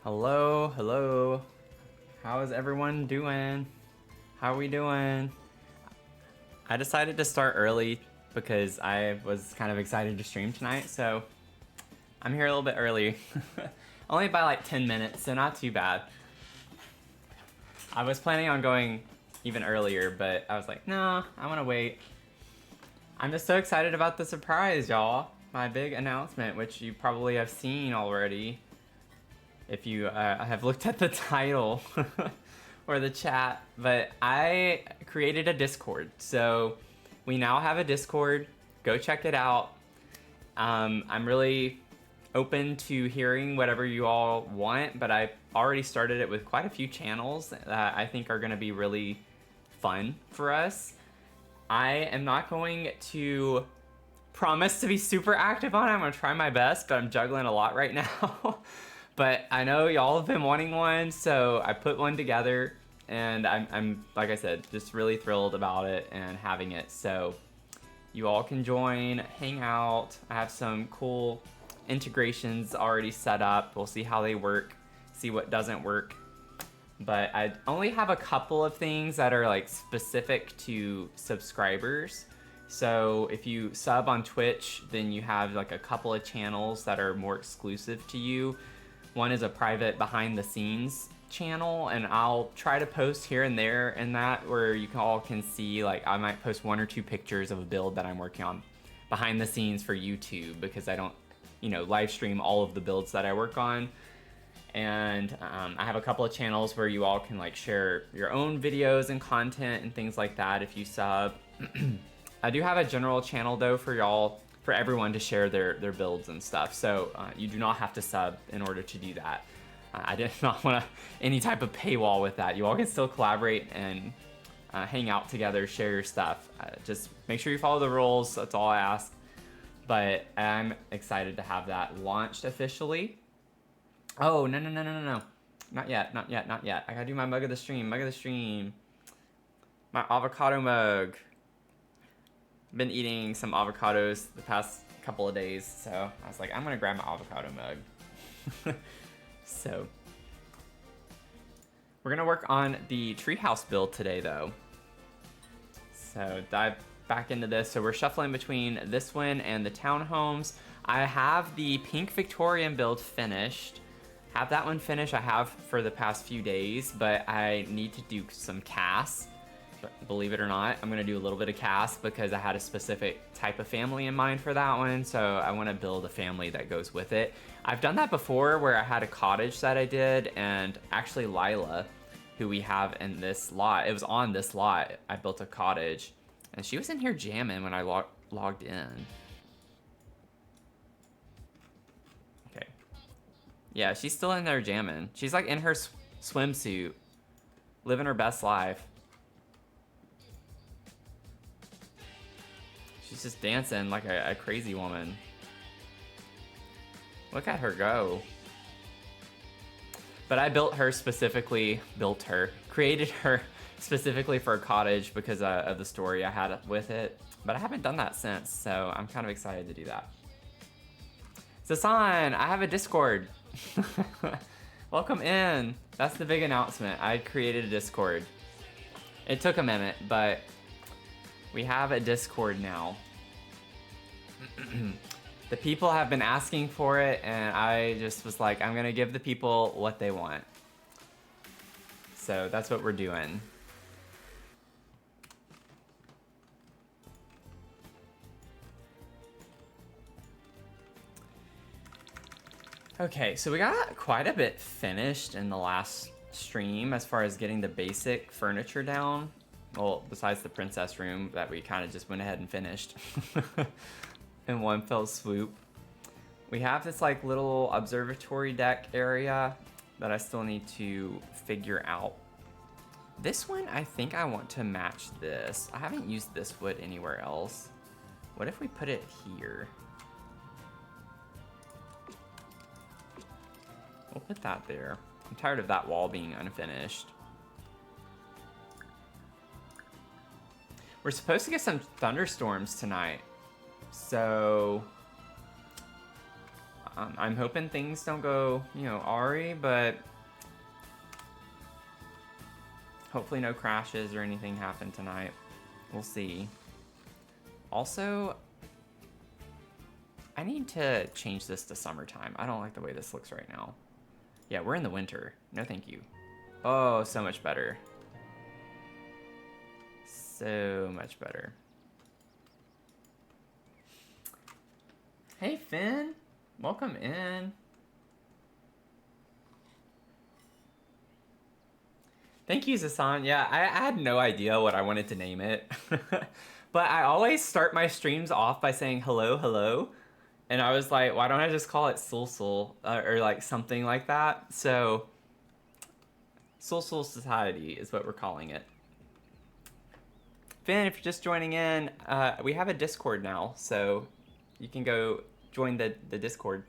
Hello, hello. How is everyone doing? How are we doing? I decided to start early because I was kind of excited to stream tonight, so I'm here a little bit early. Only by like 10 minutes, so not too bad. I was planning on going even earlier, but I was like, no, I want to wait. I'm just so excited about the surprise, y'all. My big announcement, which you probably have seen already if you have looked at the title or the chat, but I created a Discord. So we now have a Discord. Go check it out. I'm really open to hearing whatever you all want, but I already started it with quite a few channels that I think are going to be really fun for us. I am not going to promise to be super active on it. I'm going to try my best, but I'm juggling a lot right now. But I know y'all have been wanting one, so I put one together, and I'm like I said, just really thrilled about it and having it. So you all can join, hang out. I have some cool integrations already set up. We'll see how they work, see what doesn't work. But I only have a couple of things that are like specific to subscribers. So if you sub on Twitch, then you have like a couple of channels that are more exclusive to you. One is a private behind the scenes channel, and I'll try to post here and there in that where you all can see, like, I might post 1 or 2 pictures of a build that I'm working on behind the scenes for YouTube, because I don't, live stream all of the builds that I work on. And I have a couple of channels where you all can like share your own videos and content and things like that if you sub. I do have a general channel though for y'all, for everyone to share their builds and stuff. So you do not have to sub in order to do that. I did not want any type of paywall with that. You all can still collaborate and hang out together, share your stuff. Just make sure you follow the rules. That's all I ask. But I'm excited to have that launched officially. Oh, no. Not yet. I gotta do my mug of the stream. My avocado mug. Been eating some avocados the past couple of days, so I was like, I'm gonna grab my avocado mug. So we're gonna work on the Treehouse build today though. So dive back into this. So we're shuffling between this one and the townhomes. I have the pink Victorian build finished. Have that one finished. I have for the past few days, but I need to do some casts. Believe it or not, I'm gonna do a little bit of cast because I had a specific type of family in mind for that one, so I want to build a family that goes with it. I've done that before where I had a cottage that I did, and actually Lila, who we have in this lot, it was on this lot, I built a cottage, and she was in here jamming when I logged in. Okay. Yeah, she's still in there jamming. She's like in her swimsuit, living her best life. She's just dancing like a crazy woman. Look at her go. But I created her specifically for a cottage because of the story I had with it. But I haven't done that since, so I'm kind of excited to do that. Sasan, I have a Discord. Welcome in. That's the big announcement. I created a Discord. It took a minute, but we have a Discord now. The people have been asking for it, and I just was like, I'm gonna give the people what they want. So that's what we're doing. Okay, so we got quite a bit finished in the last stream as far as getting the basic furniture down. Well, besides the princess room that we kind of just went ahead and finished in one fell swoop. We have this like little observatory deck area that I still need to figure out. This one, I think I want to match this. I haven't used this wood anywhere else. What if we put it here? We'll put that there. I'm tired of that wall being unfinished. We're supposed to get some thunderstorms tonight. So I'm hoping things don't go, you know, awry, but hopefully no crashes or anything happen tonight. We'll see. Also, I need to change this to summertime. I don't like the way this looks right now. Yeah, we're in the winter. No, thank you. Oh, so much better. So much better. Hey, Finn. Welcome in. Thank you, Zasan. Yeah, I had no idea what I wanted to name it. But I always start my streams off by saying hello, hello. And I was like, why don't I just call it Sul Sul? Or like something like that. So, Sul Sul Society is what we're calling it. Finn, if you're just joining in, we have a Discord now. So, you can go join the Discord.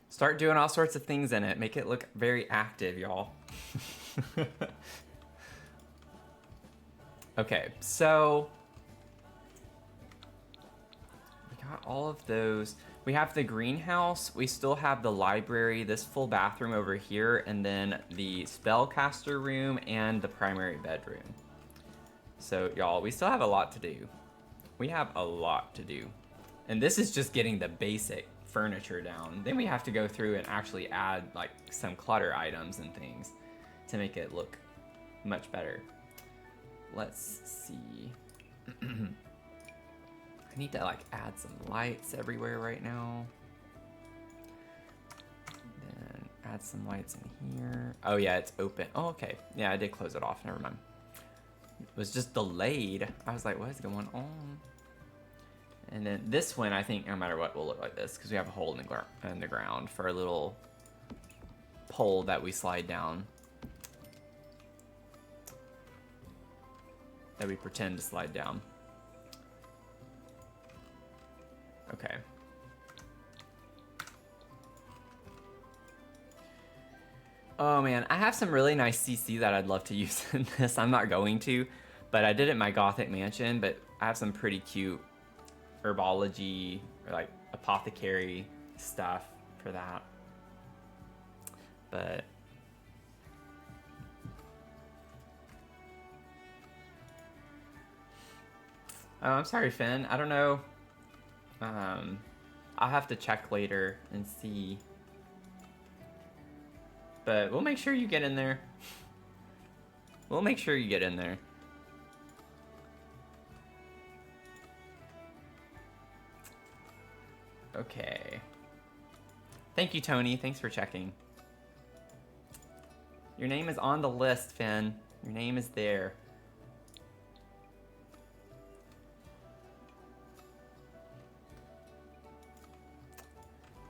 Start doing all sorts of things in it. Make it look very active, y'all. Okay, so we got all of those. We have the greenhouse. We still have the library, this full bathroom over here, and then the spellcaster room and the primary bedroom. So, y'all, we still have a lot to do. We have a lot to do. And this is just getting the basic furniture down. Then we have to go through and actually add like some clutter items and things to make it look much better. Let's see. I need to like add some lights everywhere right now. Then add some lights in here. Oh yeah, it's open. Oh, okay. Yeah, I did close it off. Never mind. It was just delayed. I was like, what is going on? And then this one, I think, no matter what, will look like this because we have a hole in the ground for a little pole that we slide down. That we pretend to slide down. Okay. Oh man, I have some really nice CC that I'd love to use in this. I'm not going to, but I did it in my Gothic mansion, but I have some pretty cute herbology or like apothecary stuff for that. But oh, I'm sorry, Finn. I don't know. I'll have to check later and see. But we'll make sure you get in there. We'll make sure you get in there. Okay. Thank you, Tony. Thanks for checking. Your name is on the list, Finn. Your name is there.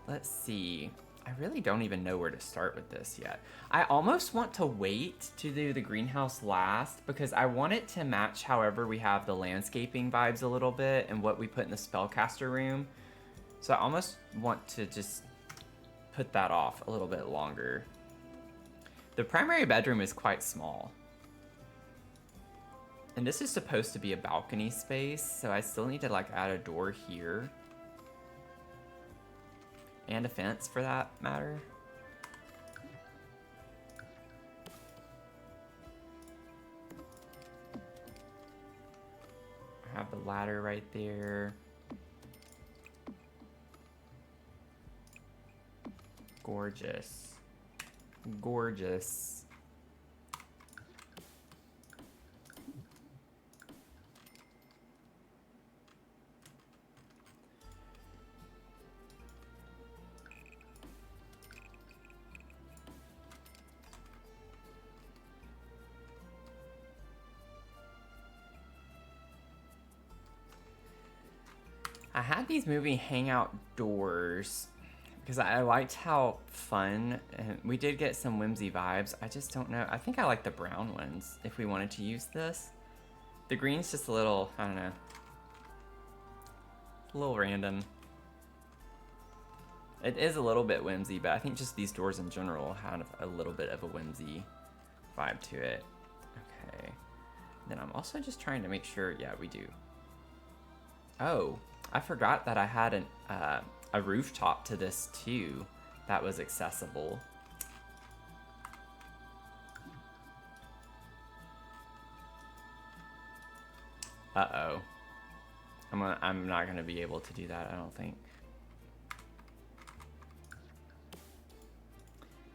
Let's see. I really don't even know where to start with this yet. I almost want to wait to do the greenhouse last because I want it to match however we have the landscaping vibes a little bit and what we put in the spellcaster room. So I almost want to just put that off a little bit longer. The primary bedroom is quite small. And this is supposed to be a balcony space, so I still need to like add a door here. And a fence for that matter. I have the ladder right there. Gorgeous. Gorgeous. I had these movie hangout doors because I liked how fun, and we did get some whimsy vibes. I just don't know. I think I like the brown ones if we wanted to use this. The green's just a little, I don't know, a little random. It is a little bit whimsy, but I think just these doors in general have a little bit of a whimsy vibe to it. Okay. Then I'm also just trying to make sure, yeah, we do. Oh, I forgot that I had a rooftop to this too that was accessible. Uh-oh. I'm not gonna be able to do that, I don't think.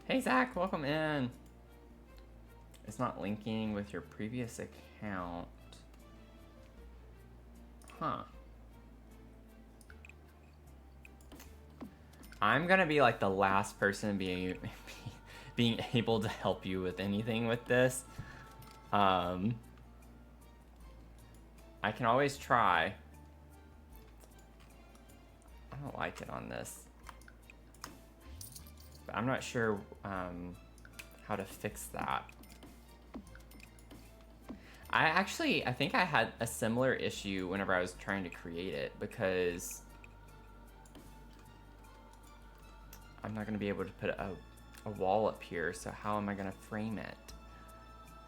Hey Zach, welcome in. It's not linking with your previous account. Huh. I'm gonna be like the last person being able to help you with anything with this. I can always try. I don't like it on this. But I'm not sure how to fix that. I think I had a similar issue whenever I was trying to create it, because I'm not gonna be able to put a wall up here, so how am I gonna frame it?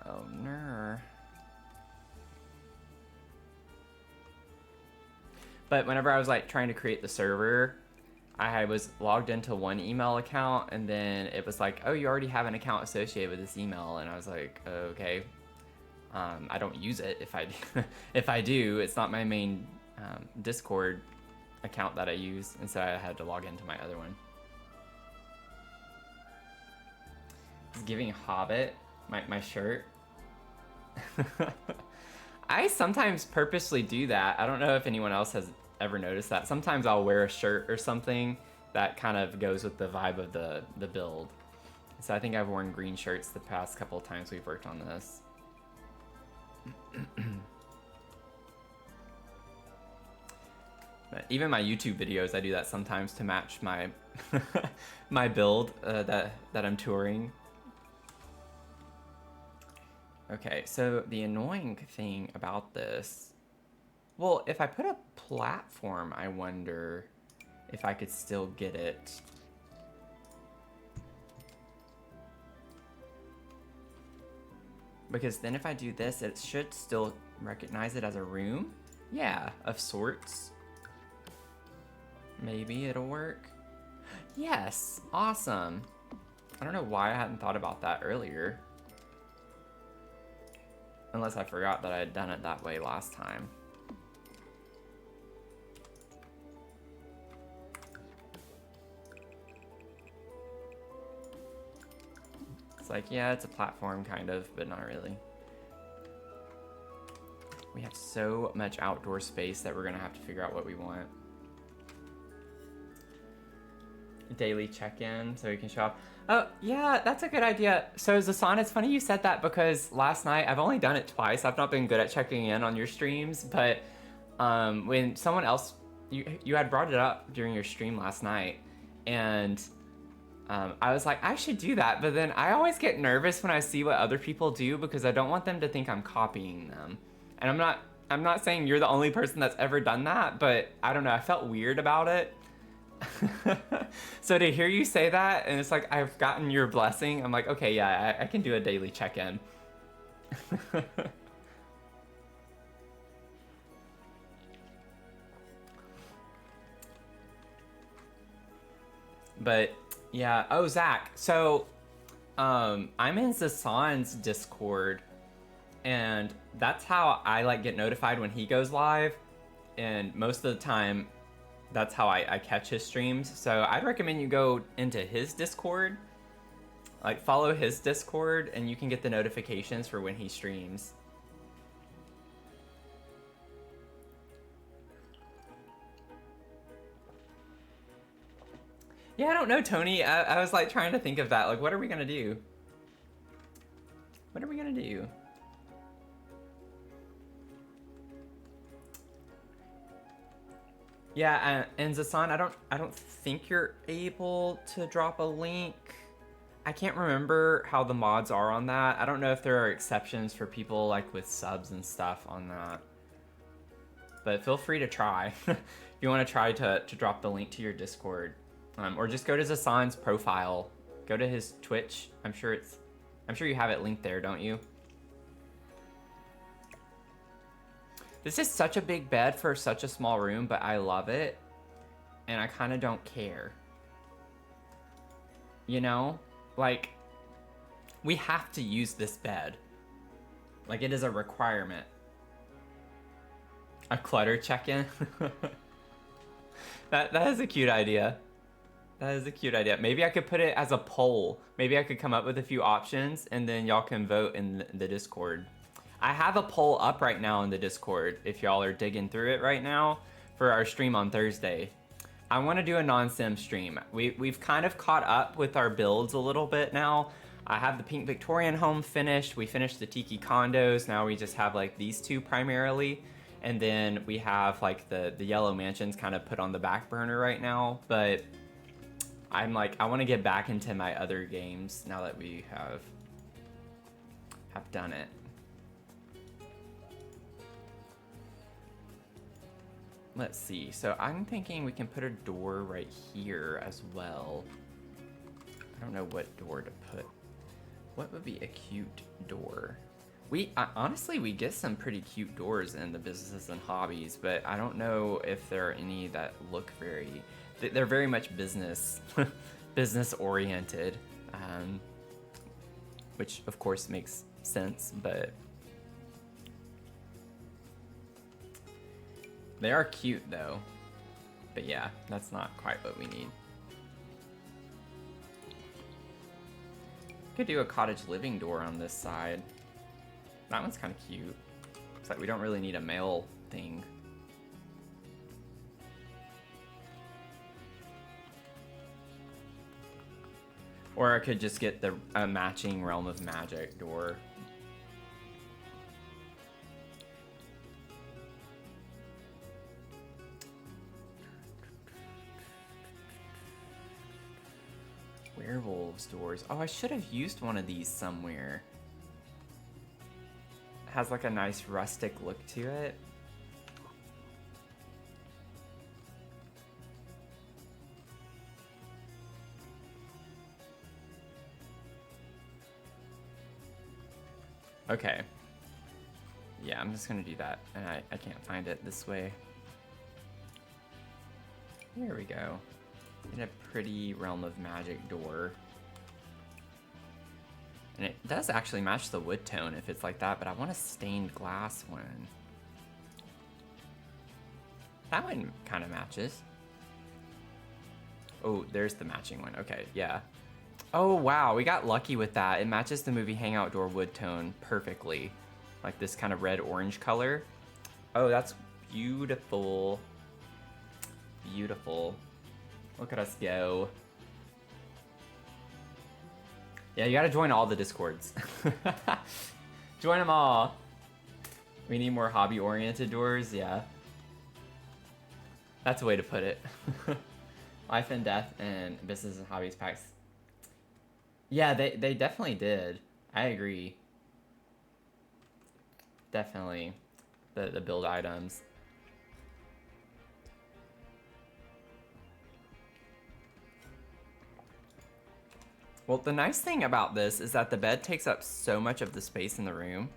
Oh no. But whenever I was like trying to create the server, I was logged into one email account, and then it was like, oh, you already have an account associated with this email, and I was like, okay. I don't use it. If I do, if I do, it's not my main Discord account that I use, and so I had to log into my other one. It's giving Hobbit my shirt. I sometimes purposely do that. I don't know if anyone else has ever noticed that. Sometimes I'll wear a shirt or something that kind of goes with the vibe of the build. So I think I've worn green shirts the past couple of times we've worked on this. But even my YouTube videos, I do that sometimes to match my my build that I'm touring. Okay, so the annoying thing about this, well, if I put a platform, I wonder if I could still get it. Because then if I do this, it should still recognize it as a room. Yeah, of sorts. Maybe it'll work. Yes, awesome. I don't know why I hadn't thought about that earlier. Unless I forgot that I had done it that way last time. It's like, yeah, it's a platform kind of, but not really. We have so much outdoor space that we're gonna have to figure out what we want. Daily check-in so we can show up. Oh, yeah, that's a good idea. So Zasan, it's funny you said that, because last night, I've only done it twice. I've not been good at checking in on your streams, but when someone else, you had brought it up during your stream last night, and I was like, I should do that, but then I always get nervous when I see what other people do, because I don't want them to think I'm copying them. And I'm not saying you're the only person that's ever done that, but I don't know, I felt weird about it. So to hear you say that, and it's like, I've gotten your blessing, I'm like, okay, yeah, I can do a daily check-in. But yeah, oh, Zach, so I'm in Zasan's Discord, and that's how I like get notified when he goes live, and most of the time that's how I catch his streams. So I'd recommend you go into his Discord, like follow his Discord, and you can get the notifications for when he streams. Yeah, I don't know, Tony. I was like trying to think of that. Like, what are we gonna do? What are we gonna do? Yeah, and Zasan, I don't think you're able to drop a link. I can't remember how the mods are on that. I don't know if there are exceptions for people like with subs and stuff on that. But feel free to try. If you want to try to drop the link to your Discord. Or just go to Zasan's profile. Go to his Twitch. I'm sure you have it linked there, don't you? This is such a big bed for such a small room, but I love it. And I kind of don't care. You know? Like, we have to use this bed. Like, it is a requirement. A clutter check-in? That is a cute idea. That is a cute idea. Maybe I could put it as a poll. Maybe I could come up with a few options and then y'all can vote in the Discord. I have a poll up right now in the Discord if y'all are digging through it right now for our stream on Thursday. I want to do a non-sim stream. We've kind of caught up with our builds a little bit now. I have the Pink Victorian home finished. We finished the Tiki condos. Now we just have like these two primarily. And then we have like the yellow mansions kind of put on the back burner right now. But I'm like, I want to get back into my other games now that we have done it. Let's see. So I'm thinking we can put a door right here as well. I don't know what door to put. What would be a cute door? Honestly, we get some pretty cute doors in the businesses and hobbies, but I don't know if there are any that look very... They're very much business oriented, which of course makes sense, but they are cute though. But yeah, that's not quite what we need. Could do a cottage living door on this side. That one's kind of cute. It's like we don't really need a male thing. Or I could just get a matching Realm of Magic door. Werewolves doors. Oh, I should have used one of these somewhere. It has like a nice rustic look to it. Okay. Yeah, I'm just gonna do that. And I can't find it this way. There we go. In a pretty Realm of Magic door. And it does actually match the wood tone if it's like that, but I want a stained glass one. That one kind of matches. Oh, there's the matching one. Okay, yeah. Oh, wow, we got lucky with that. It matches the movie Hangout door wood tone perfectly. Like this kind of red-orange color. Oh, that's beautiful. Beautiful. Look at us go. Yeah, you gotta join all the Discords. Join them all. We need more hobby-oriented doors, yeah. That's a way to put it. Life and Death and Business and Hobbies packs. Yeah, they definitely did. I agree. Definitely. The build items. Well, the nice thing about this is that the bed takes up so much of the space in the room.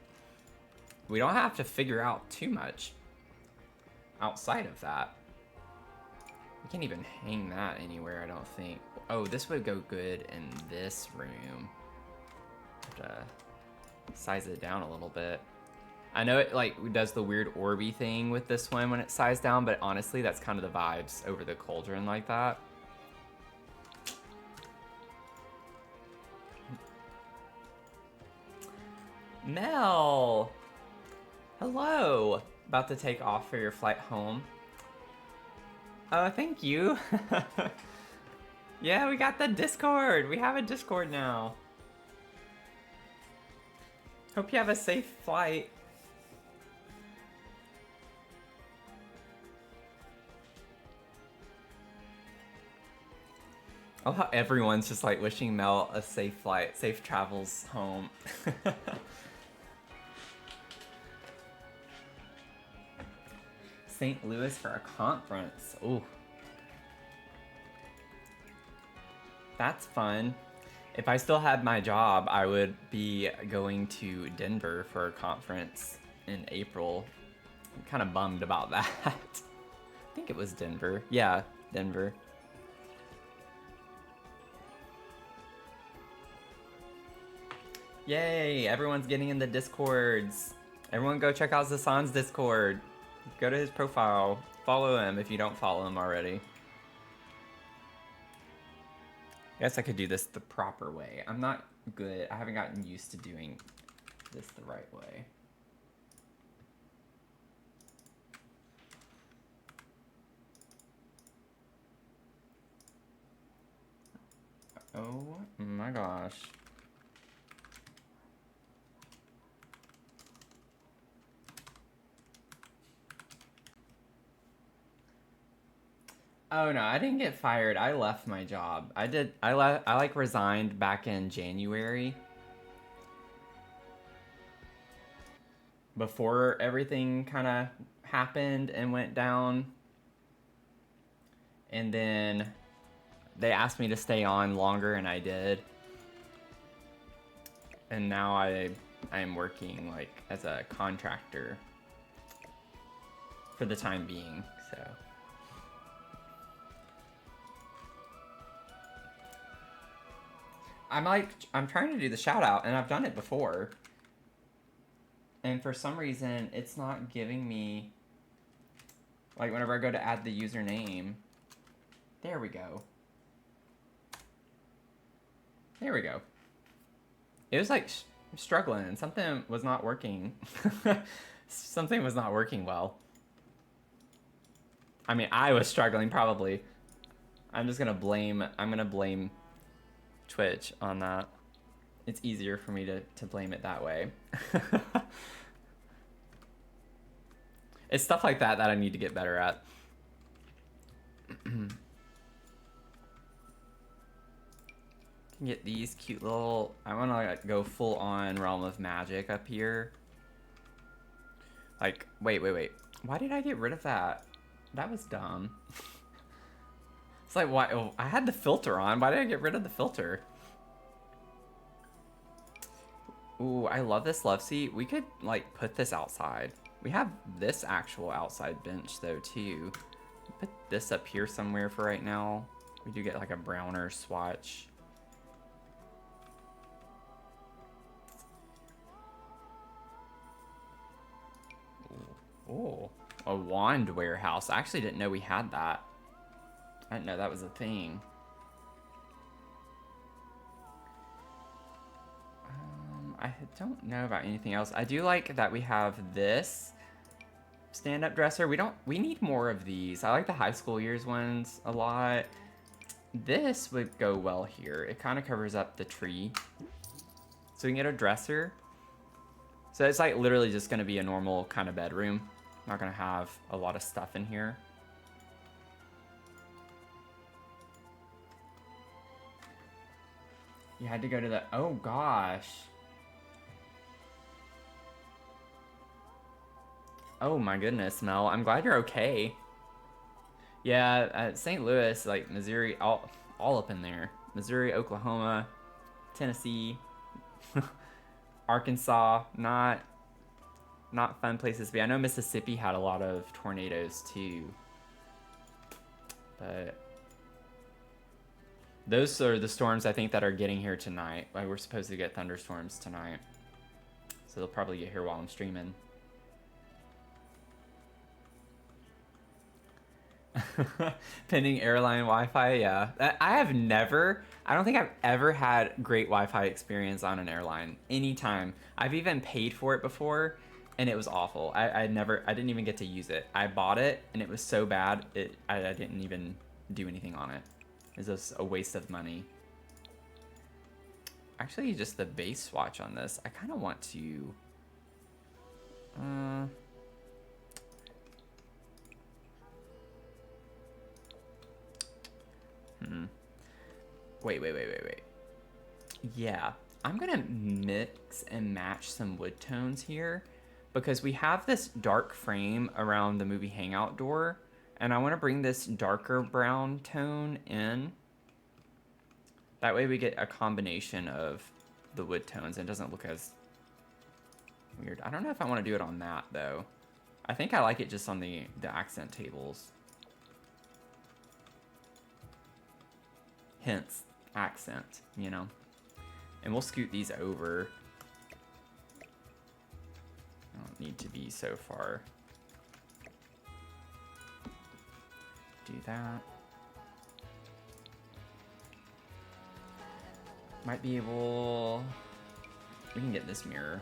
We don't have to figure out too much outside of that. We can't even hang that anywhere, I don't think. Oh, this would go good in this room. Have to size it down a little bit. I know it like does the weird orby thing with this one when it's sized down, but honestly, that's kind of the vibes over the cauldron like that. Mel! Hello! About to take off for your flight home. Oh, thank you. Yeah, we got the Discord. We have a Discord now. Hope you have a safe flight. I love how everyone's just like wishing Mel a safe flight, safe travels home. St. Louis for a conference. Ooh. That's fun. If I still had my job, I would be going to Denver for a conference in April. I'm kind of bummed about that. I think it was Denver. Yeah, Denver. Yay, everyone's getting in the Discords. Everyone go check out Zasan's Discord. Go to his profile. Follow him if you don't follow him already. I guess I could do this the proper way. I'm not good. I haven't gotten used to doing this the right way. Oh my gosh. Oh no, I didn't get fired. I left my job. I like resigned back in January. Before everything kind of happened and went down. And then they asked me to stay on longer and I did. And now I'm working like as a contractor for the time being, so. I'm trying to do the shout out and I've done it before. And for some reason it's not giving me, like whenever I go to add the username. There we go. There we go. It was like struggling. Something was not working. Something was not working well. I mean, I was struggling probably. I'm gonna blame Twitch on that. It's easier for me to blame it that way. It's stuff like that I need to get better at. Get these cute little, I want to like go full on Realm of Magic up here. Like, wait. Why did I get rid of that? That was dumb. It's like, why? Oh, I had the filter on. Why did I get rid of the filter? Ooh, I love this love seat. We could like put this outside. We have this actual outside bench though too. Put this up here somewhere for right now. We do get like a browner swatch. Oh, a wand warehouse. I actually didn't know we had that. I didn't know that was a thing. I don't know about anything else. I do like that we have this stand-up dresser. We need more of these. I like the high school years ones a lot. This would go well here. It kind of covers up the tree. So we can get a dresser. So it's like literally just gonna be a normal kind of bedroom. Not gonna have a lot of stuff in here. You had to go to the, oh gosh. Oh my goodness, Mel. I'm glad you're okay. Yeah, St. Louis, like Missouri, all up in there. Missouri, Oklahoma, Tennessee, Arkansas, not fun places to be. I know Mississippi had a lot of tornadoes too. But those are the storms I think that are getting here tonight. Like we're supposed to get thunderstorms tonight. So they'll probably get here while I'm streaming. Pending airline Wi-Fi, yeah. I don't think I've ever had great Wi-Fi experience on an airline anytime. I've even paid for it before and it was awful. I didn't even get to use it. I bought it and it was so bad I didn't even do anything on it. It was just a waste of money. Actually, just the base swatch on this, I kind of want to Wait. Yeah, I'm gonna mix and match some wood tones here because we have this dark frame around the movie hangout door and I want to bring this darker brown tone in. That way we get a combination of the wood tones and it doesn't look as weird. I don't know if I want to do it on that though. I think I like it just on the accent tables. Hence, accent, you know? And we'll scoot these over. I don't need to be so far. Do that. Might be able... We can get this mirror.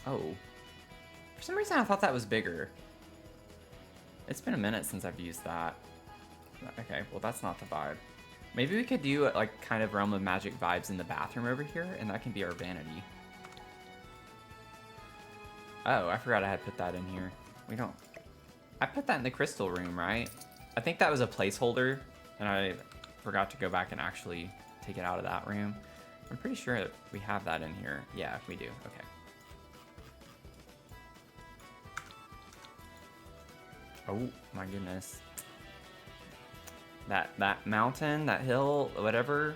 Oh. For some reason I thought that was bigger. It's been a minute since I've used that. Okay, well that's not the vibe. Maybe we could do like kind of Realm of Magic vibes in the bathroom over here, and that can be our vanity. Oh, I forgot I had put that in here. We don't... I put that in the crystal room, right? I think that was a placeholder, and I forgot to go back and actually take it out of that room. I'm pretty sure that we have that in here. Yeah, we do. Okay. Oh my goodness. That mountain, that hill, whatever.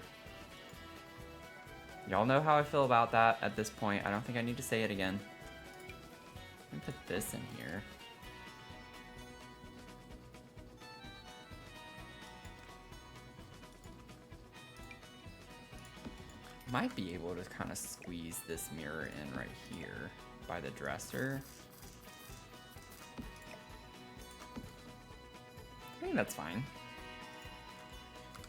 Y'all know how I feel about that at this point. I don't think I need to say it again. Let me put this in here. Might be able to kind of squeeze this mirror in right here by the dresser. I think that's fine.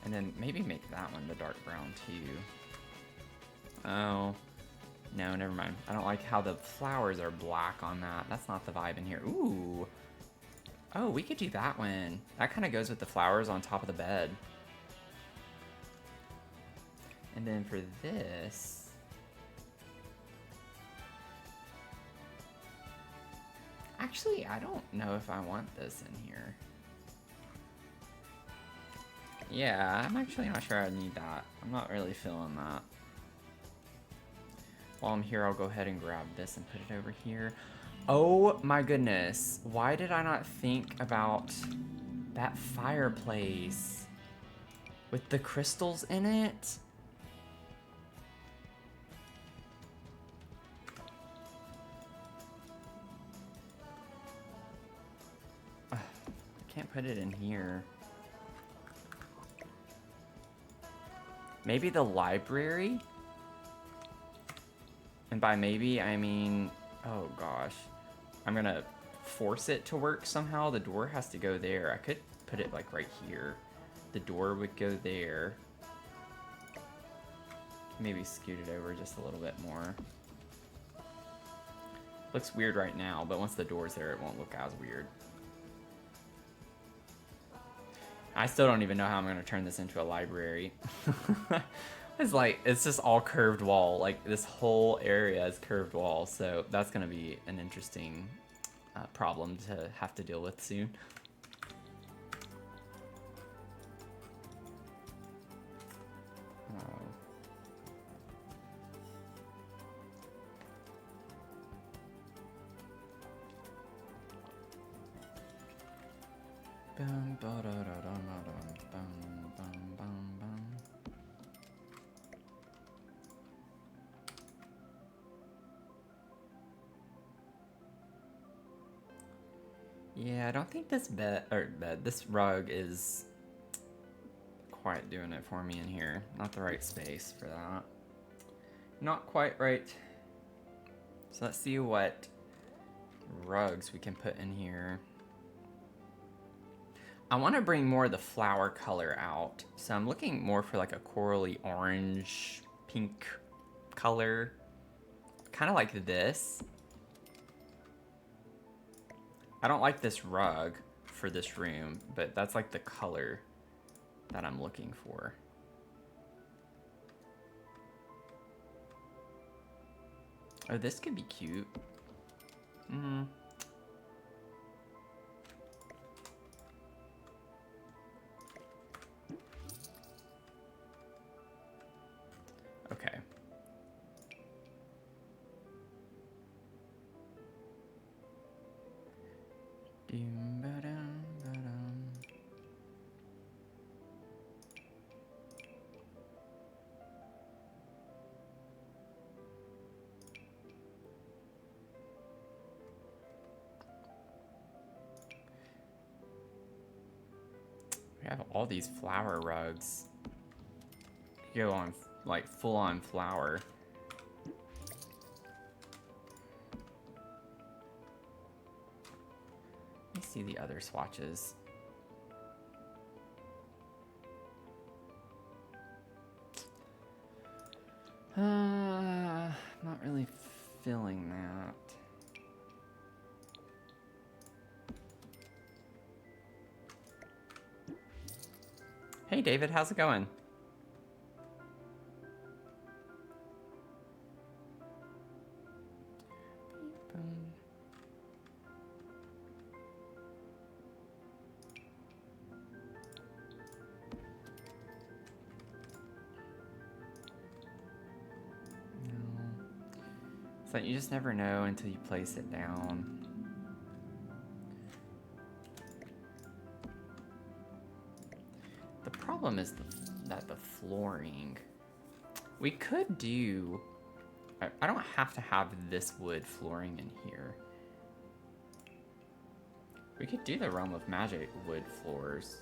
And then maybe make that one the dark brown too. Oh, no, never mind. I don't like how the flowers are black on that. That's not the vibe in here. Ooh. Oh, we could do that one. That kind of goes with the flowers on top of the bed. And then for this, actually, I don't know if I want this in here. Yeah, I'm actually not sure I need that. I'm not really feeling that. While I'm here, I'll go ahead and grab this and put it over here. Oh my goodness. Why did I not think about that fireplace with the crystals in it? I can't put it in here. Maybe the library? And by maybe, I mean, oh gosh. I'm gonna force it to work somehow. The door has to go there. I could put it like right here. The door would go there. Maybe scoot it over just a little bit more. Looks weird right now, but once the door's there, it won't look as weird. I still don't even know how I'm gonna turn this into a library. It's like, it's just all curved wall. Like this whole area is curved wall. So that's gonna be an interesting problem to have to deal with soon. Yeah, I don't think this this rug is quite doing it for me in here. Not the right space for that. Not quite right. So let's see what rugs we can put in here. I want to bring more of the flower color out. So I'm looking more for like a corally orange, pink color. Kind of like this. I don't like this rug for this room, but that's like the color that I'm looking for. Oh, this could be cute. Mm-hmm. Okay. We have all these flower rugs. Go on, like, full-on flower. Let me see the other swatches. Not really feeling that. Hey David, how's it going? It's like you just never know until you place it down. The problem is that the flooring. We could do. I don't have to have this wood flooring in here. We could do the Realm of Magic wood floors.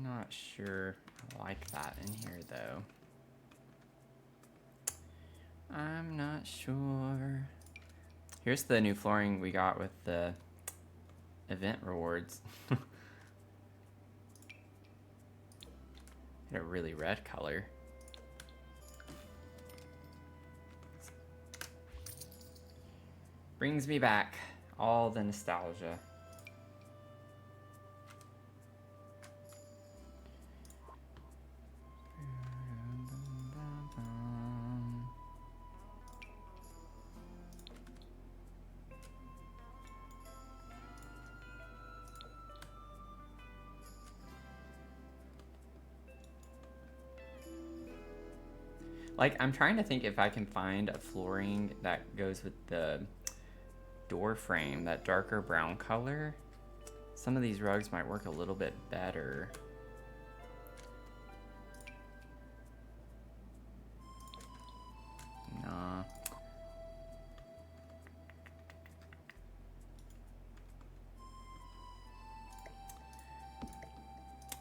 Not sure I like that in here though. I'm not sure. Here's the new flooring we got with the event rewards. Had a really red color. Brings me back all the nostalgia. Like, I'm trying to think if I can find a flooring that goes with the door frame, that darker brown color. Some of these rugs might work a little bit better. Nah.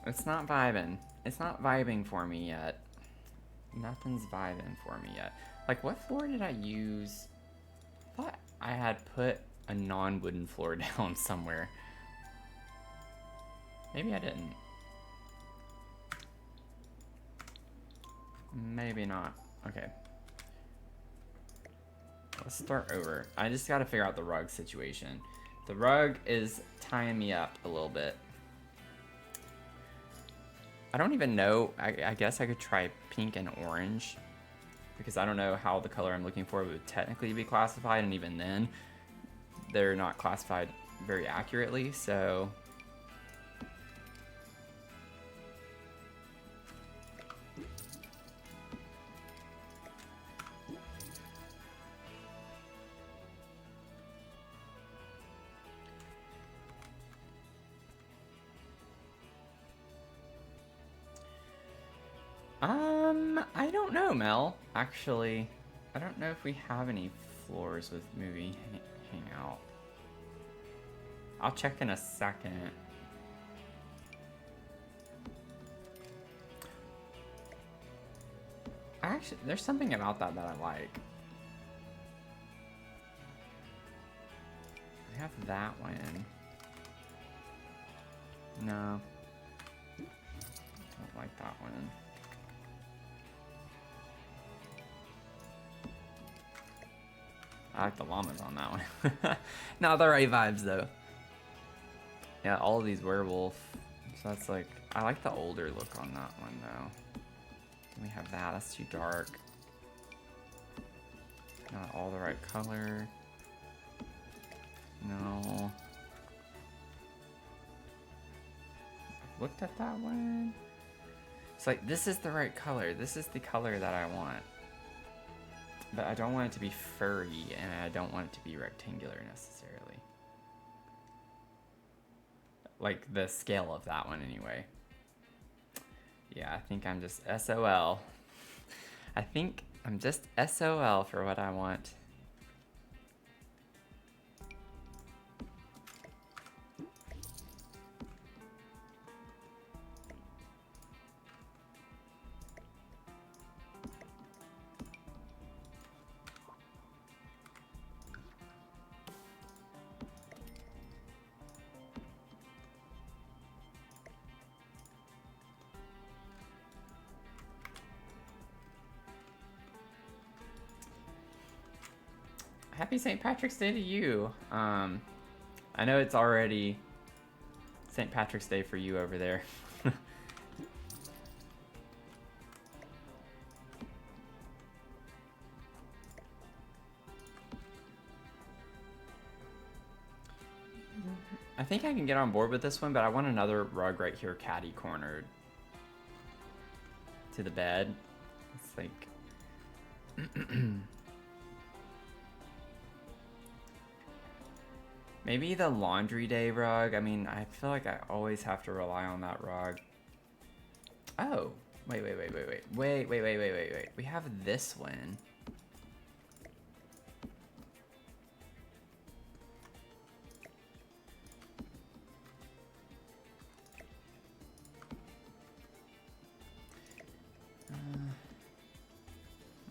It's not vibing. It's not vibing for me yet. Nothing's vibing for me yet. Like, what floor did I use? I thought I had put a non-wooden floor down somewhere. Maybe I didn't. Maybe not. Okay. Let's start over. I just gotta figure out the rug situation. The rug is tying me up a little bit. I don't even know. I guess I could try pink and orange, because I don't know how the color I'm looking for would technically be classified, and even then, they're not classified very accurately, so... I don't know, Mel. Actually, I don't know if we have any floors with movie hangout. I'll check in a second. Actually, there's something about that I like. I have that one. No. Don't like that one. I like the llamas on that one. Not the right vibes though. Yeah, all of these werewolf. So that's like, I like the older look on that one though. We have that, that's too dark. Not all the right color. No. I've looked at that one. It's like, this is the right color. This is the color that I want. But I don't want it to be furry, and I don't want it to be rectangular necessarily. like the scale of that one anyway. Yeah, I think I'm just SOL. I think I'm just SOL for what I want. Happy St. Patrick's Day to you. I know it's already St. Patrick's Day for you over there. I think I can get on board with this one, but I want another rug right here, catty cornered to the bed. It's like maybe the laundry day rug. I mean, I feel like I always have to rely on that rug. Oh, wait. We have this one.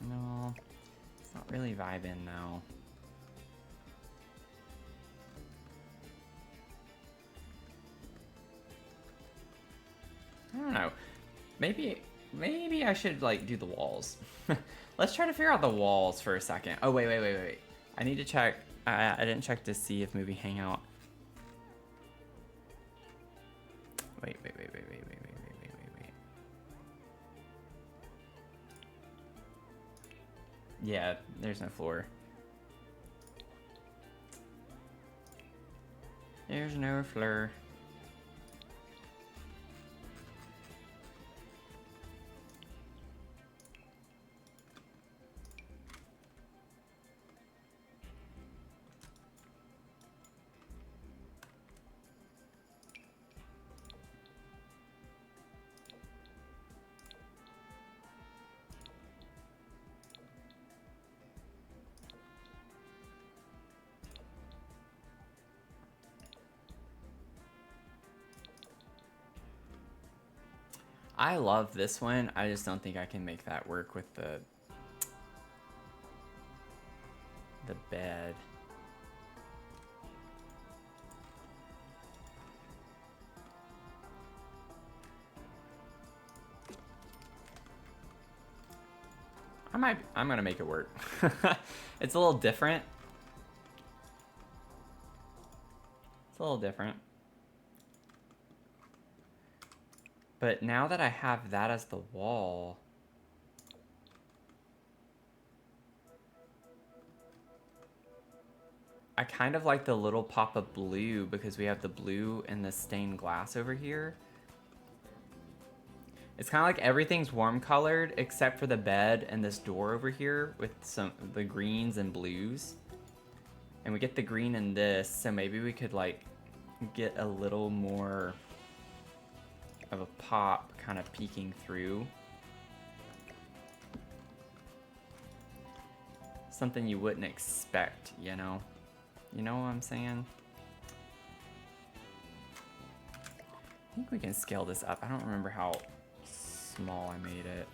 No, it's not really vibing now. I don't know. Maybe I should like do the walls. Let's try to figure out the walls for a second. Oh wait. I need to check. I didn't check to see if movie hangout. Wait. Yeah, there's no floor. There's no floor. I love this one. I just don't think I can make that work with the bed. I'm gonna make it work. It's a little different. But now that I have that as the wall, I kind of like the little pop of blue because we have the blue and the stained glass over here. It's kind of like everything's warm colored except for the bed and this door over here with the greens and blues. And we get the green in this, so maybe we could like get a little more of a pop kind of peeking through. Something you wouldn't expect, you know? You know what I'm saying? I think we can scale this up. I don't remember how small I made it.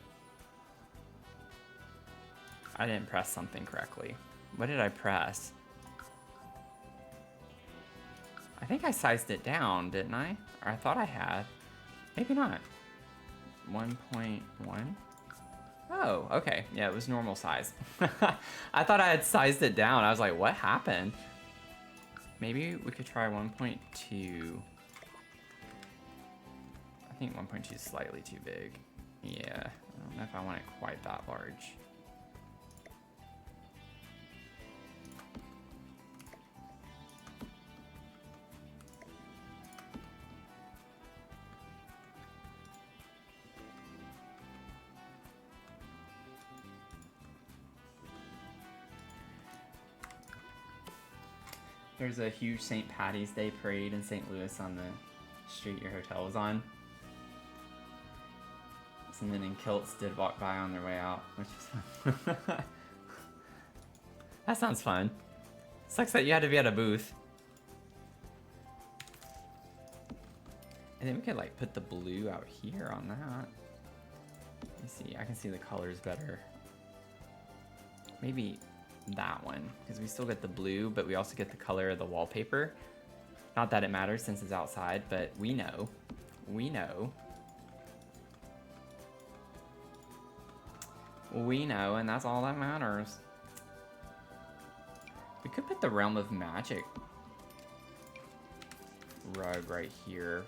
I didn't press something correctly. What did I press? I think I sized it down, didn't I? Or I thought I had. Maybe not. 1.1? Oh, okay. Yeah, it was normal size. I thought I had sized it down. I was like, what happened? Maybe we could try 1.2. I think 1.2 is slightly too big. Yeah, I don't know if I want it quite that large. There's a huge St. Patty's Day parade in St. Louis on the street your hotel was on. Some men in kilts did walk by on their way out, which was fun. That sounds fun. Sucks that you had to be at a booth. And then we could like put the blue out here on that. Let me see, I can see the colors better. Maybe that one, because we still get the blue, but we also get the color of the wallpaper. Not that it matters since it's outside, but we know. We know. We know, and that's all that matters. We could put the Realm of Magic rug right here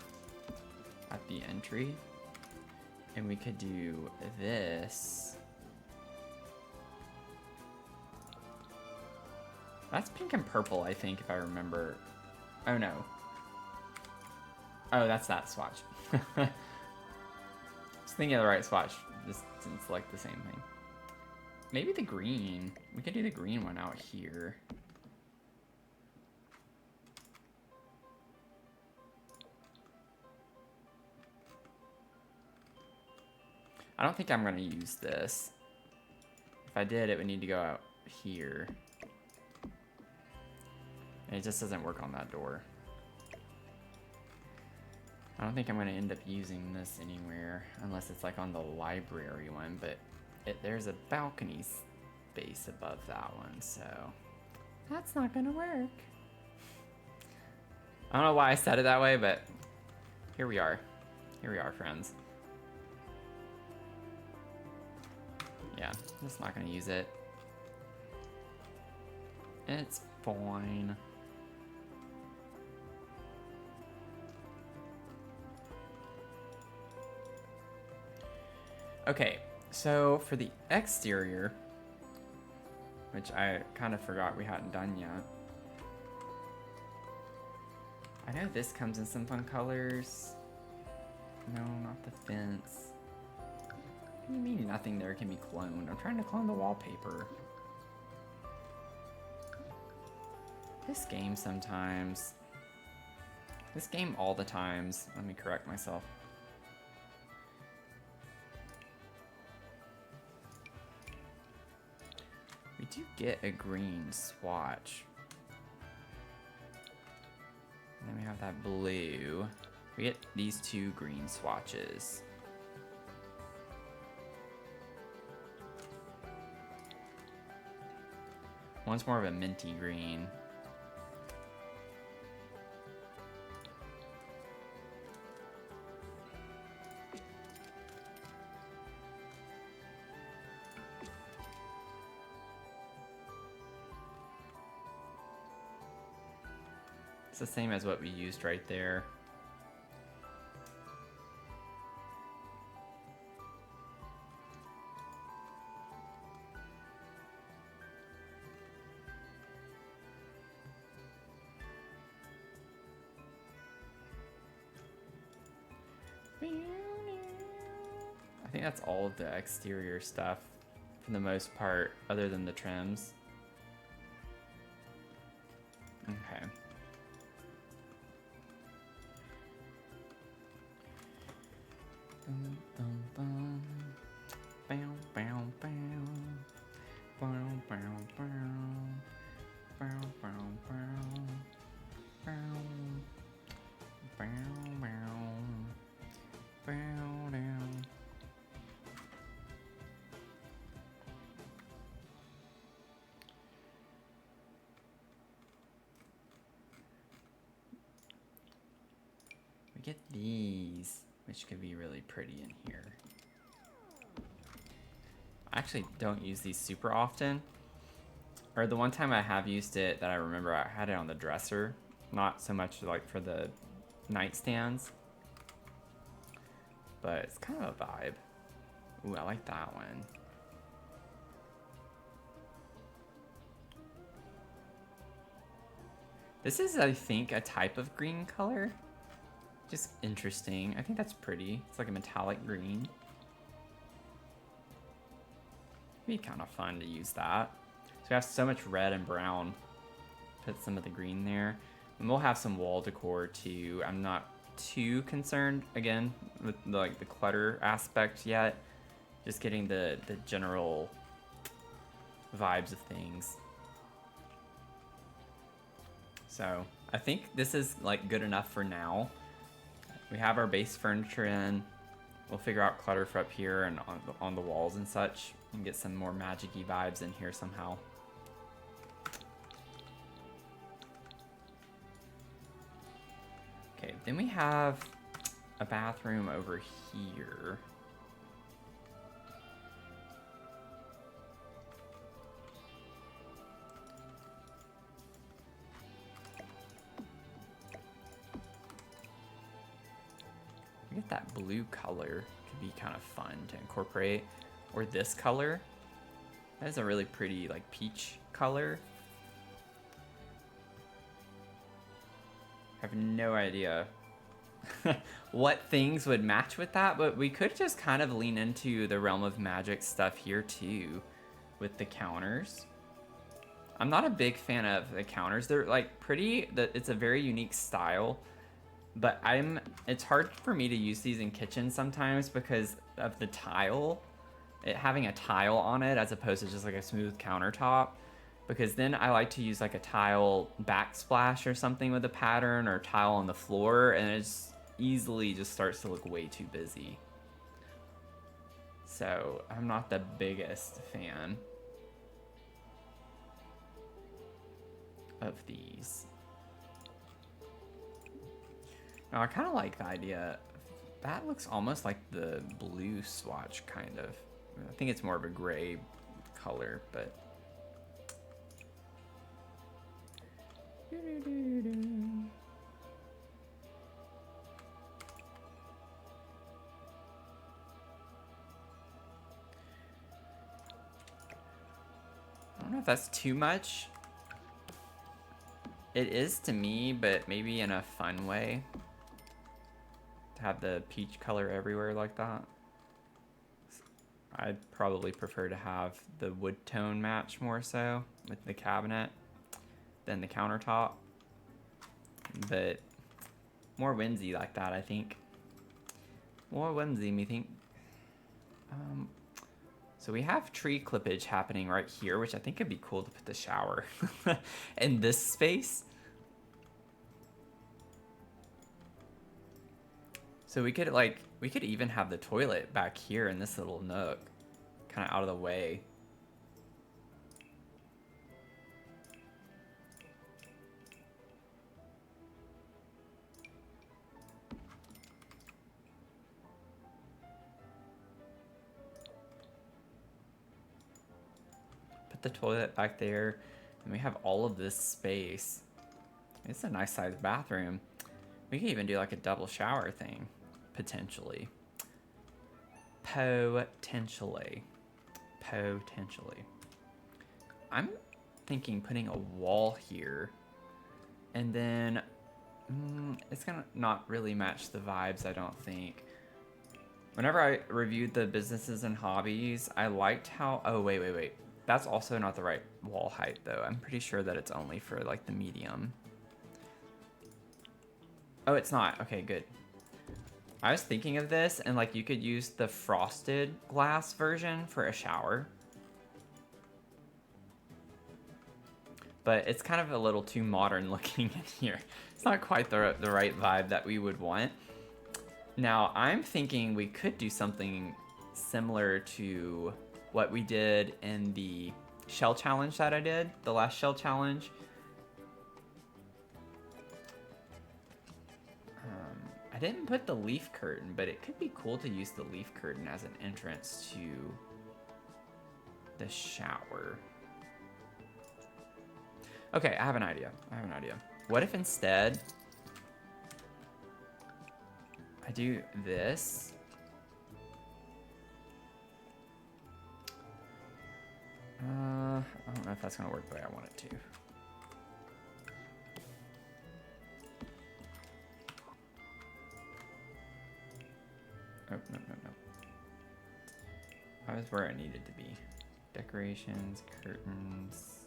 at the entry. And we could do this. That's pink and purple, I think, if I remember. Oh, no. Oh, that's that swatch. I was thinking of the right swatch. Just didn't select the same thing. Maybe the green. We could do the green one out here. I don't think I'm going to use this. If I did, it would need to go out here. And it just doesn't work on that door. I don't think I'm going to end up using this anywhere, unless it's like on the library one, but there's a balcony space above that one, so that's not going to work. I don't know why I said it that way, but here we are. Here we are, friends. Yeah, I'm just not going to use it. It's fine. Okay, so for the exterior, which I kind of forgot we hadn't done yet. I know this comes in some fun colors. No, not the fence. What do you mean nothing there can be cloned? I'm trying to clone the wallpaper. This game sometimes. This game all the times. Let me correct myself. We do get a green swatch. And then we have that blue. We get these two green swatches. One's more of a minty green. It's the same as what we used right there. I think that's all of the exterior stuff for the most part, other than the trims. Okay. We get these, which could be really pretty in here. I actually don't use these super often. Or the one time I have used it that I remember, I had it on the dresser. Not so much like for the nightstands. But it's kind of a vibe. Ooh, I like that one. This is, I think, a type of green color. Just interesting. I think that's pretty. It's like a metallic green. Be kind of fun to use that. So we have so much red and brown. Put some of the green there. And we'll have some wall decor too. I'm not too concerned again with like the clutter aspect yet. Just getting the general vibes of things. So I think this is like good enough for now. We have our base furniture in. We'll figure out clutter for up here and on the walls and such, and get some more magic-y vibes in here somehow. Okay, then we have a bathroom over here. I get that blue color could be kind of fun to incorporate, or this color. That is a really pretty like peach color. I have no idea what things would match with that, but we could just kind of lean into the realm of magic stuff here too with the counters. I'm not a big fan of the counters. They're like pretty, it's a very unique style. But it's hard for me to use these in kitchens sometimes because of the tile, having a tile on it as opposed to just like a smooth countertop. Because then I like to use like a tile backsplash or something with a pattern, or tile on the floor, and it easily just starts to look way too busy. So I'm not the biggest fan of these. Now I kind of like the idea. That looks almost like the blue swatch, kind of. I think it's more of a gray color, but. I don't know if that's too much. It is to me, but maybe in a fun way. To have the peach color everywhere like that. I'd probably prefer to have the wood tone match more so with the cabinet than the countertop. But more whimsy like that, I think. More whimsy, me think. So we have tree clippage happening right here, which I think would be cool to put the shower in this space. So we could even have the toilet back here in this little nook, kind of out of the way. Put the toilet back there, and we have all of this space. It's a nice sized bathroom. We can even do like a double shower thing, potentially. Potentially. I'm thinking putting a wall here, and then it's gonna not really match the vibes, I don't think. Whenever I reviewed the businesses and hobbies, I liked how, oh wait. That's also not the right wall height though. I'm pretty sure that it's only for like the medium. Oh, it's not. Okay, good. I was thinking of this, and like you could use the frosted glass version for a shower. But it's kind of a little too modern looking in here. It's not quite the right vibe that we would want. Now, I'm thinking we could do something similar to what we did in the shell challenge that I did, the last shell challenge. I didn't put the leaf curtain, but it could be cool to use the leaf curtain as an entrance to the shower. Okay, I have an idea. What if instead I do this? I don't know if that's gonna work the way I want it to. Oh, no. I was where I needed to be. Decorations, curtains.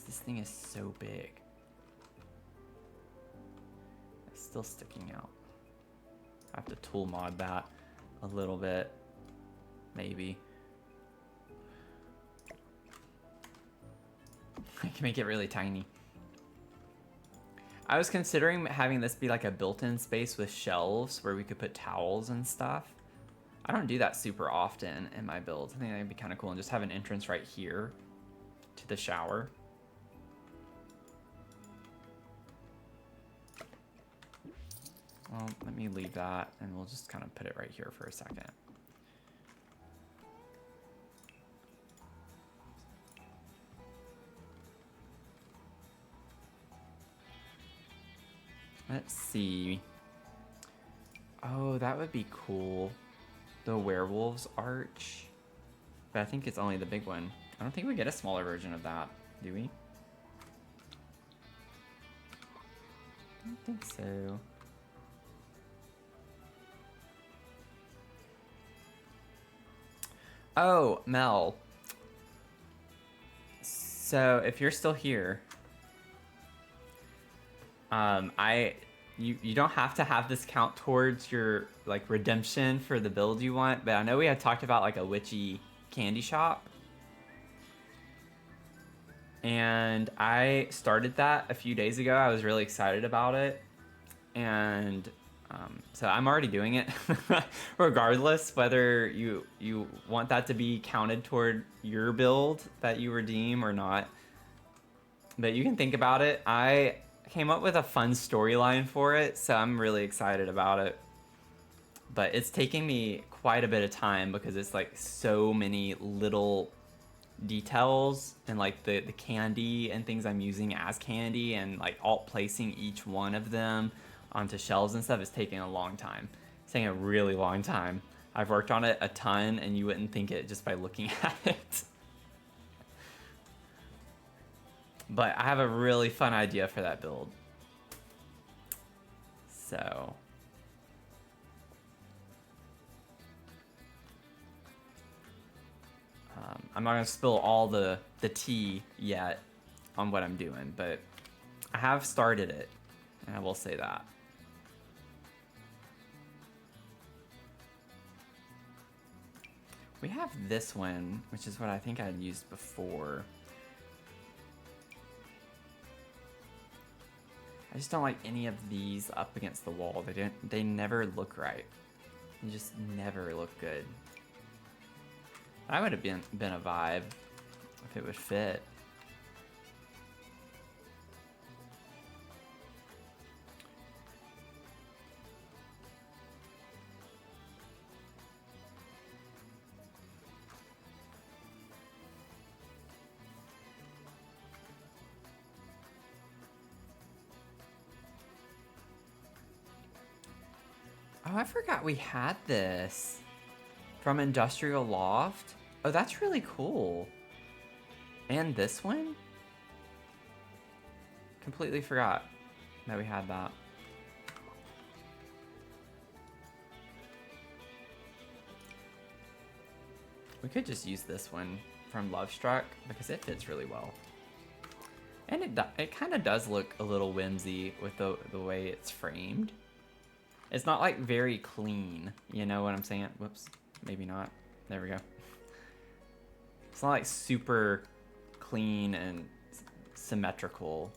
This thing is so big. Still sticking out. I have to tool mod that a little bit, maybe. I can make it really tiny. I was considering having this be like a built-in space with shelves where we could put towels and stuff. I don't do that super often in my builds. I think that'd be kind of cool, and just have an entrance right here to the shower. Well, let me leave that, and we'll just kind of put it right here for a second. Let's see. Oh, that would be cool. The werewolves arch. But I think it's only the big one. I don't think we get a smaller version of that, do we? I don't think so. Oh, Mel. So if you're still here, you don't have to have this count towards your like redemption for the build you want, but I know we had talked about like a witchy candy shop. And I started that a few days ago. I was really excited about it. And so I'm already doing it regardless whether you want that to be counted toward your build that you redeem or not. But you can think about it. I came up with a fun storyline for it, so I'm really excited about it. But it's taking me quite a bit of time because it's like so many little details and like the candy and things I'm using as candy and like alt placing each one of them onto shelves and stuff is taking a long time. It's taking a really long time. I've worked on it a ton and you wouldn't think it just by looking at it. But I have a really fun idea for that build. So I'm not gonna spill all the tea yet on what I'm doing, but I have started it, and I will say that. We have this one, which is what I think I had used before. I just don't like any of these up against the wall. They never look right. They just never look good. That would have been a vibe if it would fit. Oh, I forgot we had this from Industrial Loft. Oh, that's really cool. And this one? Completely forgot that we had that. We could just use this one from Lovestruck because it fits really well. And it kind of does look a little whimsy with the way it's framed. It's not like very clean, you know what I'm saying? Whoops, maybe not. There we go. It's not like super clean and symmetrical.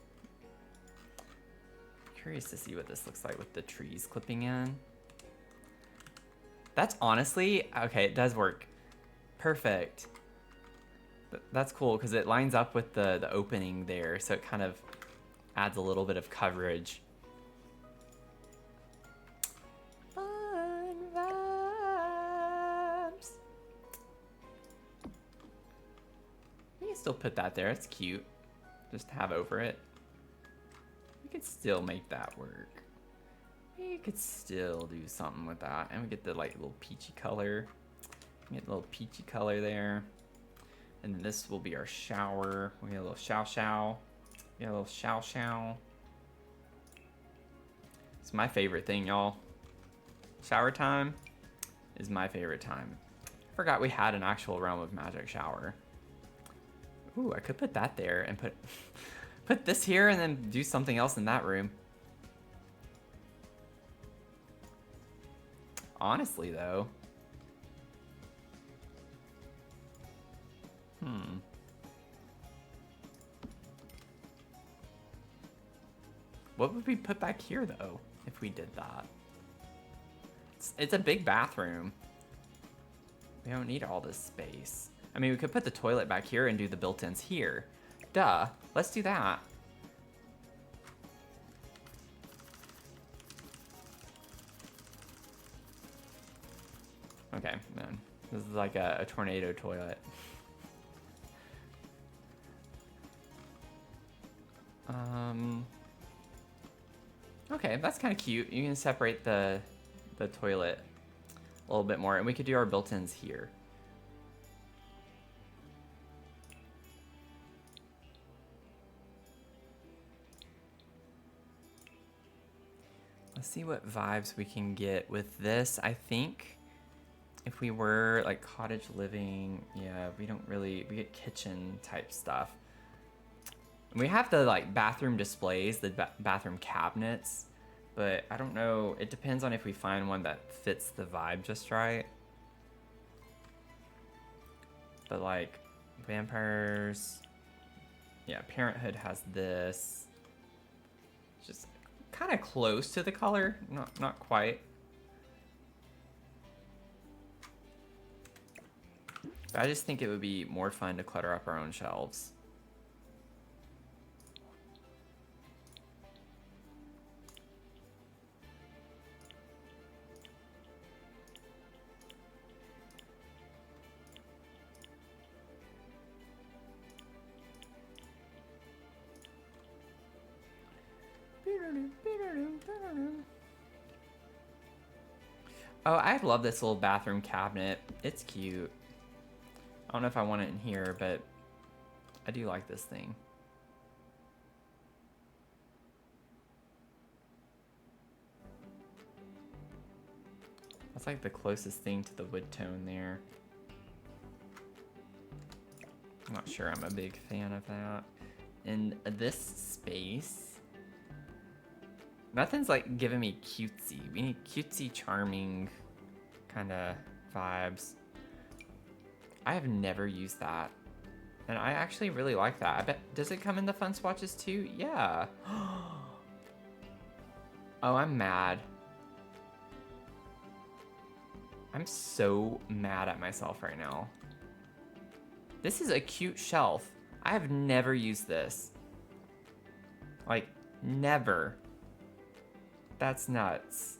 Curious to see what this looks like with the trees clipping in. That's honestly, okay, it does work. Perfect. That's cool because it lines up with the opening there, so it kind of adds a little bit of coverage. Fun vibes. We can still put that there. It's cute. Just have over it. We could still make that work. We could still do something with that, and we get the like little peachy color. Get a little peachy color there. And then this will be our shower. We get a little shao. We got a little shao. It's my favorite thing, y'all. Shower time is my favorite time. I forgot we had an actual Realm of Magic shower. Ooh, I could put that there and put this here and then do something else in that room. honestly, though. What would we put back here, though, if we did that? It's a big bathroom. We don't need all this space. I mean, we could put the toilet back here and do the built-ins here. Duh. Let's do that. Okay, man. This is like a tornado toilet. Okay, that's kind of cute. You can separate the toilet a little bit more, and we could do our built-ins here. Let's see what vibes we can get with this. I think if we were like cottage living, yeah, we get kitchen type stuff. We have the like bathroom displays, the bathroom cabinets, but I don't know. It depends on if we find one that fits the vibe just right. But like vampires, yeah, Parenthood has this. Just kind of close to the color, not quite. But I just think it would be more fun to clutter up our own shelves. Oh, I love this little bathroom cabinet. It's cute. I don't know if I want it in here, but I do like this thing. That's like the closest thing to the wood tone there. I'm not sure I'm a big fan of that. In this space, nothing's like giving me cutesy. We need cutesy, charming kind of vibes. I have never used that. And I actually really like that. I bet, does it come in the fun swatches too? Yeah. Oh, I'm mad. I'm so mad at myself right now. This is a cute shelf. I have never used this. Like, never. That's nuts.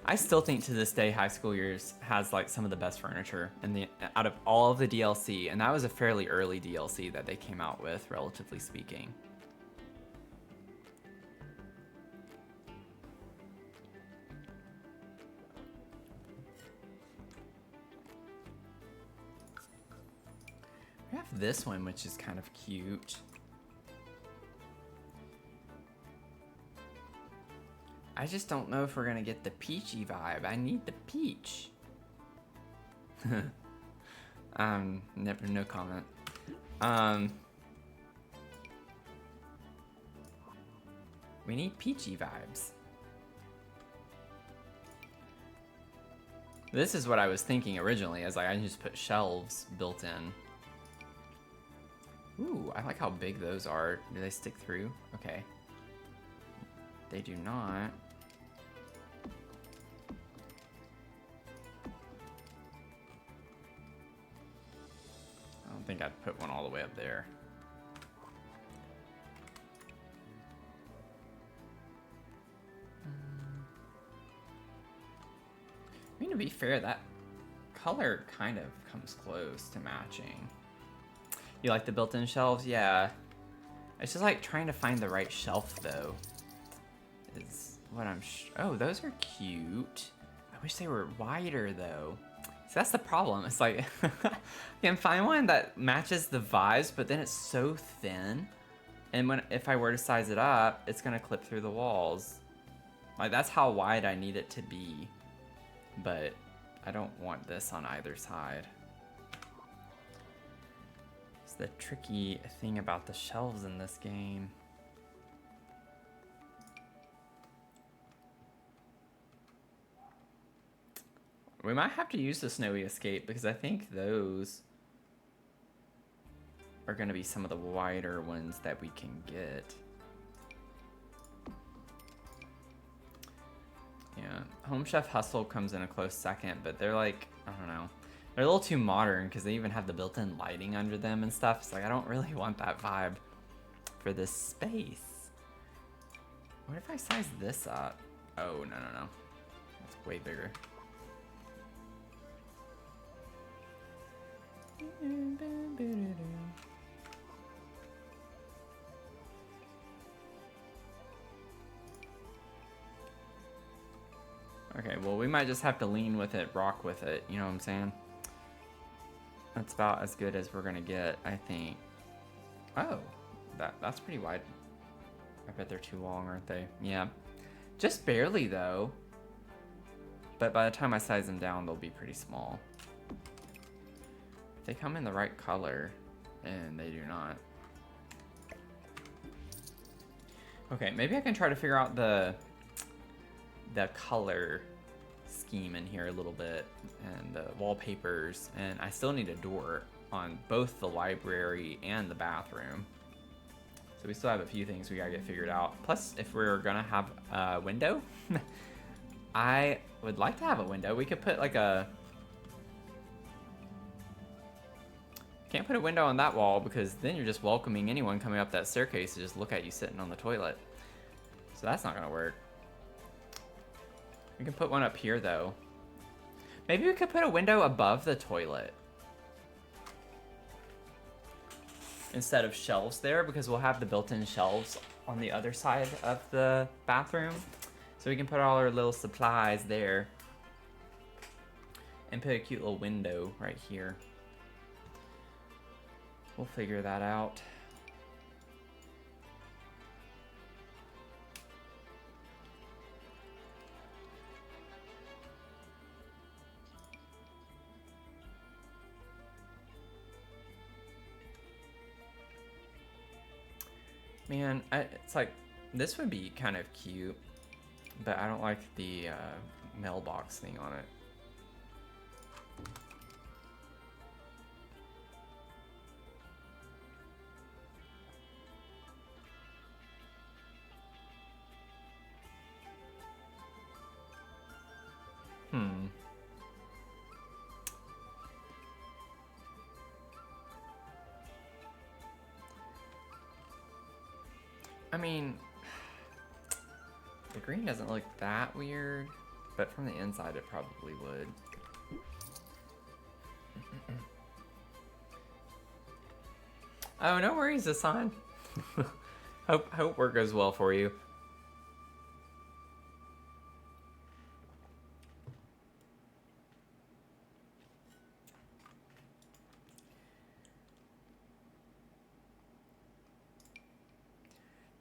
I still think to this day High School Years has like some of the best furniture out of all of the DLC, and that was a fairly early DLC that they came out with, relatively speaking. We have this one, which is kind of cute. I just don't know if we're gonna get the peachy vibe. I need the peach. No comment. We need peachy vibes. This is what I was thinking originally, as like I can just put shelves built in. Ooh, I like how big those are. Do they stick through? Okay. They do not. I don't think I'd put one all the way up there. I mean, to be fair, that color kind of comes close to matching. You like the built-in shelves? Yeah. It's just like trying to find the right shelf, though. Is what I'm oh, those are cute. I wish they were wider, though. So that's the problem. It's like, you can find one that matches the vibes, but then it's so thin. And if I were to size it up, it's gonna clip through the walls. Like, that's how wide I need it to be. But I don't want this on either side. It's the tricky thing about the shelves in this game. We might have to use the snowy escape because I think those are going to be some of the wider ones that we can get. Yeah, Home Chef Hustle comes in a close second, but they're like, I don't know. They're a little too modern because they even have the built-in lighting under them and stuff. It's like, I don't really want that vibe for this space. What if I size this up? Oh, no, no, no. That's way bigger. Okay, well, we might just have to lean with it, rock with it, you know what I'm saying? That's about as good as we're gonna get, I think. Oh, that's pretty wide. I bet they're too long, aren't they? Yeah. Just barely, though. But by the time I size them down, they'll be pretty small. If they come in the right color, and they do not. Okay, maybe I can try to figure out the color scheme in here a little bit, and the wallpapers, and I still need a door on both the library and the bathroom. So we still have a few things we gotta get figured out. Plus, if we're gonna have a window, I would like to have a window. We could put like a... Can't put a window on that wall because then you're just welcoming anyone coming up that staircase to just look at you sitting on the toilet. So that's not gonna work. We can put one up here though. Maybe we could put a window above the toilet instead of shelves there, because we'll have the built-in shelves on the other side of the bathroom. So we can put all our little supplies there and put a cute little window right here. We'll figure that out. Man, it's like, this would be kind of cute, but I don't like the mailbox thing on it. I mean, the green doesn't look that weird, but from the inside it probably would. Oh, no worries, Hassan. Hope work goes well for you.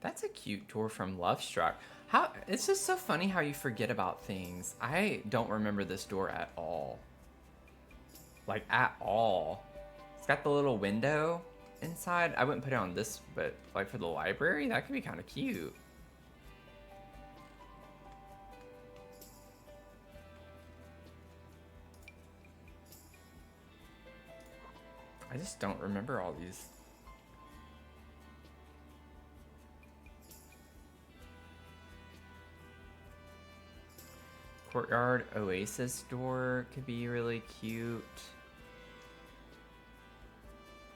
That's a cute tour from Lovestruck. How it's just so funny how you forget about things. I don't remember this door at all. Like, at all. It's got the little window inside. I wouldn't put it on this, but like for the library, that could be kind of cute. I just don't remember all these. Courtyard Oasis door could be really cute.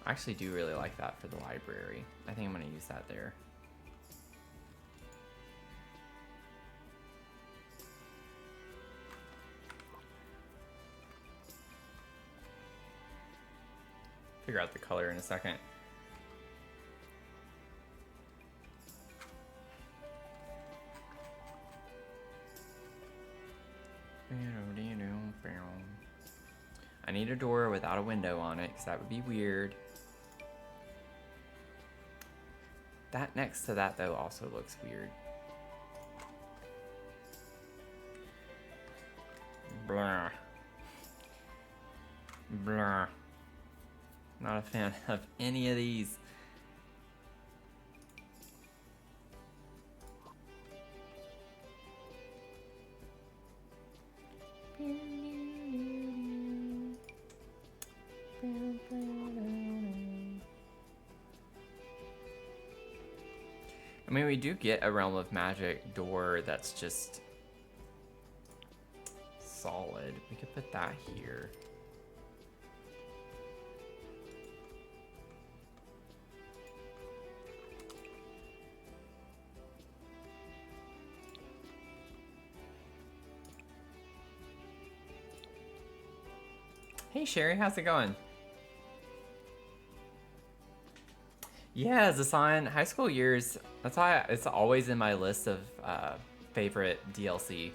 I actually do really like that for the library. I think I'm gonna use that there. Figure out the color in a second. I need a door without a window on it, because that would be weird. That next to that, though, also looks weird. Blah. Blah. Not a fan of any of these. I mean, we do get a Realm of Magic door that's just solid. We could put that here. Hey Sherry, how's it going? Yeah, Zasan, high school years, that's why it's always in my list of favorite DLC.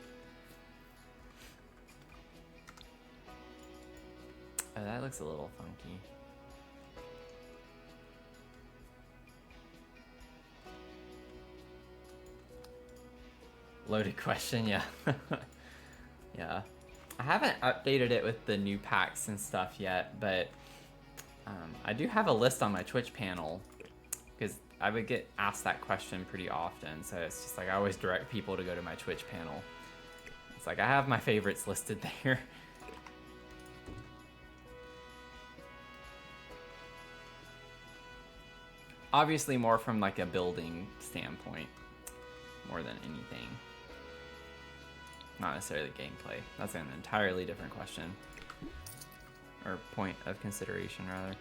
Oh, that looks a little funky. Loaded question, yeah. Yeah. I haven't updated it with the new packs and stuff yet, but I do have a list on my Twitch panel because I would get asked that question pretty often. So it's just like I always direct people to go to my Twitch panel. It's like I have my favorites listed there. Obviously more from like a building standpoint more than anything. Not necessarily gameplay. That's an entirely different question. Or point of consideration, rather.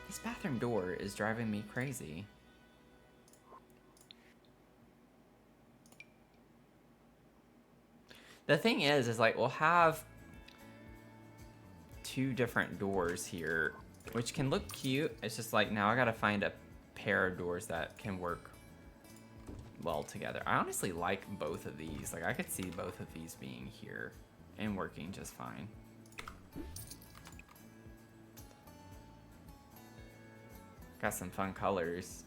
This bathroom door is driving me crazy. The thing is like we'll have two different doors here, which can look cute. It's just like now I gotta find a pair of doors that can work well together. I honestly like both of these. Like I could see both of these being here and working just fine. Got some fun colors.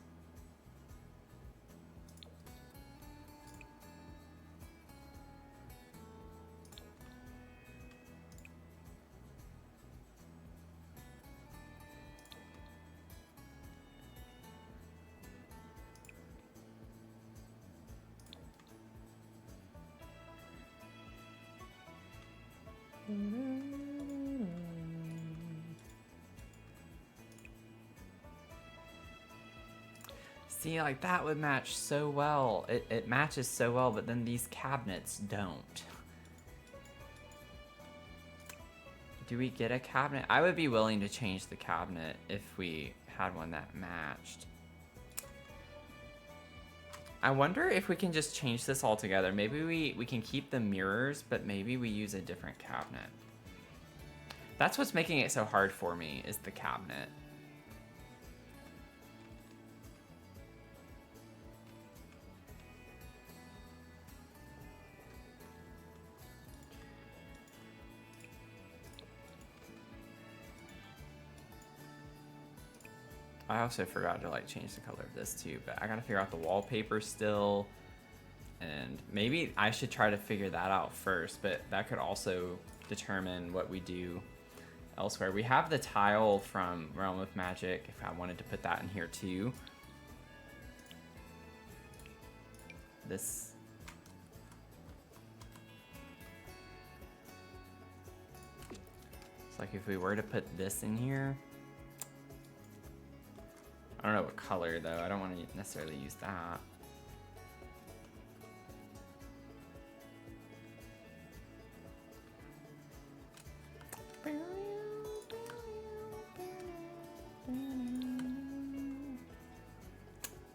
See, like that would match so well. It matches so well, but then these cabinets don't. Do we get a cabinet? I would be willing to change the cabinet if we had one that matched. I wonder if we can just change this all together. Maybe we can keep the mirrors, but maybe we use a different cabinet. That's what's making it so hard for me, is the cabinet. I also forgot to like change the color of this too, but I gotta figure out the wallpaper still. And maybe I should try to figure that out first, but that could also determine what we do elsewhere. We have the tile from Realm of Magic, if I wanted to put that in here too. This... It's like if we were to put this in here... I don't know what color though, I don't want to necessarily use that.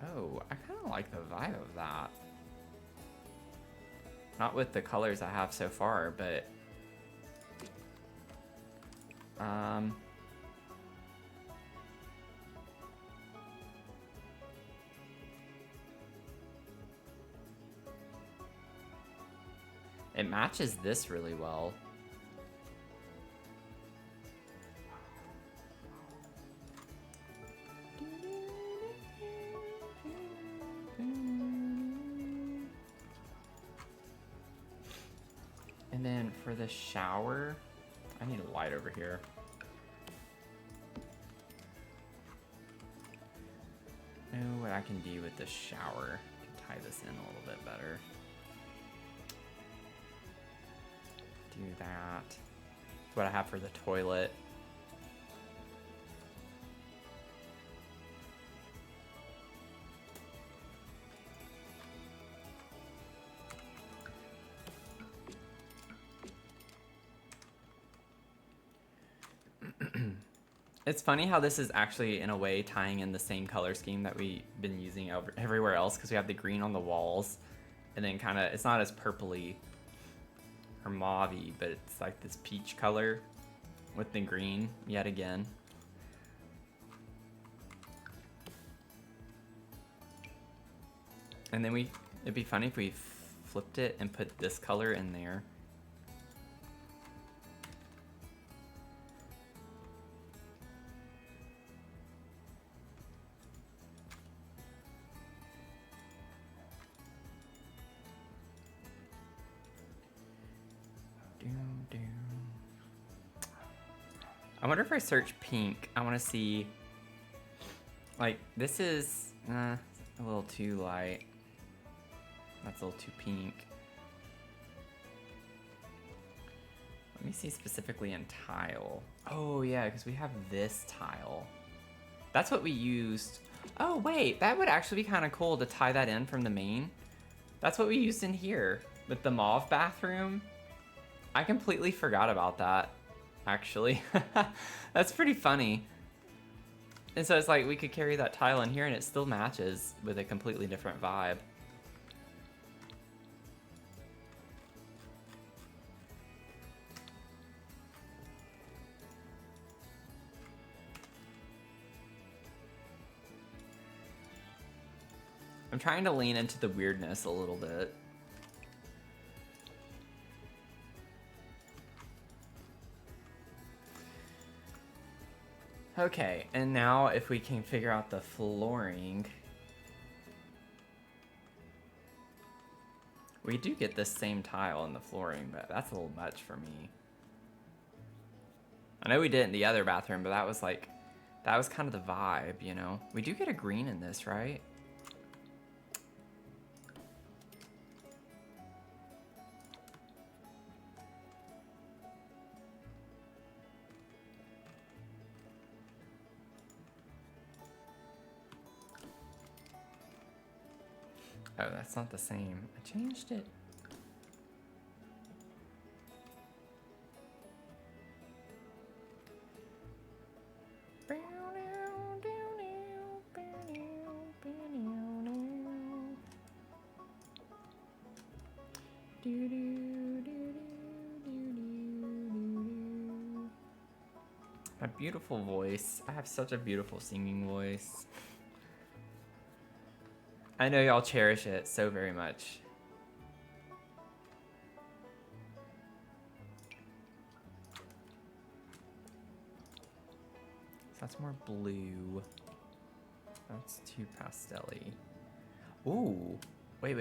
Oh, I kind of like the vibe of that. Not with the colors I have so far, but... It matches this really well. And then for the shower, I need a light over here. Know what I can do with the shower. I can tie this in a little bit better. Do that. That's what I have for the toilet. It's funny how this is actually, in a way, tying in the same color scheme that we've been using everywhere else, because we have the green on the walls, and then kind of, it's not as purpley or mauve-y, but it's like this peach color with the green yet again. And then it'd be funny if we flipped it and put this color in there. I wonder if I search pink, I want to see, like, this is a little too light. That's a little too pink. Let me see specifically in tile. Oh yeah, because we have this tile. That's what we used. Oh wait, that would actually be kind of cool to tie that in from the main. That's what we used in here with the mauve bathroom. I completely forgot about that, actually. That's pretty funny. And so it's like we could carry that tile in here and it still matches with a completely different vibe. I'm trying to lean into the weirdness a little bit. Okay, and now if we can figure out the flooring. We do get this same tile in the flooring, but that's a little much for me. I know we did it in the other bathroom, but that was like, that was kind of the vibe, you know? We do get a green in this, right? Oh, that's not the same. I changed it. My beautiful voice. I have such a beautiful singing voice. I know y'all cherish it so very much. So that's more blue. That's too pastel-y. Ooh. Wait.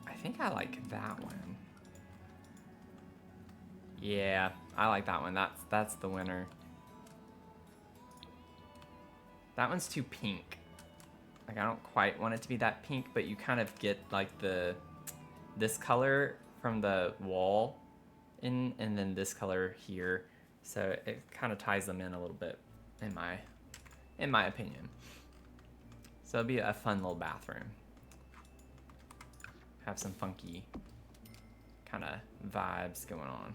I think I like that one. Yeah, I like that one. That's the winner. That one's too pink. Like, I don't quite want it to be that pink, but you kind of get like this color from the wall and then this color here. So it kind of ties them in a little bit in my opinion. So it'll be a fun little bathroom. Have some funky kind of vibes going on.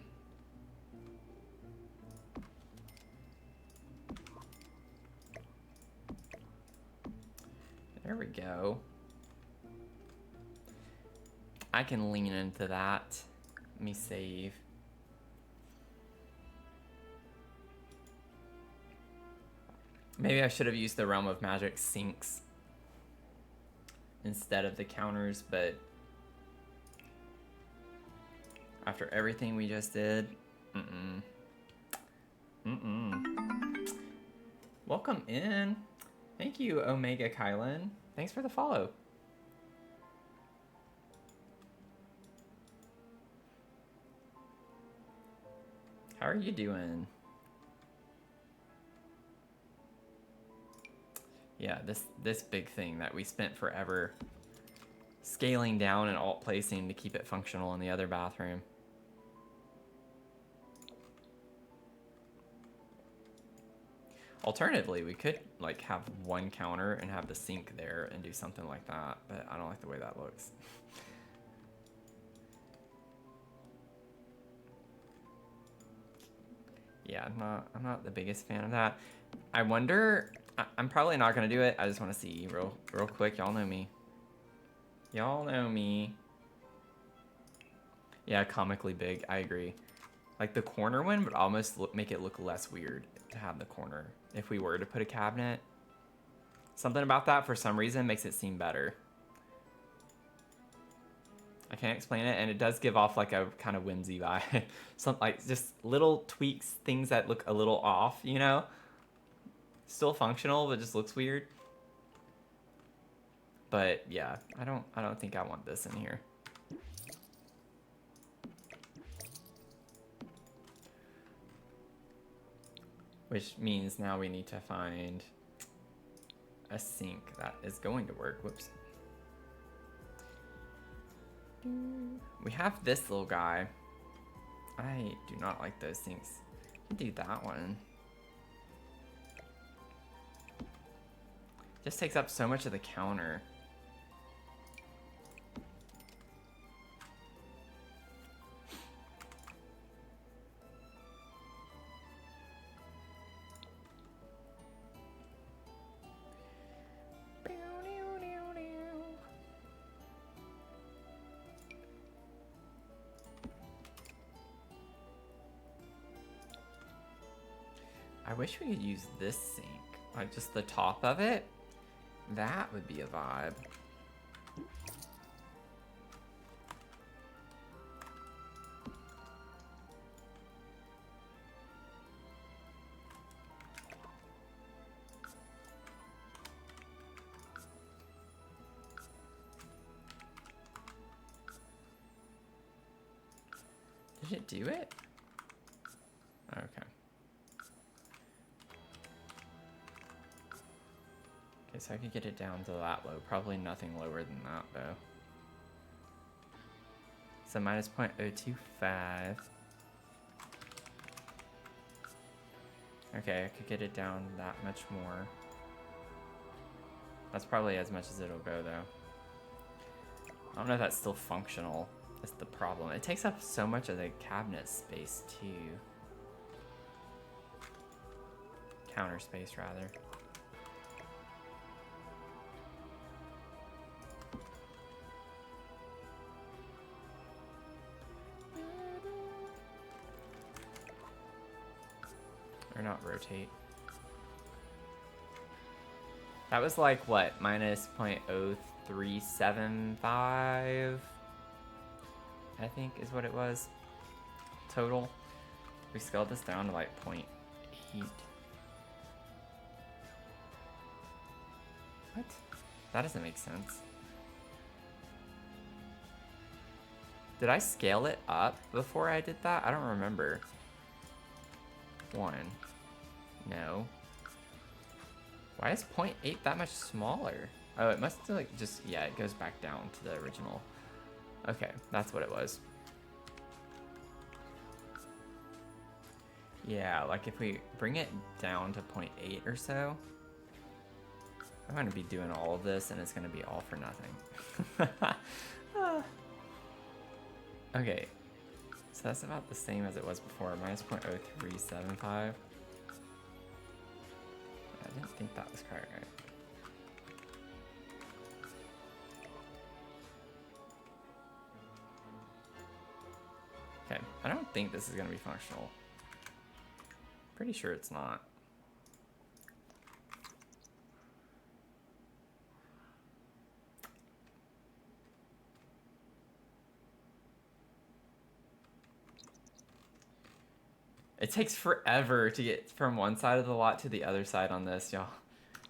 There we go. I can lean into that. Let me save. Maybe I should have used the Realm of Magic sinks instead of the counters, but after everything we just did, Welcome in. Thank you, Omega Kylan. Thanks for the follow. How are you doing? Yeah, this big thing that we spent forever scaling down and alt placing to keep it functional in the other bathroom. Alternatively, we could like have one counter and have the sink there and do something like that, but I don't like the way that looks. yeah, I'm not the biggest fan of that. I wonder, I'm probably not gonna do it. I just want to see real quick. Y'all know me. Y'all know me. Yeah, comically big. I agree. Like the corner one would almost make it look less weird to have the corner. If we were to put a cabinet, something about that for some reason makes it seem better. I can't explain it, and it does give off like a kind of whimsy vibe. Some like just little tweaks, things that look a little off, you know? Still functional, but just looks weird. But yeah, I don't think I want this in here. Which means now we need to find a sink that is going to work. Whoops. We have this little guy. I do not like those sinks. You can do that one. Just takes up so much of the counter. I wish we could use this sink, like just the top of it. That would be a vibe. Did it do it? Okay. Okay, so I could get it down to that low. Probably nothing lower than that, though. So minus 0.025. Okay, I could get it down that much more. That's probably as much as it'll go, though. I don't know if that's still functional. That's the problem. It takes up so much of the cabinet space, too. Counter space, rather. Or not rotate. That was like, what, minus 0.0375? I think is what it was. Total. We scaled this down to like 0.8. What? That doesn't make sense. Did I scale it up before I did that? I don't remember. 1. No. Why is 0.8 that much smaller? Oh, it must have like just, yeah, it goes back down to the original. Okay, that's what it was. Yeah, like if we bring it down to 0.8 or so, I'm going to be doing all of this and it's going to be all for nothing. Okay, so that's about the same as it was before, minus 0.0375. I didn't think that was quite right. Okay, I don't think this is going to be functional. Pretty sure it's not. It takes forever to get from one side of the lot to the other side on this, y'all.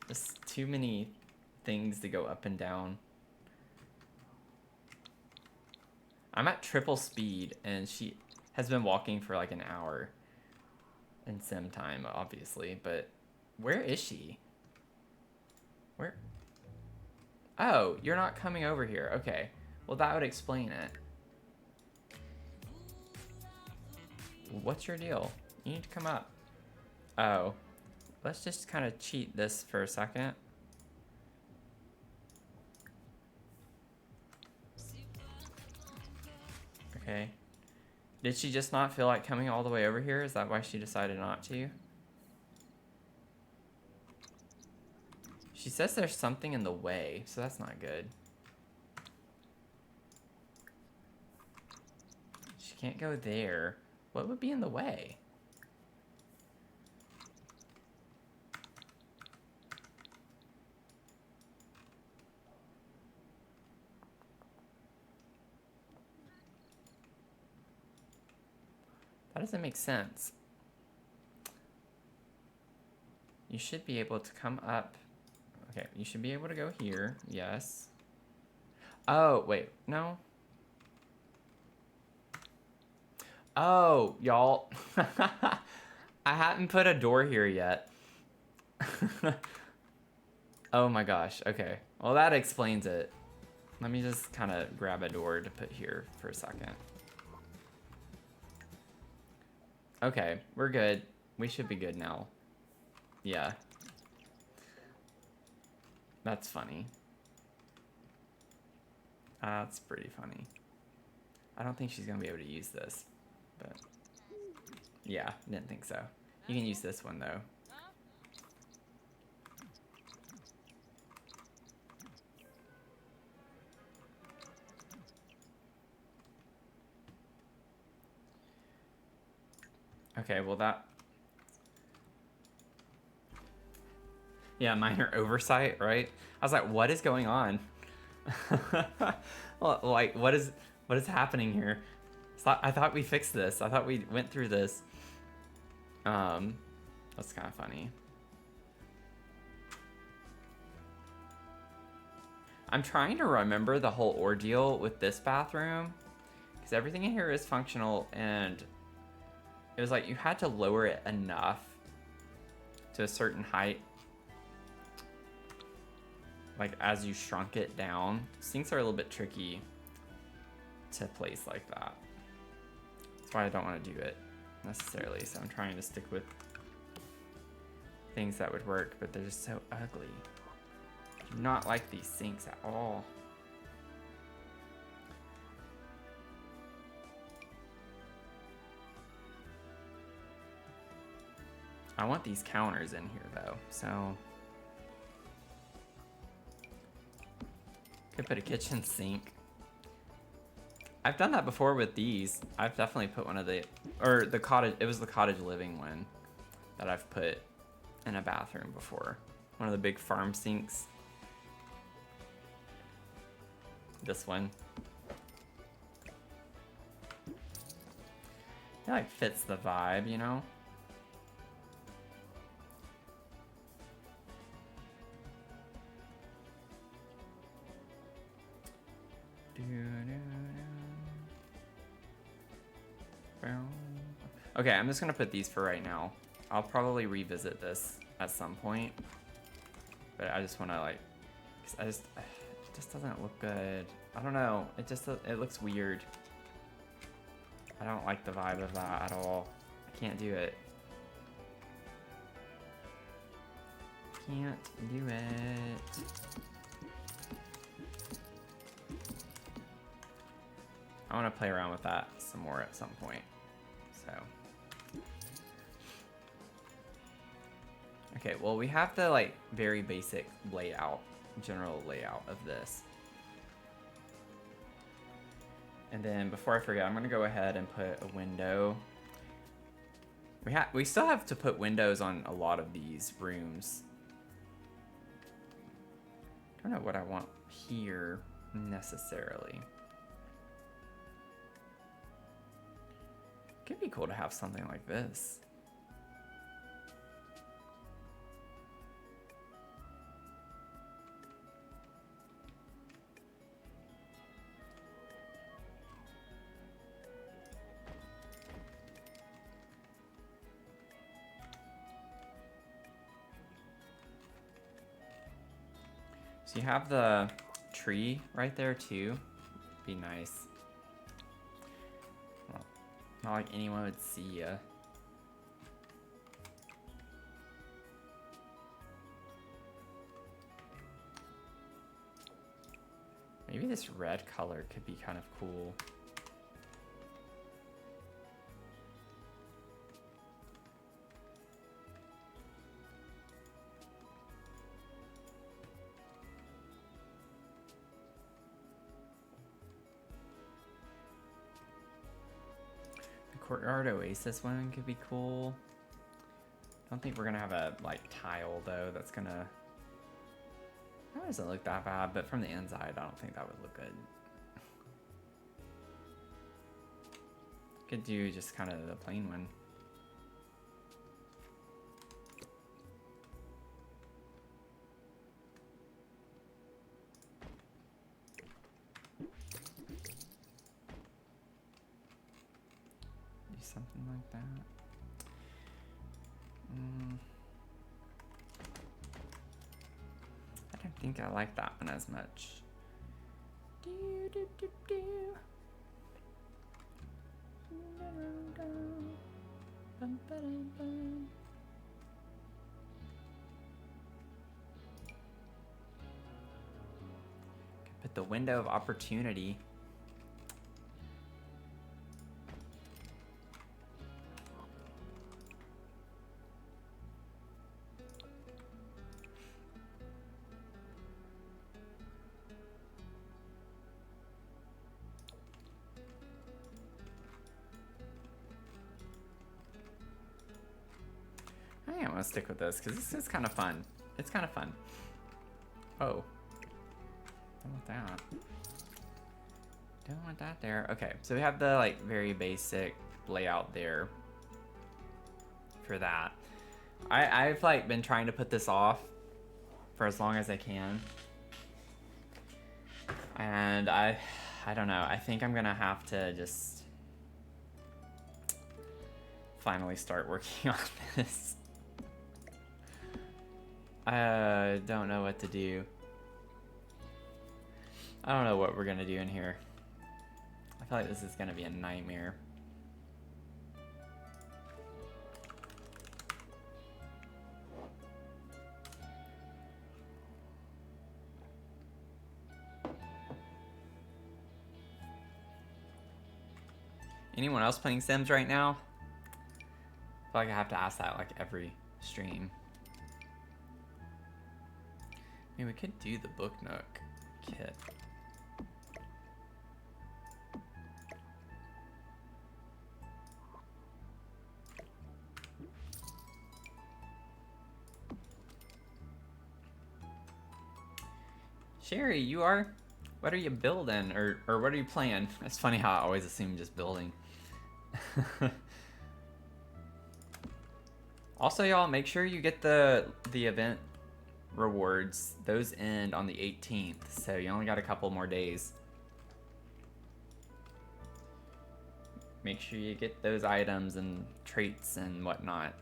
Just too many things to go up and down. I'm at triple speed, and she has been walking for like an hour in sim time, obviously, but where is she? Where? Oh, you're not coming over here. Okay. Well, that would explain it. What's your deal? You need to come up. Oh. Let's just kind of cheat this for a second. Okay. Did she just not feel like coming all the way over here? Is that why she decided not to? She says there's something in the way, so that's not good. She can't go there. What would be in the way? That doesn't make sense. You should be able to come up. Okay, you should be able to go here. Yes. Oh, wait. No. Oh, y'all. I hadn't put a door here yet. Oh my gosh. Okay. Well, that explains it. Let me just kind of grab a door to put here for a second. Okay, we're good. We should be good now. Yeah. That's funny. That's pretty funny. I don't think she's gonna be able to use this, but yeah, didn't think so. You can use this one though. Okay, well that... Yeah, minor oversight, right? I was like, what is going on? Well, like, what is happening here? I thought we fixed this. I thought we went through this. That's kind of funny. I'm trying to remember the whole ordeal with this bathroom, because everything in here is functional, and it was like you had to lower it enough to a certain height, like as you shrunk it down. Sinks are a little bit tricky to place like that. That's why I don't want to do it necessarily. So I'm trying to stick with things that would work, but they're just so ugly. I do not like these sinks at all. I want these counters in here though, so could put a kitchen sink. I've done that before with these. I've definitely put one of the, or the cottage, it was the cottage living one that I've put in a bathroom before. One of the big farm sinks. This one. It like fits the vibe, you know? Okay, I'm just gonna put these for right now. I'll probably revisit this at some point, but I just want to like, cause it just doesn't look good. I don't know. It looks weird. I don't like the vibe of that at all. I can't do it. Can't do it. I want to play around with that some more at some point. So. Okay, well we have the like very basic layout, general layout of this. And then before I forget, I'm gonna go ahead and put a window. We still have to put windows on a lot of these rooms. I don't know what I want here necessarily. Could be cool to have something like this. So you have the tree right there too. Be nice. Well, not like anyone would see ya. Maybe this red color could be kind of cool. Courtyard Oasis one could be cool. Don't think we're gonna have a like tile though. That's gonna. That doesn't look that bad, but from the inside, I don't think that would look good. Could do just kind of the plain one. Do something like that. I don't think I like that one as much. Put the window of opportunity. I think I'm gonna stick with this because this is kind of fun. It's kind of fun. Oh. Don't want that. Don't want that there. Okay, so we have the like very basic layout there for that. I've like been trying to put this off for as long as I can. And I don't know. I think I'm gonna have to just finally start working on this. I don't know what to do. I don't know what we're gonna do in here. I feel like this is gonna be a nightmare. Anyone else playing Sims right now? I feel like I have to ask that like every stream. I mean, we could do the Book Nook kit. Sherry, you are? What are you building? Or what are you playing? It's funny how I always assume just building. Also, y'all, make sure you get the event rewards. Those end on the 18th, so you only got a couple more days. Make sure you get those items and traits and whatnot.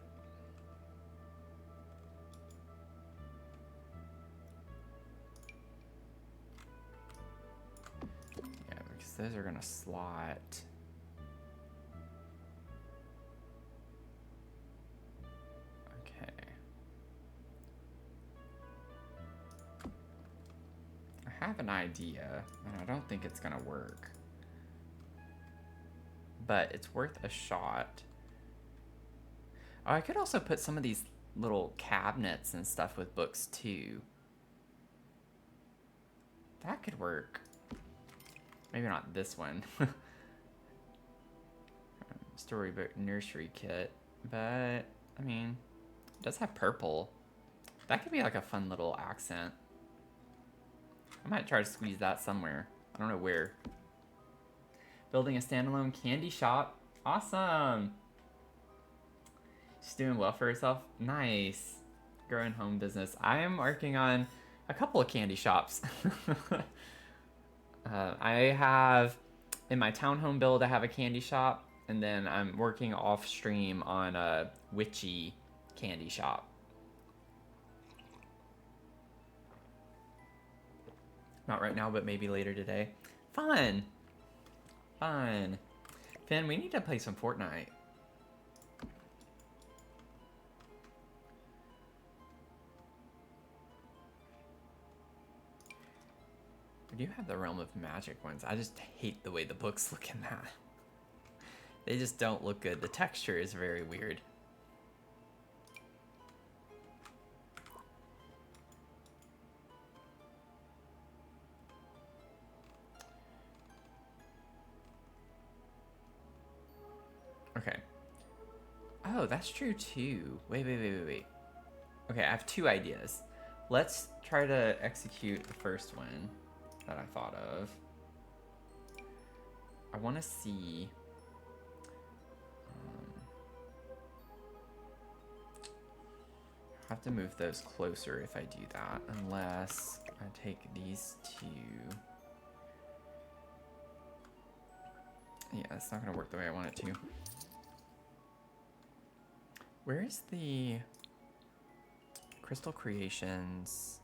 Yeah, because those are gonna slot. I have an idea, and I don't think it's gonna work. But it's worth a shot. Oh, I could also put some of these little cabinets and stuff with books too. That could work. Maybe not this one. Storybook nursery kit. But, I mean, it does have purple. That could be like a fun little accent. I might try to squeeze that somewhere. I don't know where. Building a standalone candy shop. Awesome. She's doing well for herself. Nice. Growing home business. I am working on a couple of candy shops. I have, in my townhome build, I have a candy shop. And then I'm working off stream on a witchy candy shop. Not right now, but maybe later today. Fun! Fun. Finn, we need to play some Fortnite. We do have the Realm of Magic ones. I just hate the way the books look in that. They just don't look good. The texture is very weird. Okay, Oh, that's true too. Wait. Okay, I have two ideas. Let's try to execute the first one that I thought of. I want to see... I have to move those closer if I do that, unless I take these two. Yeah, it's not gonna work the way I want it to. Where's the Crystal Creations?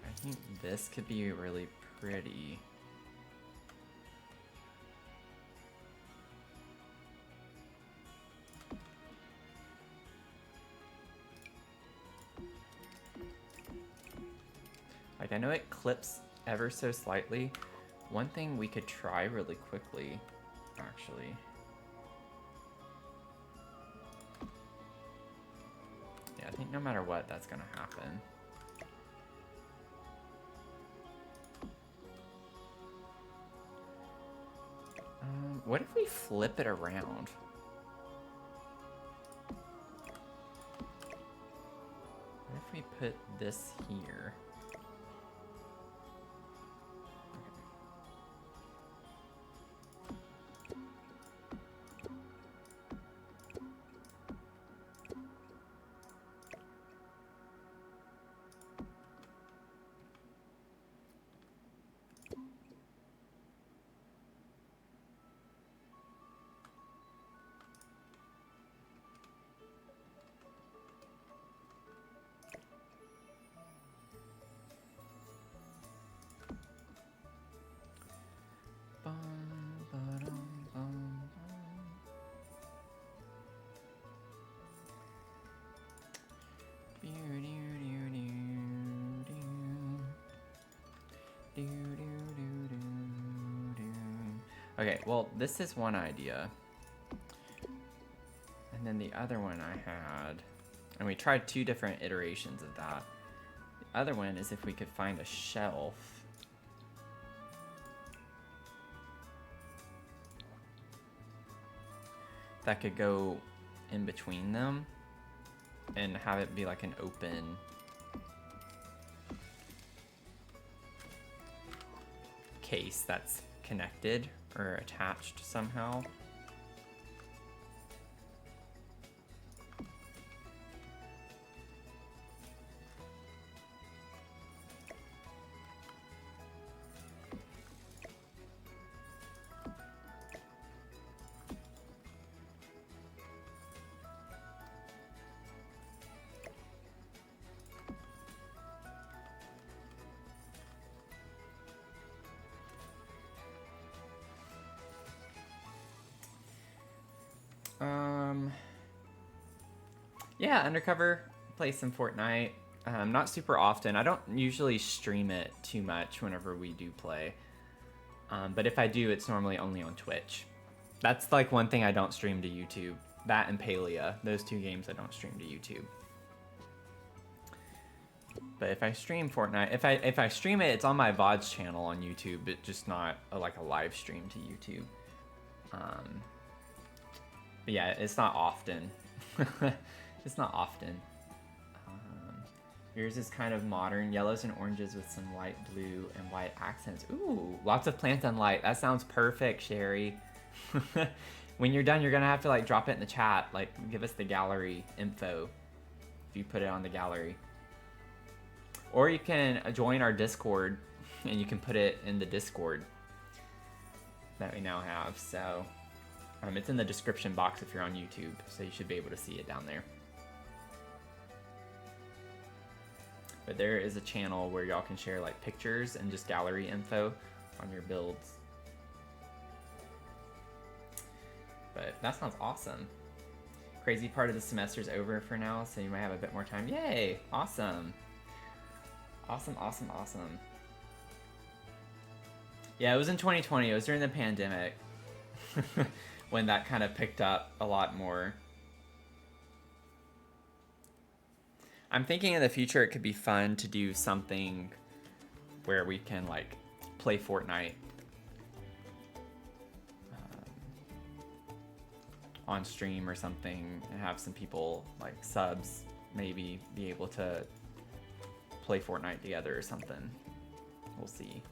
I think this could be really pretty. Like, I know it clips ever so slightly. One thing we could try really quickly, actually. Yeah, I think no matter what, that's gonna happen. What if we flip it around? What if we put this here? Okay, well, this is one idea. And then the other one I had, and we tried two different iterations of that. The other one is if we could find a shelf. That could go in between them and have it be like an open case that's connected or attached somehow. Yeah, Undercover, play some Fortnite. Not super often. I don't usually stream it too much whenever we do play. But if I do, it's normally only on Twitch. That's like one thing I don't stream to YouTube. That and Palia. Those two games I don't stream to YouTube. But if I stream Fortnite, if I stream it, it's on my VODs channel on YouTube. It's just not like a live stream to YouTube. But yeah, it's not often. It's not often. Yours is kind of modern, yellows and oranges with some light blue and white accents. Ooh, lots of plants and light. That sounds perfect, Sherry. When you're done, you're gonna have to like drop it in the chat. Like, give us the gallery info if you put it on the gallery. Or you can join our Discord and you can put it in the Discord that we now have. So it's in the description box if you're on YouTube, so you should be able to see it down there. But there is a channel where y'all can share like pictures and just gallery info on your builds. But that sounds awesome. Crazy part of the semester's over for now, so you might have a bit more time. Yay! Awesome. Awesome. Yeah, it was in 2020. It was during the pandemic when that kind of picked up a lot more. I'm thinking in the future it could be fun to do something where we can like play Fortnite on stream or something and have some people like subs maybe be able to play Fortnite together or something. We'll see.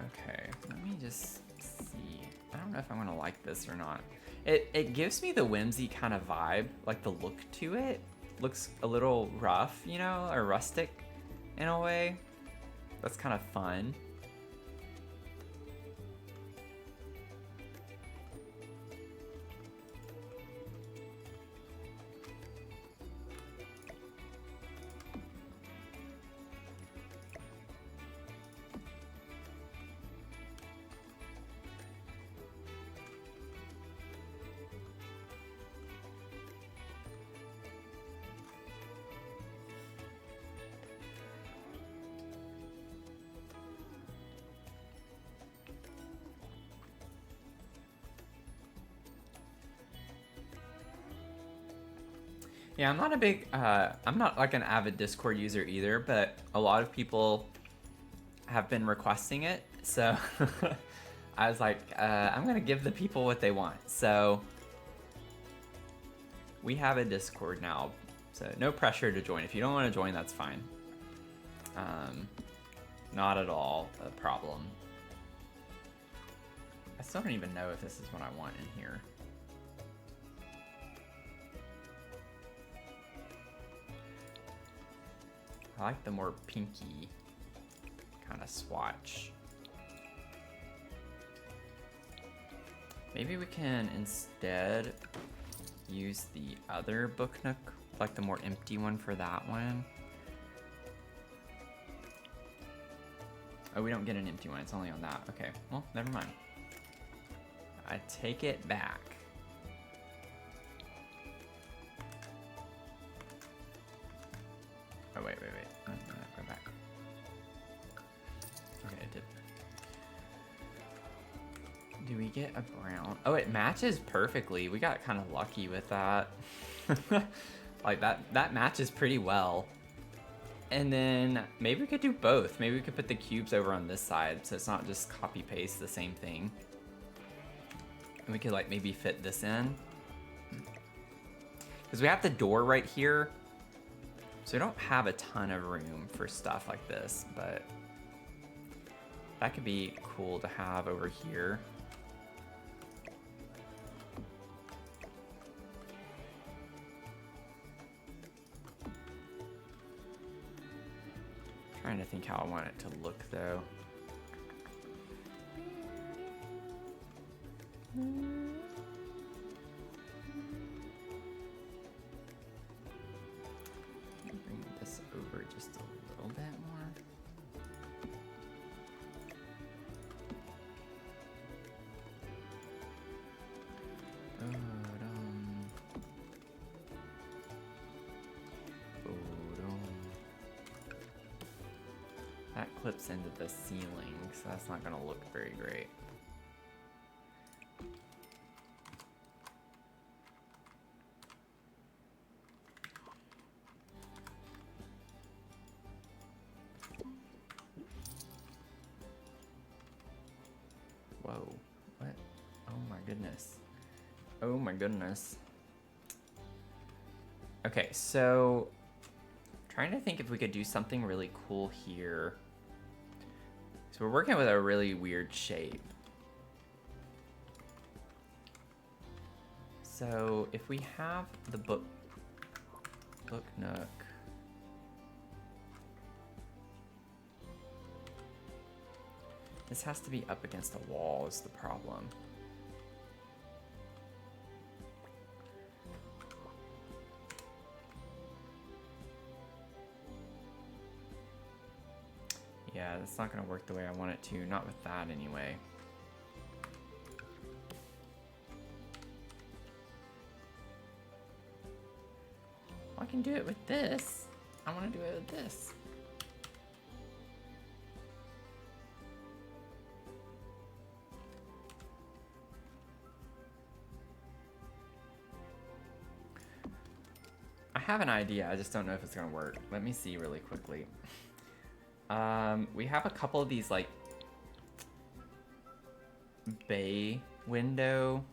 Okay, let me just see. I don't know if I'm gonna like this or not. It gives me the whimsy kind of vibe, like the look to it. Looks a little rough, you know, or rustic in a way. That's kind of fun. Yeah, I'm not a big, I'm not like an avid Discord user either, but a lot of people have been requesting it. So I was like, I'm gonna give the people what they want. So we have a Discord now. So no pressure to join. If you don't want to join, that's fine. Not at all a problem. I still don't even know if this is what I want in here. I like the more pinky kind of swatch. Maybe we can instead use the other book nook, like the more empty one for that one. Oh, we don't get an empty one, it's only on that. Okay, well, never mind. I take it back. Oh, wait. Go back. Okay, it did. Do we get a brown? Oh, it matches perfectly. We got kind of lucky with that. Like that matches pretty well. And then maybe we could do both. Maybe we could put the cubes over on this side so it's not just copy paste the same thing. And we could like maybe fit this in. Because we have the door right here. So we don't have a ton of room for stuff like this, but that could be cool to have over here. Trying to think how I want it to look though. Bring this over just a little bit more. That clips into the ceiling, so that's not gonna look very great. Whoa, what? Oh my goodness. Oh my goodness. Okay, so trying to think if we could do something really cool here. So we're working with a really weird shape. So if we have the book nook. This has to be up against a wall is the problem. Yeah, that's not gonna work the way I want it to, not with that anyway. I can do it with this. I want to do it with this. I have an idea, I just don't know if it's gonna work. Let me see really quickly. We have a couple of these like bay window,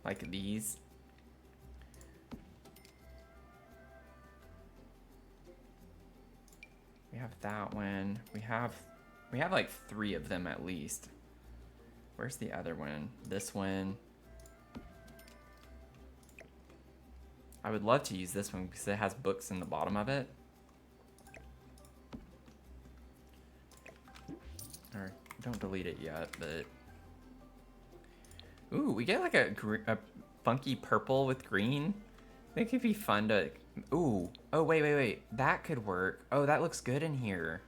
like these. We have that one. We have like 3 of them at least. Where's the other one? This one. I would love to use this one because it has books in the bottom of it. Or don't delete it yet, but ooh, we get like a funky purple with green. I think it'd be fun to. Ooh, oh wait, that could work. Oh, that looks good in here.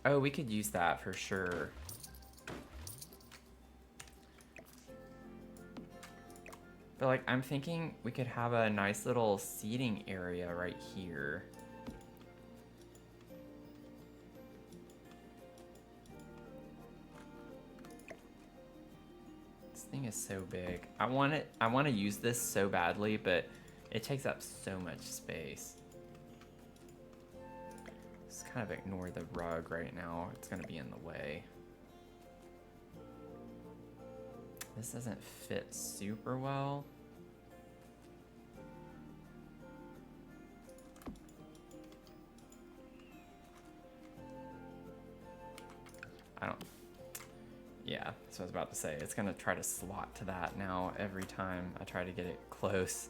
Oh, we could use that for sure. But like, I'm thinking we could have a nice little seating area right here. This thing is so big. I want to use this so badly, but it takes up so much space. Just kind of ignore the rug right now. It's gonna be in the way. This doesn't fit super well. Yeah, that's what I was about to say. It's gonna try to slot to that now every time I try to get it close.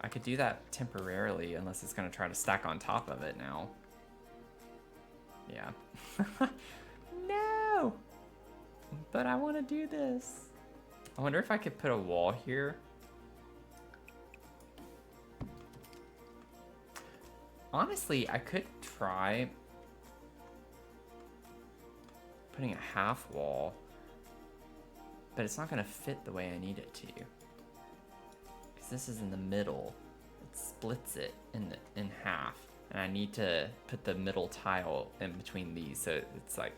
I could do that temporarily unless it's gonna try to stack on top of it now. Yeah. No! But I wanna do this. I wonder if I could put a wall here. Honestly, I could try putting a half wall, but it's not gonna fit the way I need it to. Because this is in the middle. It splits it in half. And I need to put the middle tile in between these, so it's like,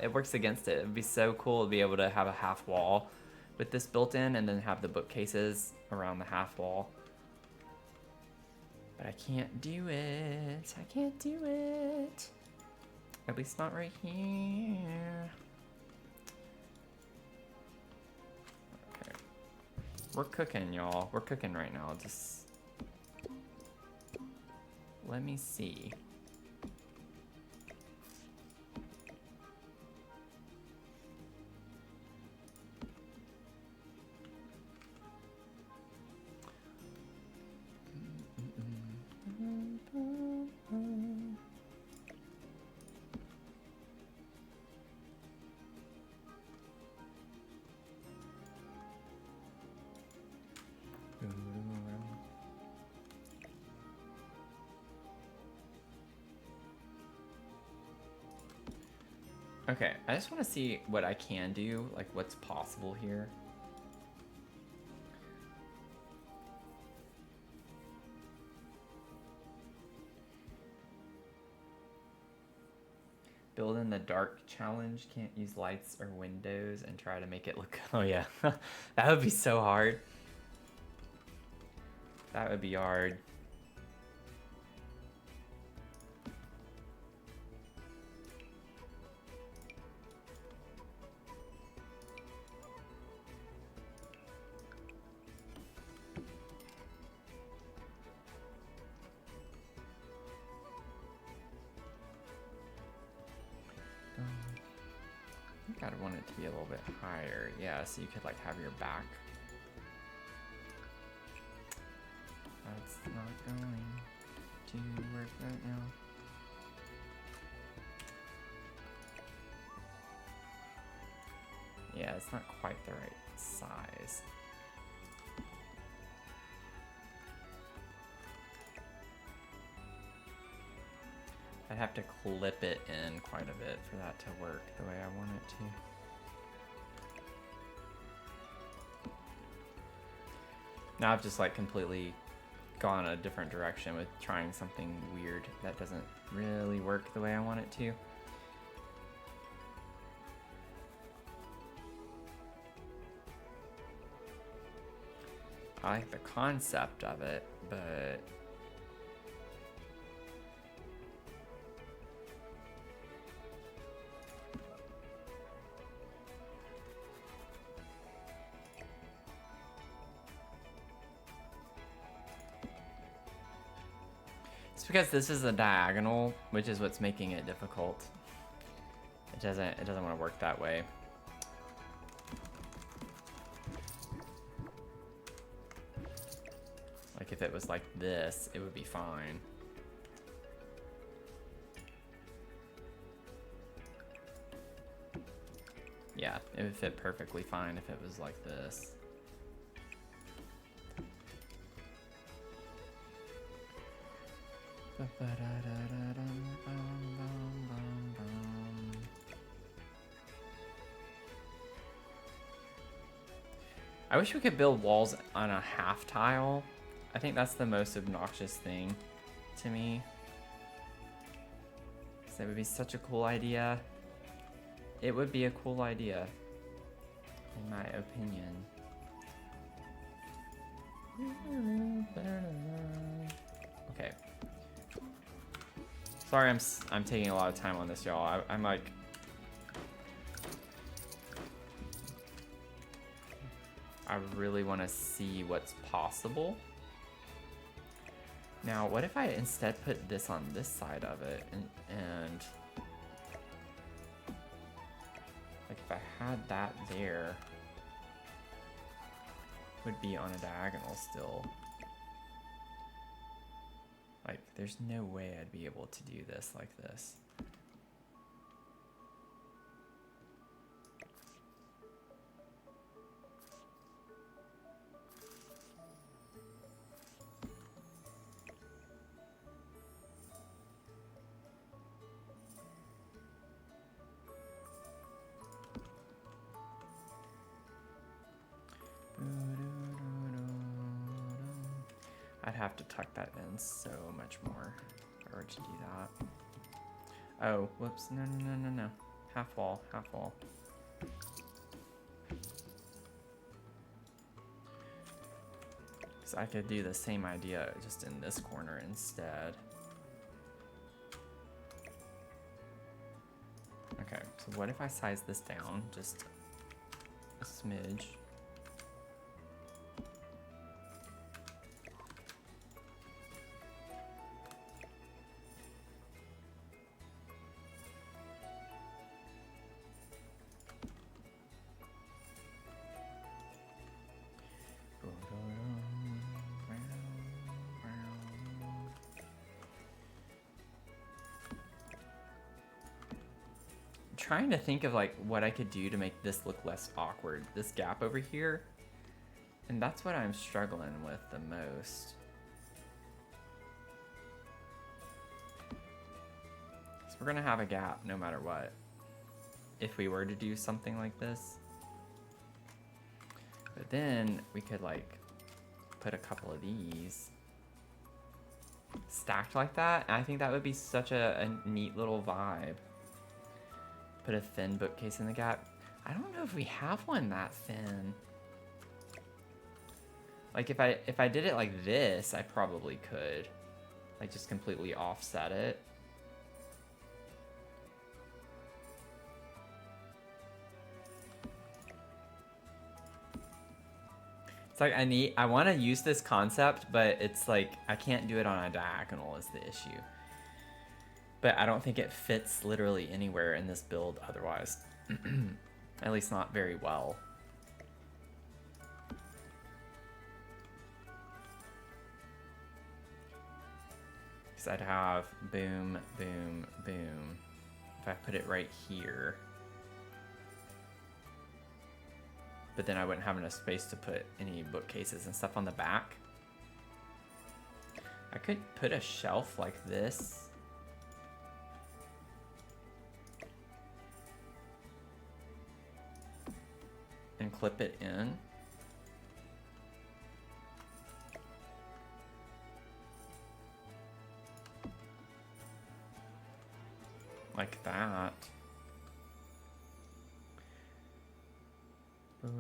it works against it. It'd be so cool to be able to have a half wall with this built in and then have the bookcases around the half wall. But I can't do it. I can't do it. At least not right here. Okay. We're cooking, y'all. We're cooking right now. Just let me see. Okay, I just want to see what I can do, like what's possible here. Build in the dark challenge, can't use lights or windows, and try to make it look, oh yeah, that would be so hard. That would be hard. I think I'd want it to be a little bit higher. Yeah, so you could like have your back. That's not going to work right now. Yeah, it's not quite the right size. I'd have to clip it in quite a bit for that to work the way I want it to. Now I've just like completely gone a different direction with trying something weird that doesn't really work the way I want it to. I like the concept of it, but it's because this is a diagonal, which is what's making it difficult. It doesn't want to work that way. Like if it was like this, it would be fine. Yeah, it would fit perfectly fine if it was like this. I wish we could build walls on a half tile. I think that's the most obnoxious thing to me. Because that would be such a cool idea. It would be a cool idea, in my opinion. Okay. Sorry, I'm taking a lot of time on this, y'all. I'm like, I really want to see what's possible. Now, what if I instead put this on this side of it, and like if I had that there, it would be on a diagonal still. Like, there's no way I'd be able to do this like this. I'd have to tuck that in so much more if I were to do that. Oh, whoops, no. Half wall, half wall. Because I could do the same idea just in this corner instead. Okay, so what if I size this down just a smidge? Trying to think of like what I could do to make this look less awkward, this gap over here, and that's what I'm struggling with the most. So we're gonna have a gap no matter what if we were to do something like this, but then we could like put a couple of these stacked like that, and I think that would be such a neat little vibe. Put a thin bookcase in the gap. I don't know if we have one that thin. Like if I did it like this, I probably could. Like just completely offset it. It's like I want to use this concept, but it's like I can't do it on a diagonal is the issue. But I don't think it fits literally anywhere in this build otherwise. At least not very well. Because I'd have boom, boom, boom. If I put it right here. But then I wouldn't have enough space to put any bookcases and stuff on the back. I could put a shelf like this. And clip it in. Like that. Oh,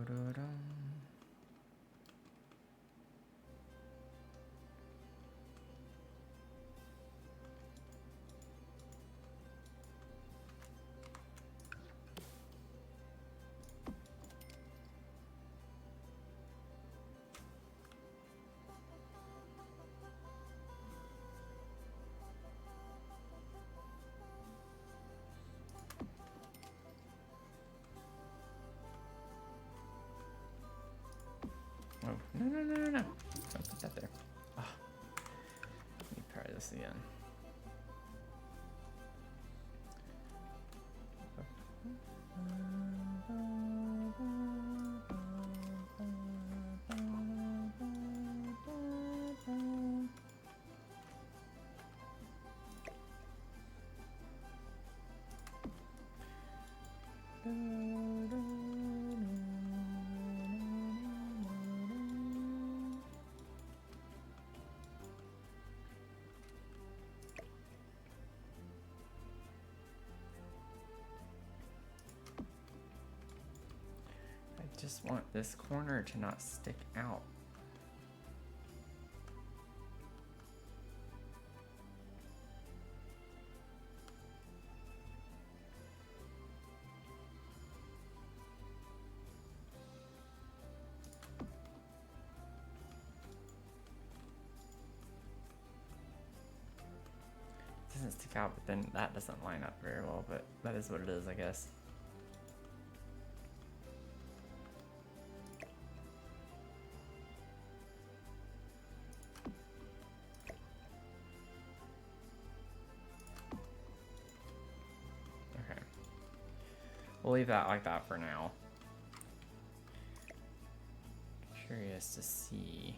no. Don't put that there. Oh. Let me try this again. I just want this corner to not stick out. It doesn't stick out, but then that doesn't line up very well, but that is what it is, I guess. Okay. We'll leave that like that for now. Curious to see.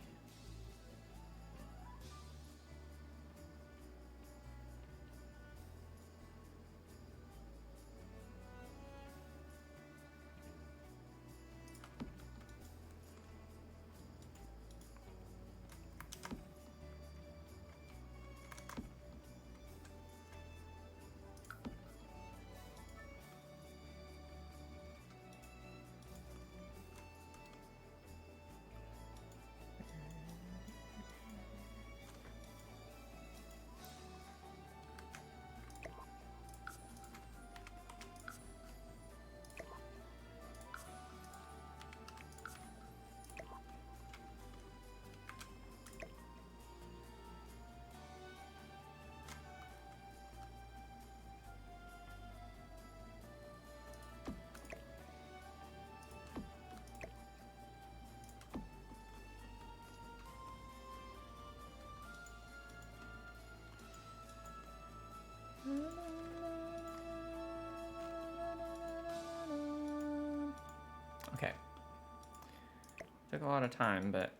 Okay. Took a lot of time, but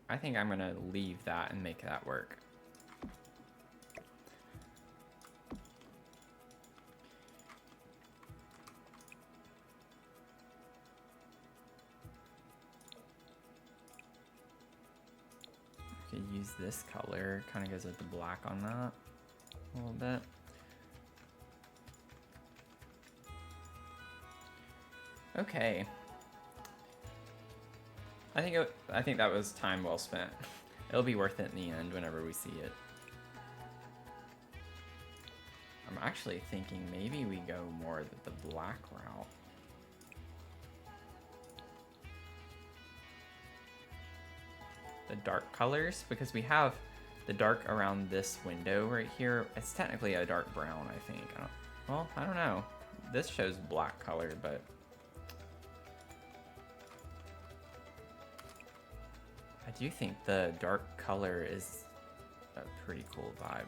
I think I'm gonna leave that and make that work. I could use this color, kind of goes with the black on that a little bit. Okay. I think that was time well spent. It'll be worth it in the end whenever we see it. I'm actually thinking maybe we go more the black route. The dark colors, because we have the dark around this window right here. It's technically a dark brown, I think. I don't know. This shows black color, but I do think the dark color is a pretty cool vibe,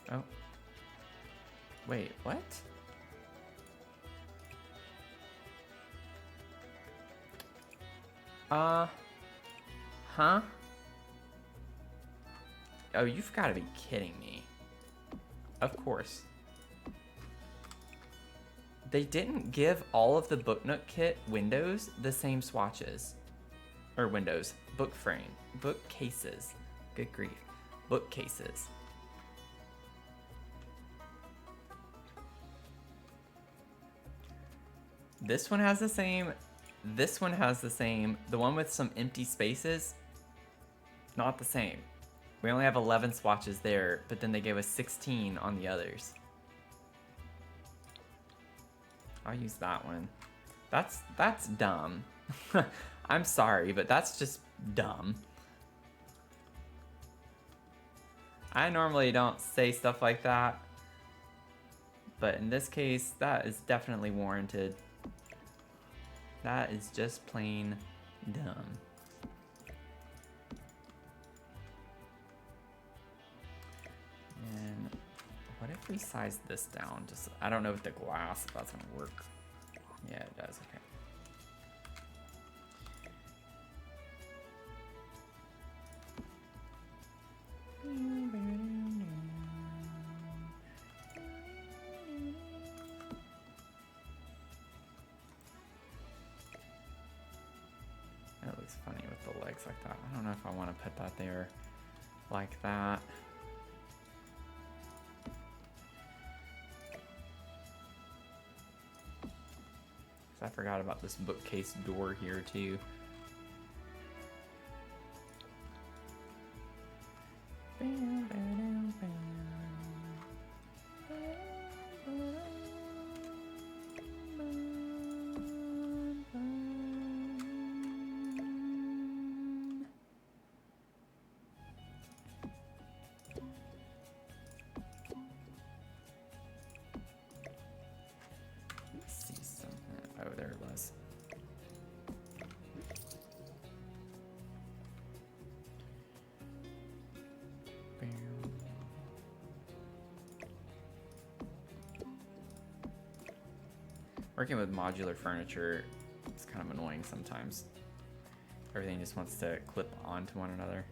though. Oh. Wait, what? Huh? Oh, you've got to be kidding me. Of course. They didn't give all of the Book Nook kit windows the same swatches. Or windows. Book frame. Bookcases. Good grief. Bookcases. This one has the same. This one has the same. The one with some empty spaces, not the same. We only have 11 swatches there, but then they gave us 16 on the others. I'll use that one. That's dumb. I'm sorry, but that's just dumb. I normally don't say stuff like that, but in this case, that is definitely warranted. That is just plain dumb. And what if we size this down? Just, I don't know if the glass, if that's gonna work. Yeah, it does, okay. That looks funny with the legs like that. I don't know if I want to put that there like that. I forgot about this bookcase door here too. Working with modular furniture, it's kind of annoying sometimes. Everything just wants to clip onto one another.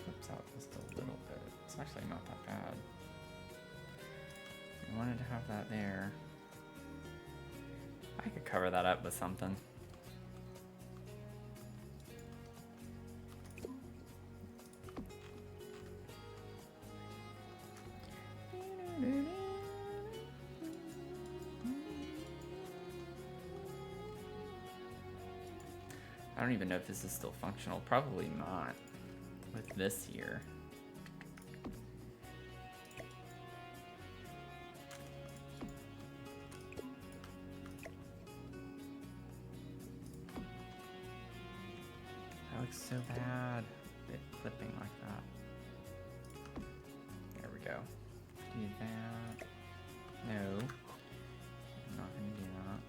Clips out just a little bit. It's actually not that bad. I wanted to have that there. I could cover that up with something. I don't even know if this is still functional. Probably not with this here. That looks so bad. It clipping like that. There we go. Do that. No. I'm not gonna do that.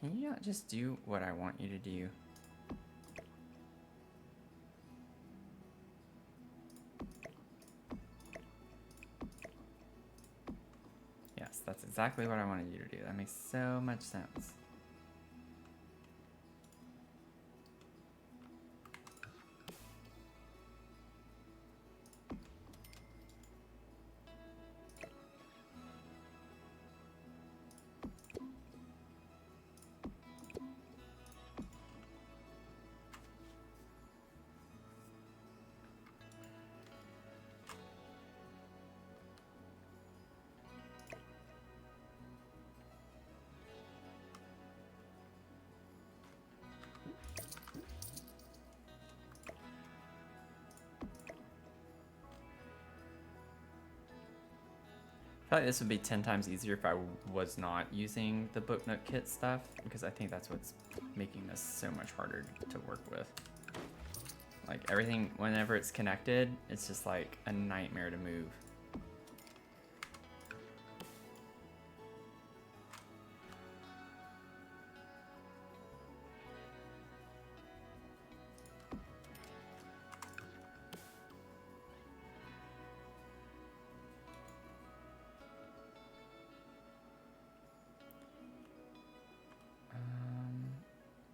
Can you not just do what I want you to do? That's exactly what I wanted you to do. That makes so much sense. I feel like this would be 10 times easier if I was not using the Book Nook kit stuff, because I think that's what's making this so much harder to work with. Like everything, whenever it's connected, it's just like a nightmare to move.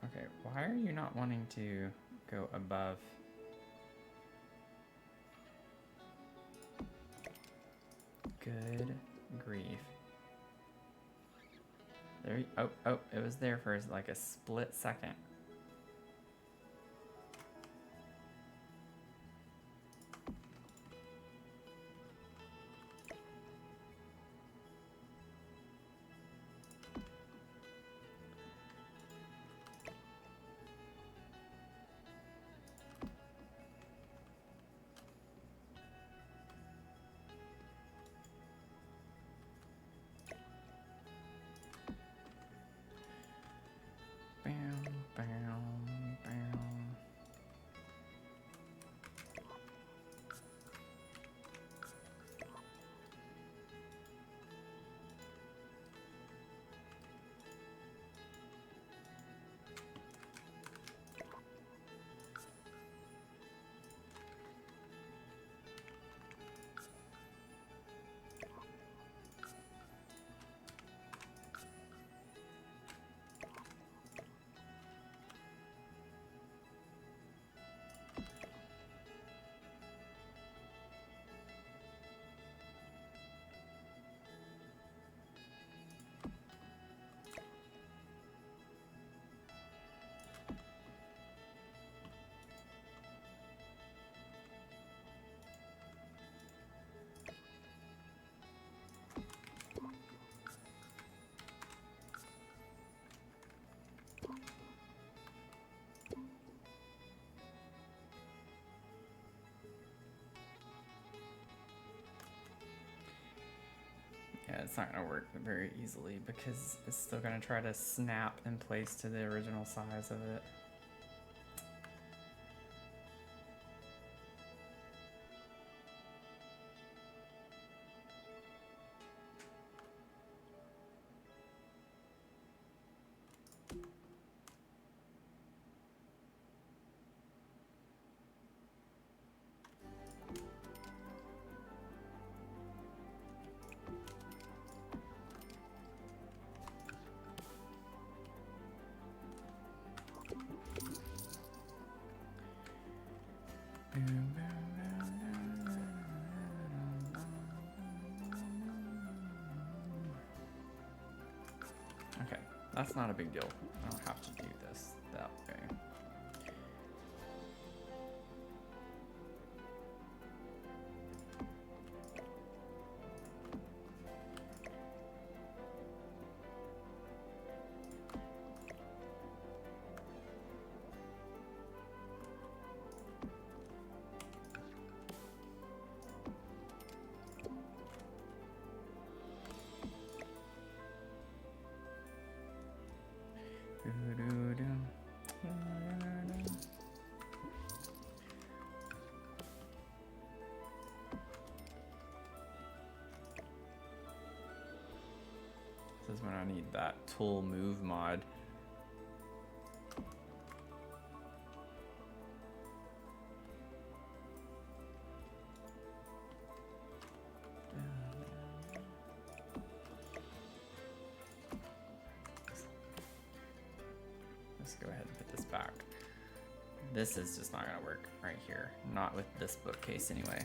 Okay, why are you not wanting to go above? Good grief. There you, oh, it was there for like a split second. Yeah, it's not gonna work very easily because it's still gonna try to snap in place to the original size of it. Okay, that's not a big deal. I don't have to do this that way. This is when I need that tool move mod. just go ahead and put this back. This is just not gonna work right here. Not with this bookcase anyway.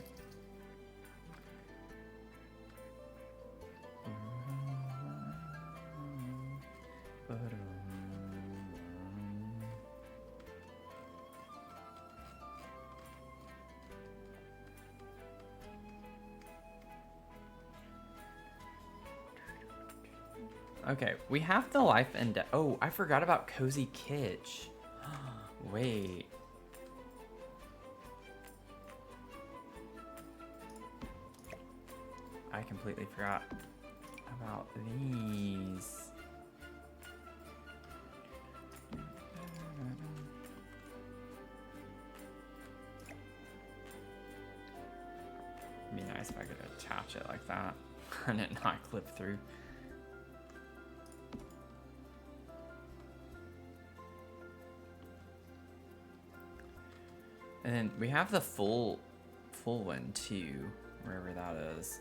Okay, we have the life and death. Oh, I forgot about Cozy Kitsch. Wait. I completely forgot about these. It'd be nice if I could attach it like that and it not clip through. And then we have the full one too, wherever that is.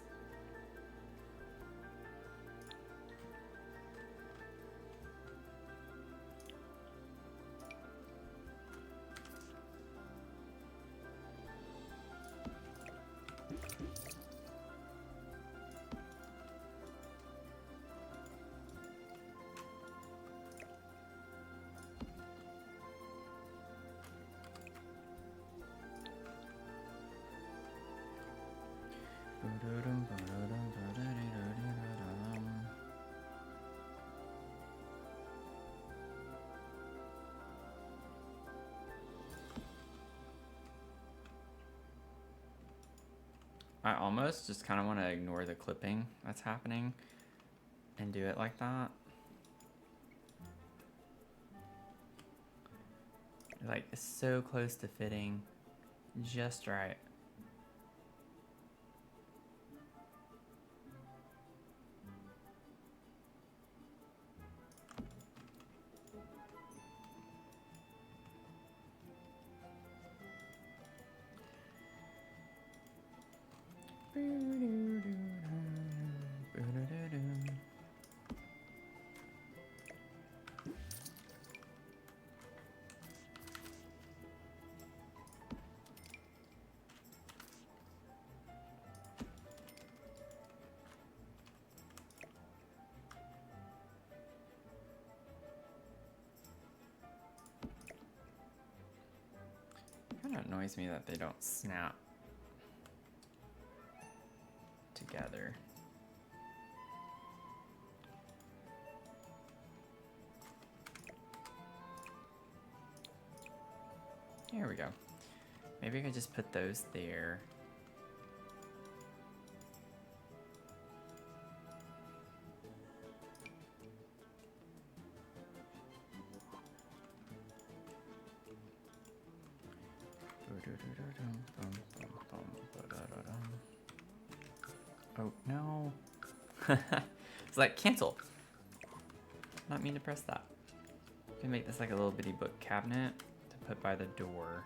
I almost just kind of want to ignore the clipping that's happening and do it like that. Like, it's so close to fitting just right. Kind of annoys me that they don't snap together. Here we go. Maybe I could just put those there. Oh, no. It's like, cancel. Not mean to press that. I can make this like a little bitty book cabinet to put by the door.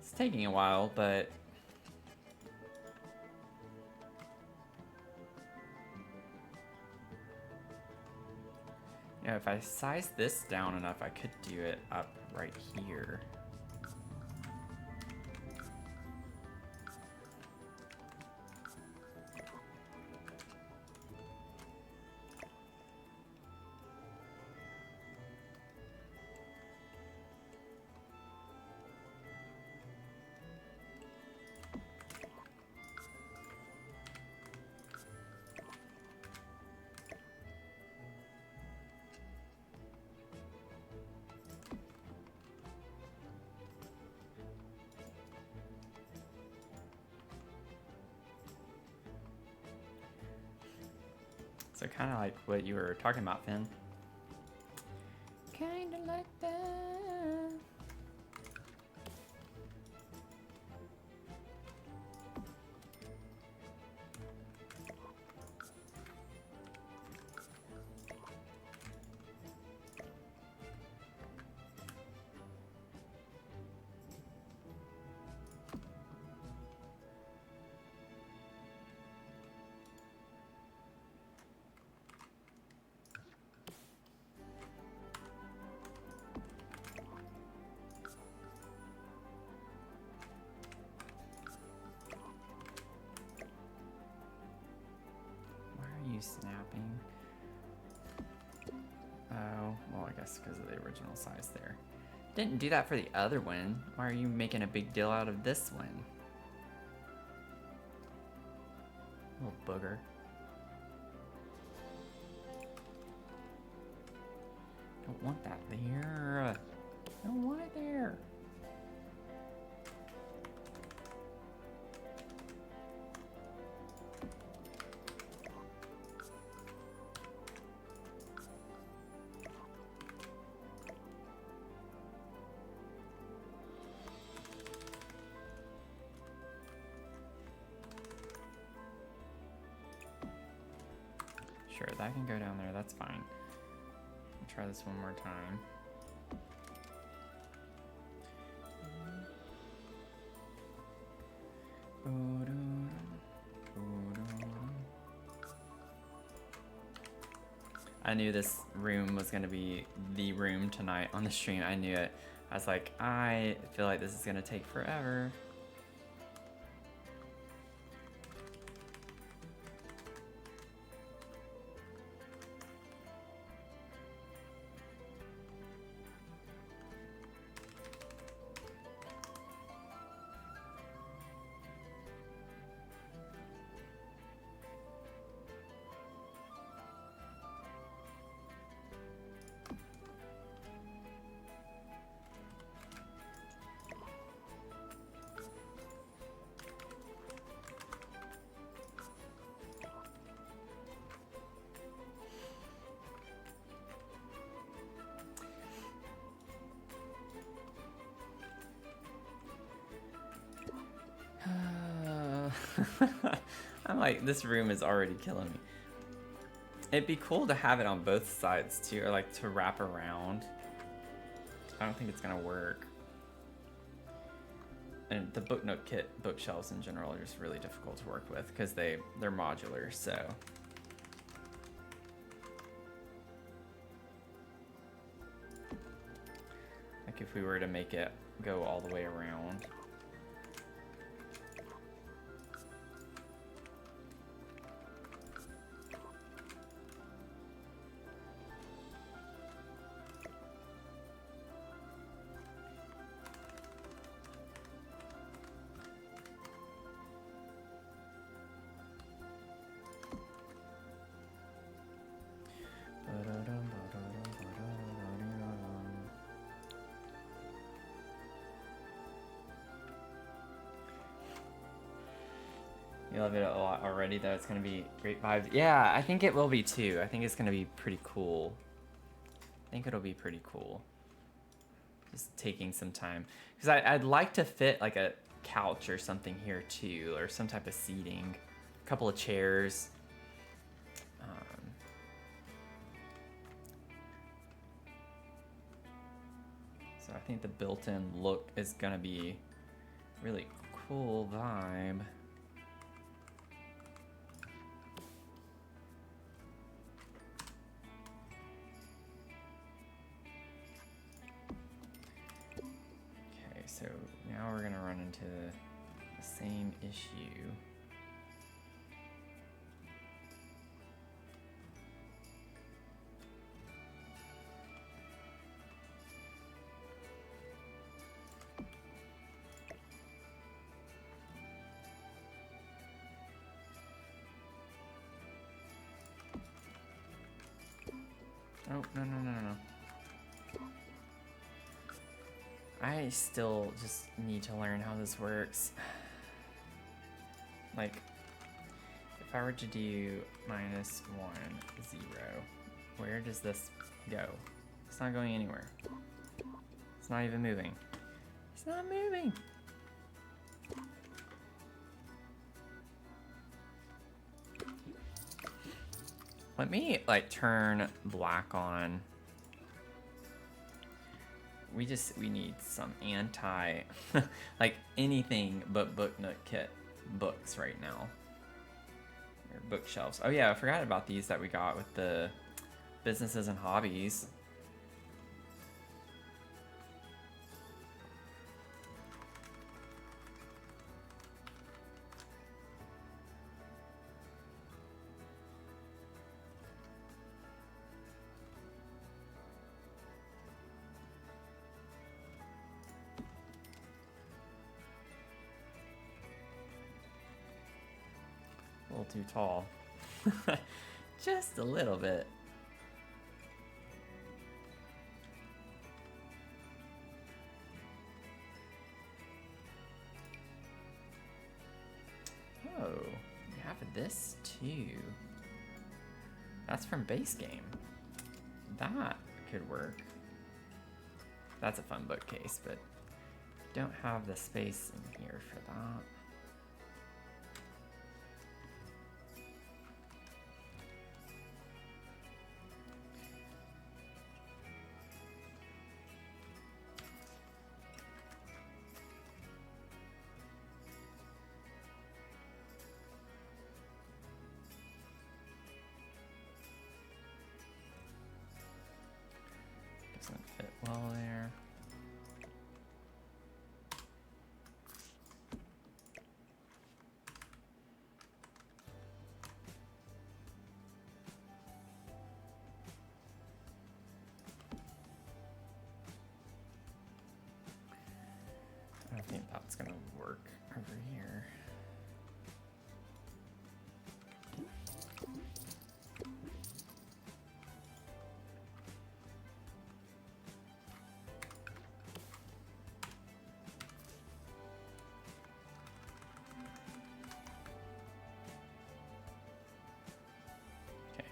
It's taking a while, but yeah, if I size this down enough, I could do it up right here. So kind of like what you were talking about, Finn. Kind of like that. you snapping? Oh, well, I guess because of the original size there. Didn't do that for the other one. Why are you making a big deal out of this one? Little booger. Don't want that there. Don't want it there. Sure, that can go down there, that's fine. I'll try this one more time. I knew this room was gonna be the room tonight on the stream. I knew it. I was like, I feel like this is gonna take forever. I'm like, this room is already killing me. It'd be cool to have it on both sides too, or like to wrap around. I don't think it's gonna work. And the book note kit bookshelves in general are just really difficult to work with because they're modular, so. Like if we were to make it go all the way around. You love it a lot already, though. It's gonna be great vibes. Yeah, I think it will be too. I think it's gonna be pretty cool. I think it'll be pretty cool. Just taking some time. Because I'd like to fit like a couch or something here too, or some type of seating. A couple of chairs. So I think the built-in look is gonna be really cool vibe. Okay, so now we're gonna run into the same issue. Oh, no. I still just need to learn how this works. Like, if I were to do -1, 0, where does this go? It's not going anywhere. It's not even moving. It's not moving! Let me, like, turn black on. We need some anti, like, anything but book nook kit books right now. Or bookshelves. Oh yeah, I forgot about these that we got with the businesses and hobbies. little too tall. Just a little bit. Oh, we have this too. That's from base game. That could work. That's a fun bookcase, but don't have the space in here for that. Doesn't fit well there. I don't think that's gonna work over here. Okay.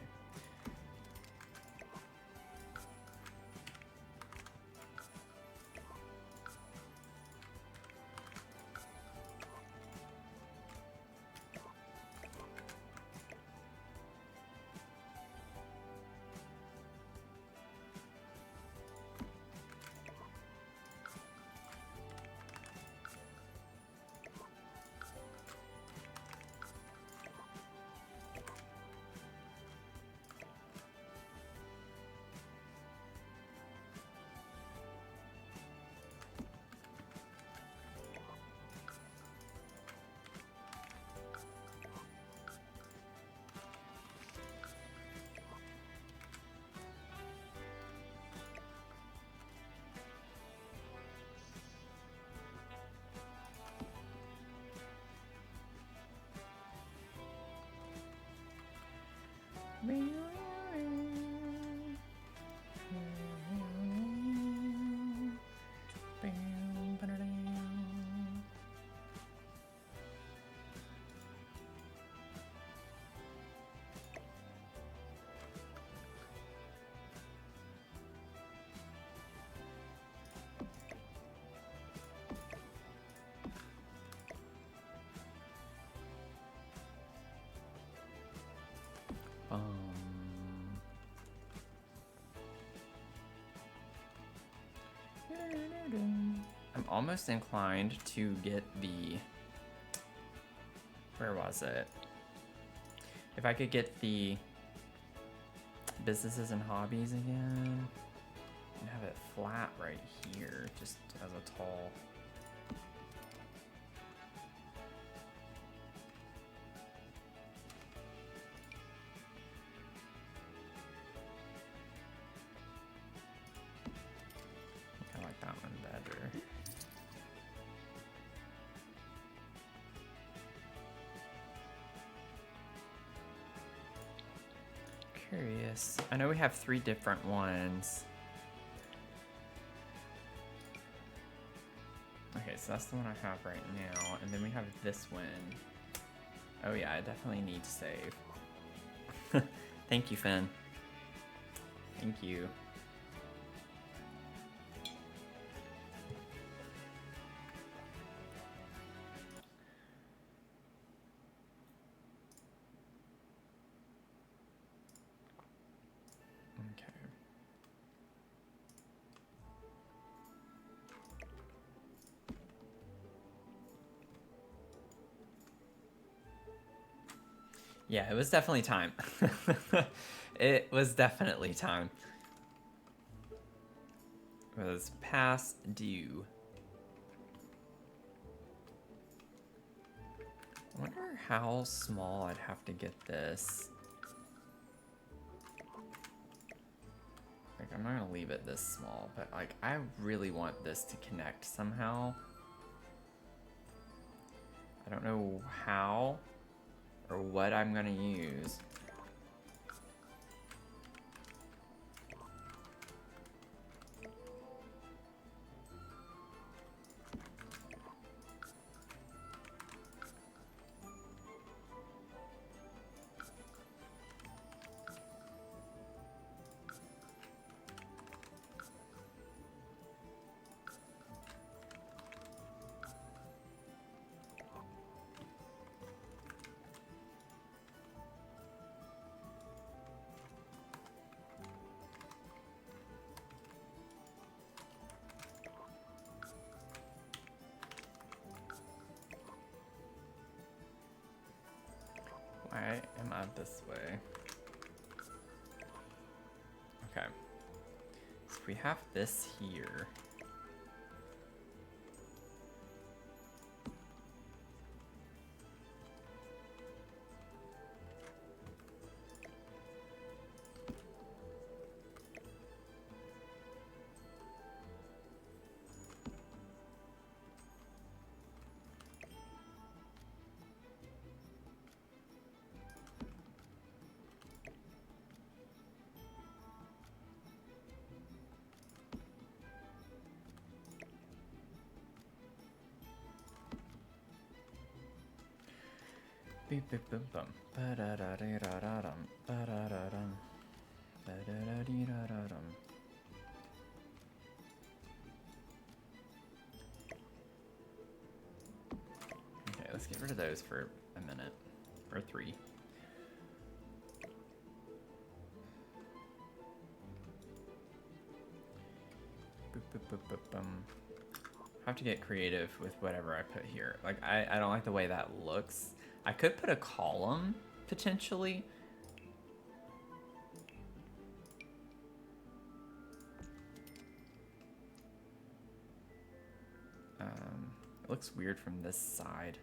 I'm almost inclined to get the... Where was it? If I could get the businesses and hobbies again and have it flat right here, just as a tall... I like that one better. Curious. I know we have 3 different ones. Okay, so that's the one I have right now, and then we have this one. Oh yeah, I definitely need to save. Thank you, Finn. Thank you. Yeah, it was definitely time. It was definitely time. It was past due. I wonder how small I'd have to get this. Like, I'm not gonna leave it this small, but like, I really want this to connect somehow. I don't know how or what I'm gonna use. Why am I this way? Okay. So we have this here. Beep beep bum bum. Ba da da dee da da dum. Ba da da dum. Ba da da dee da da dum. Okay, let's get rid of those for a minute. Or 3. Boop boop boop boop bum. I have to get creative with whatever I put here. Like, I don't like the way that looks. I could put a column, potentially. It looks weird from this side.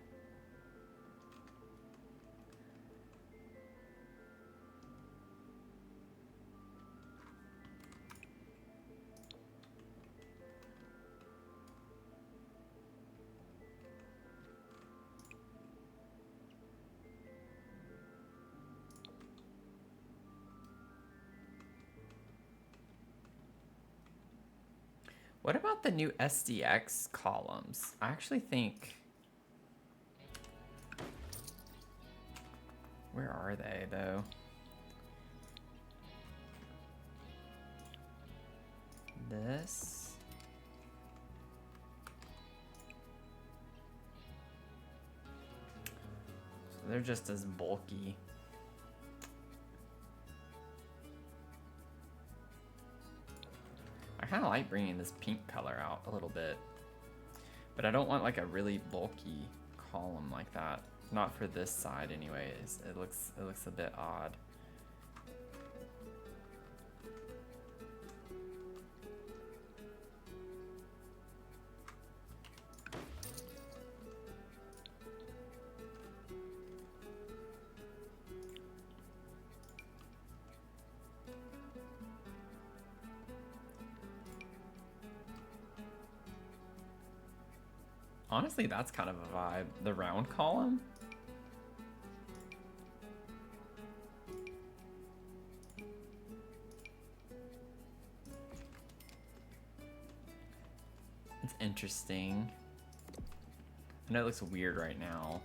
What about the new SDX columns? I actually think... Where are they, though? This... So they're just as bulky. I kind of like bringing this pink color out a little bit, but I don't want like a really bulky column like that. Not for this side anyways. It looks a bit odd. Honestly, that's kind of a vibe. The round column. It's interesting. I know it looks weird right now.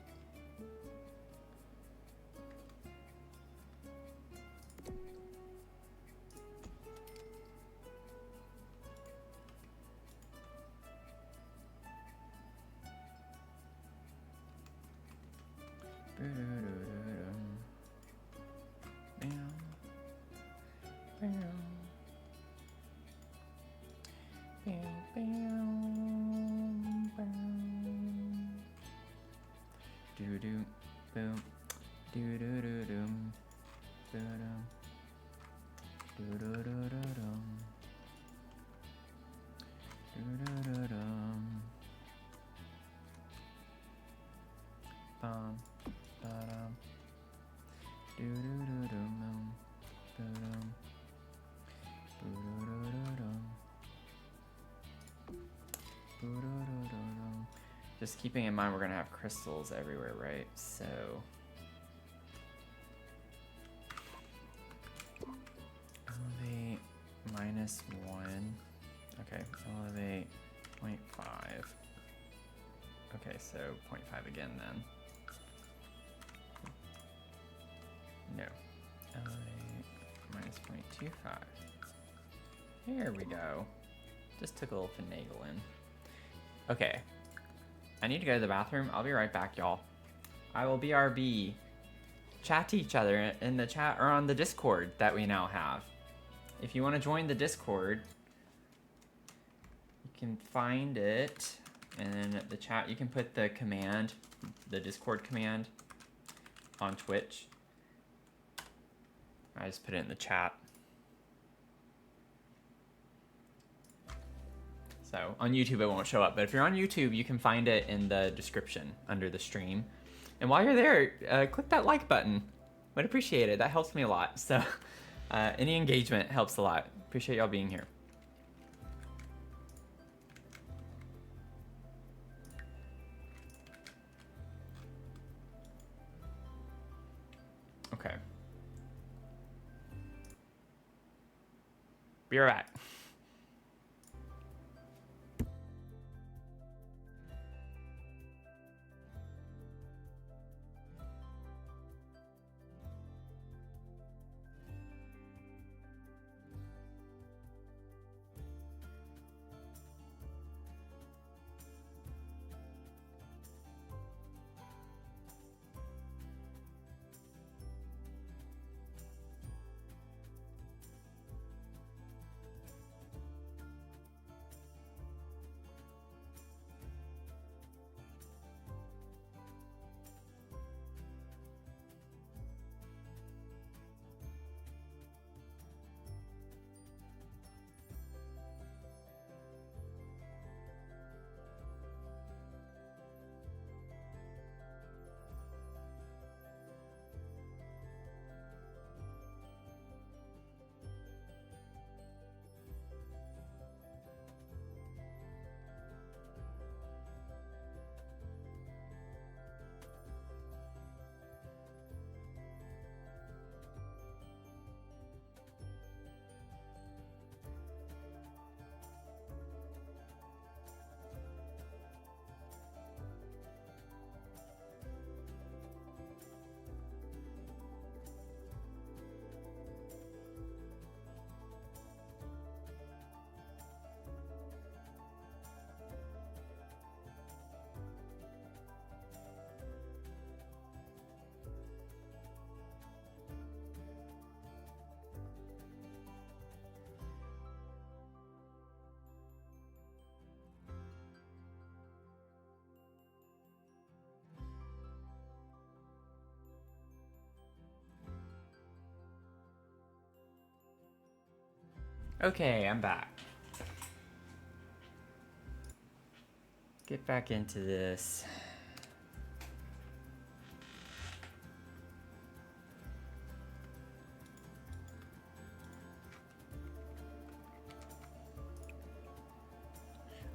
Just keeping in mind we're gonna have crystals everywhere, right? So -1. Okay, elevate 0.5. Okay, so 0.5 again then. No. Elevate -0.25. Here we go. Just took a little finagling. Okay. I need to go to the bathroom. I'll be right back, y'all. I will BRB. Chat to each other in the chat or on the Discord that we now have. If you want to join the Discord, you can find it in the chat. You can put the command, the Discord command, on Twitch. I just put it in the chat. So on YouTube it won't show up, but if you're on YouTube, you can find it in the description under the stream. And while you're there, click that like button. Would appreciate it. That helps me a lot. So any engagement helps a lot. Appreciate y'all being here. Okay. Be right back. Okay, I'm back. Get back into this.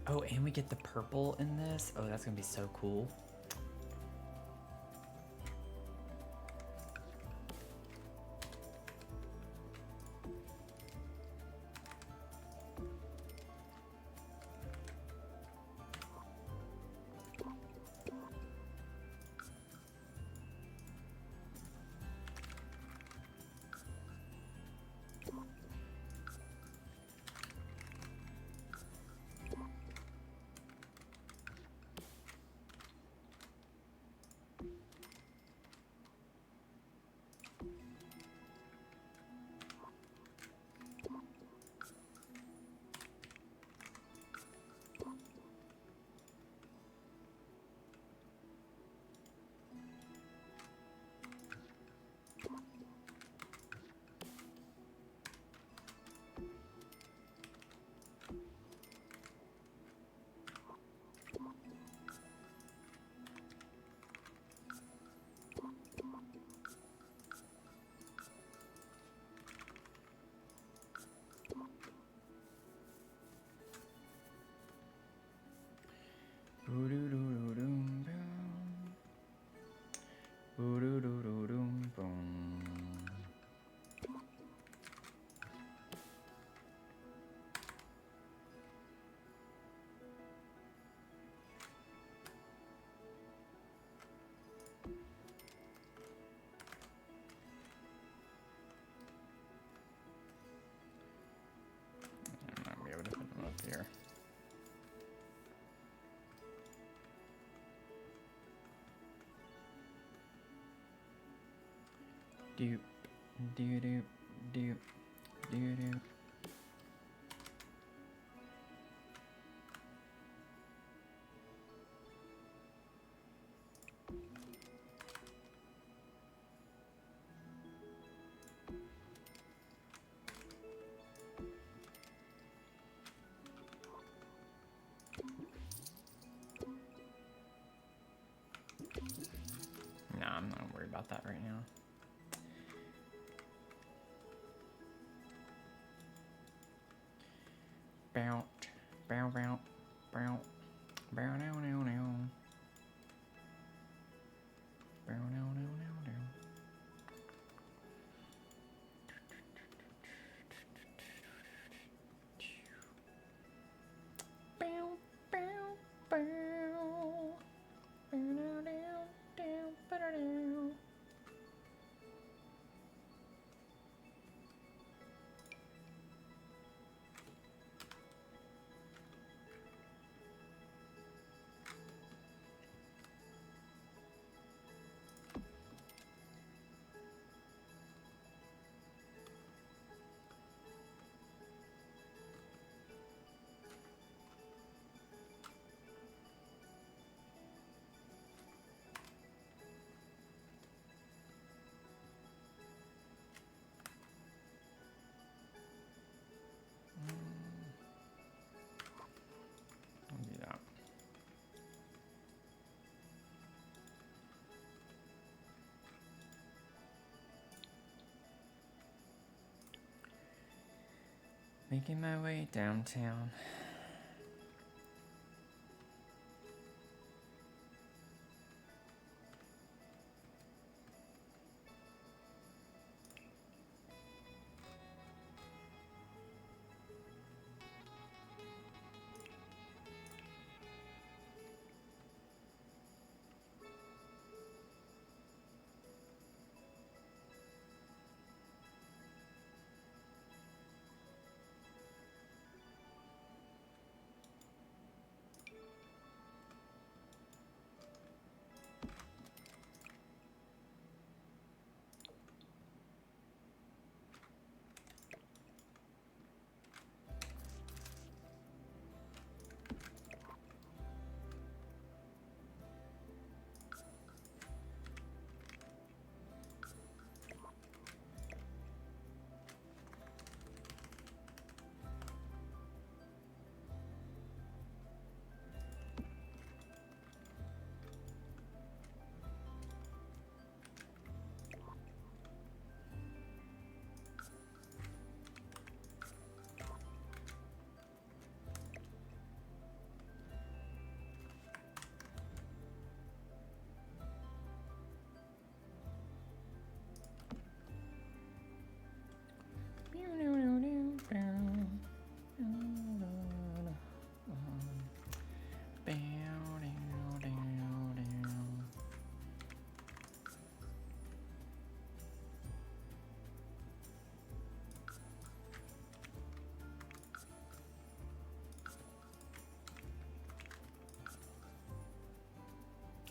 Oh, and we get the purple in this. Oh, that's gonna be so cool. Doop, doop, doop, doop, doop, doop. Nah, I'm not worried about that right now. Bow, bow, bow, bow, bow, now, now, now. Bow, now, now, now, now. Bow, bow, bow. Bow, now, now, down, ba-da-dow. I'll do that. Making my way downtown.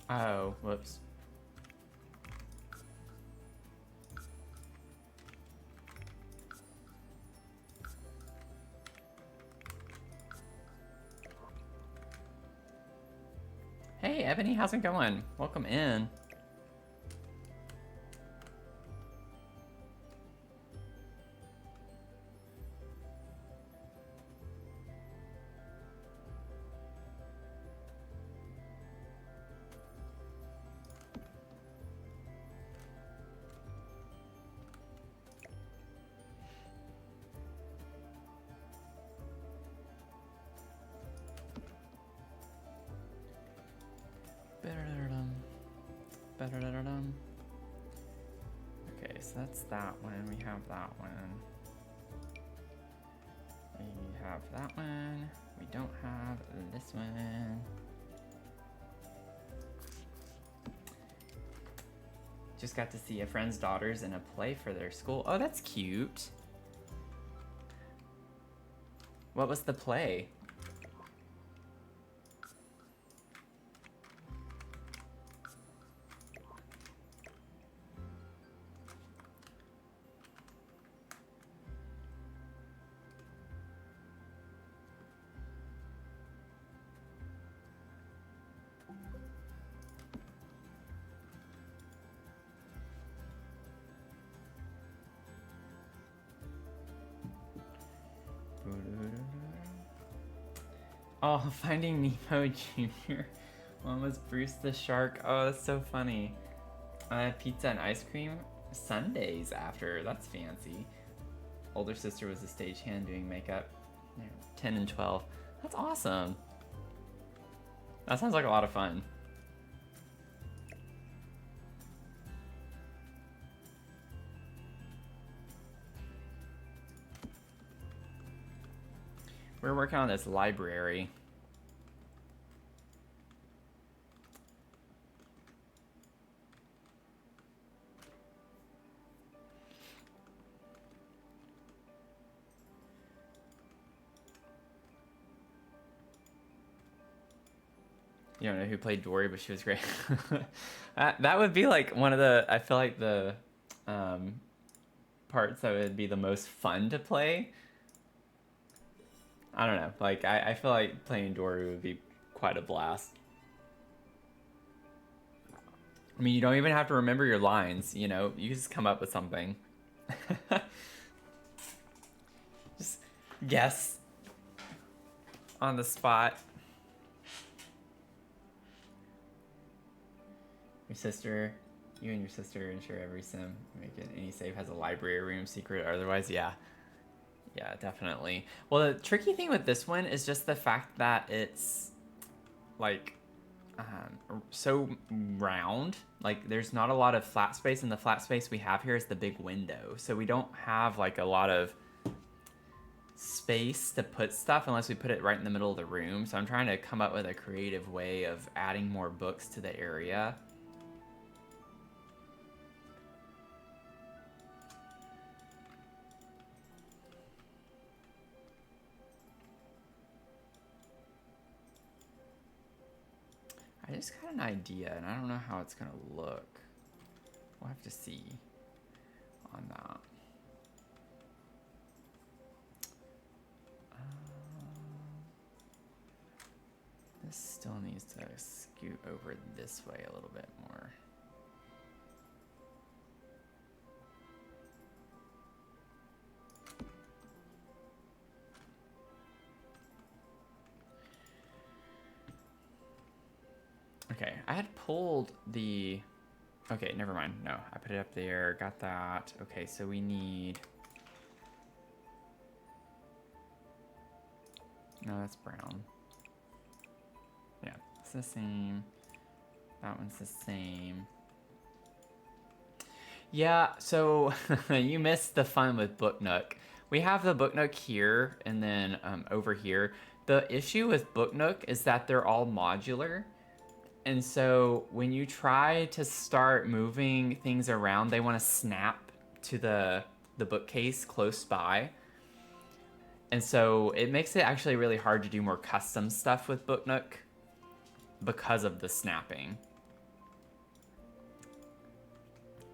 Oh, whoops. Hey, Ebony, how's it going? Welcome in. Okay, so that's that one. We have that one. We have that one. We don't have this one. Just got to see a friend's daughters in a play for their school. Oh, that's cute. What was the play? Oh, Finding Nemo Jr. One was Bruce the Shark. Oh, that's so funny. Pizza and ice cream Sundays after. That's fancy. Older sister was a stagehand doing makeup. 10 and 12. That's awesome. That sounds like a lot of fun. We're working on this library. You don't know who played Dory, but she was great. That would be like one of the, I feel like the parts that would be the most fun to play. I don't know, like I feel like playing Dory would be quite a blast. I mean, you don't even have to remember your lines, you know, you just come up with something. Just guess on the spot. You and your sister ensure every sim make it any save has a library room secret. Otherwise, yeah, definitely. Well, the tricky thing with this one is just the fact that it's like so round. Like, there's not a lot of flat space, and the flat space we have here is the big window. So we don't have like a lot of space to put stuff unless we put it right in the middle of the room. So I'm trying to come up with a creative way of adding more books to the area. I just got an idea, and I don't know how it's gonna look. We'll have to see on that. This still needs to scoot over this way a little bit more. Okay, I had pulled the... Okay, never mind. No, I put it up there. Got that. Okay, so we need... No, that's brown. Yeah, it's the same. That one's the same. Yeah, so you missed the fun with Book Nook. We have the Book Nook here and then over here. The issue with Book Nook is that they're all modular. And so when you try to start moving things around, they want to snap to the bookcase close by. And so it makes it actually really hard to do more custom stuff with Book Nook because of the snapping.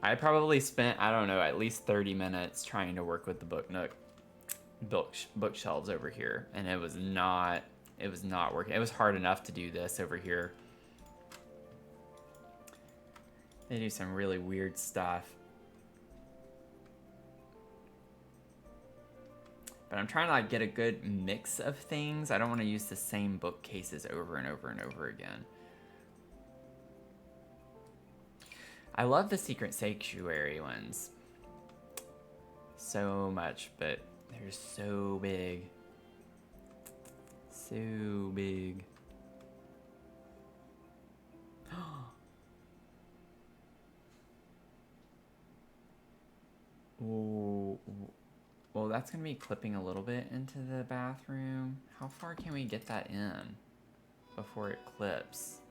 I probably spent, I don't know, at least 30 minutes trying to work with the Book Nook bookshelves over here, and it was not working. It was hard enough to do this over here. They do some really weird stuff. But I'm trying to like get a good mix of things. I don't want to use the same bookcases over and over and over again. I love the Secret Sanctuary ones so much, but they're so big. So big. Ooh. Well, that's gonna be clipping a little bit into the bathroom. How far can we get that in before it clips?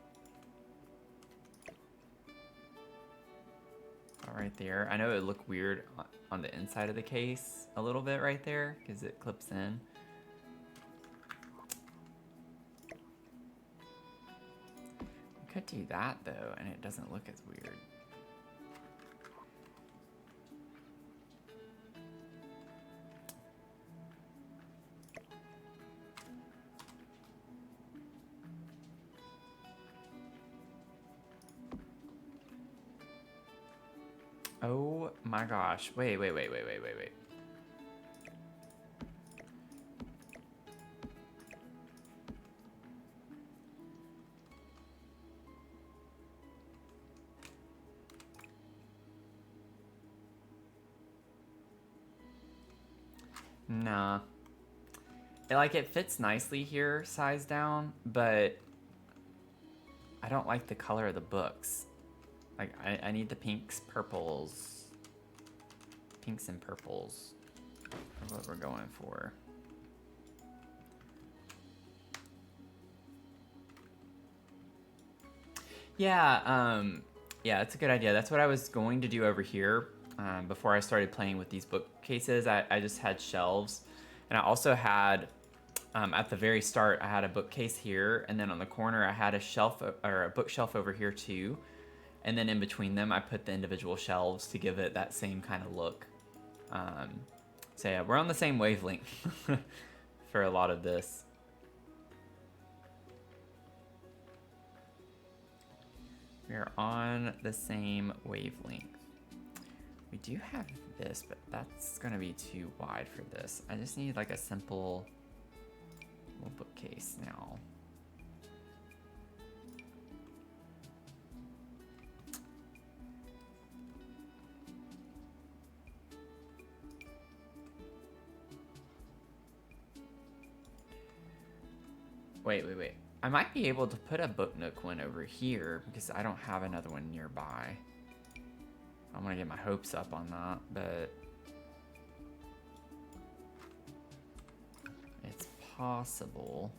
About right there. I know it would look weird on the inside of the case a little bit right there because it clips in. We could do that though, and it doesn't look as weird. Oh my gosh. Wait. Nah. It fits nicely here, size down, but I don't like the color of the books. Like, I need the pinks, purples. Pinks and purples are what we're going for. Yeah, yeah, it's a good idea. That's what I was going to do over here before I started playing with these bookcases. I just had shelves, and I also had, at the very start, I had a bookcase here, and then on the corner I had a shelf or a bookshelf over here too, and then in between them I put the individual shelves to give it that same kind of look. So yeah, we're on the same wavelength for a lot of this. We're on the same wavelength. We do have this, but that's gonna be too wide for this. I just need like a simple little bookcase now. Wait. I might be able to put a book nook one over here because I don't have another one nearby. I'm gonna get my hopes up on that, but it's possible.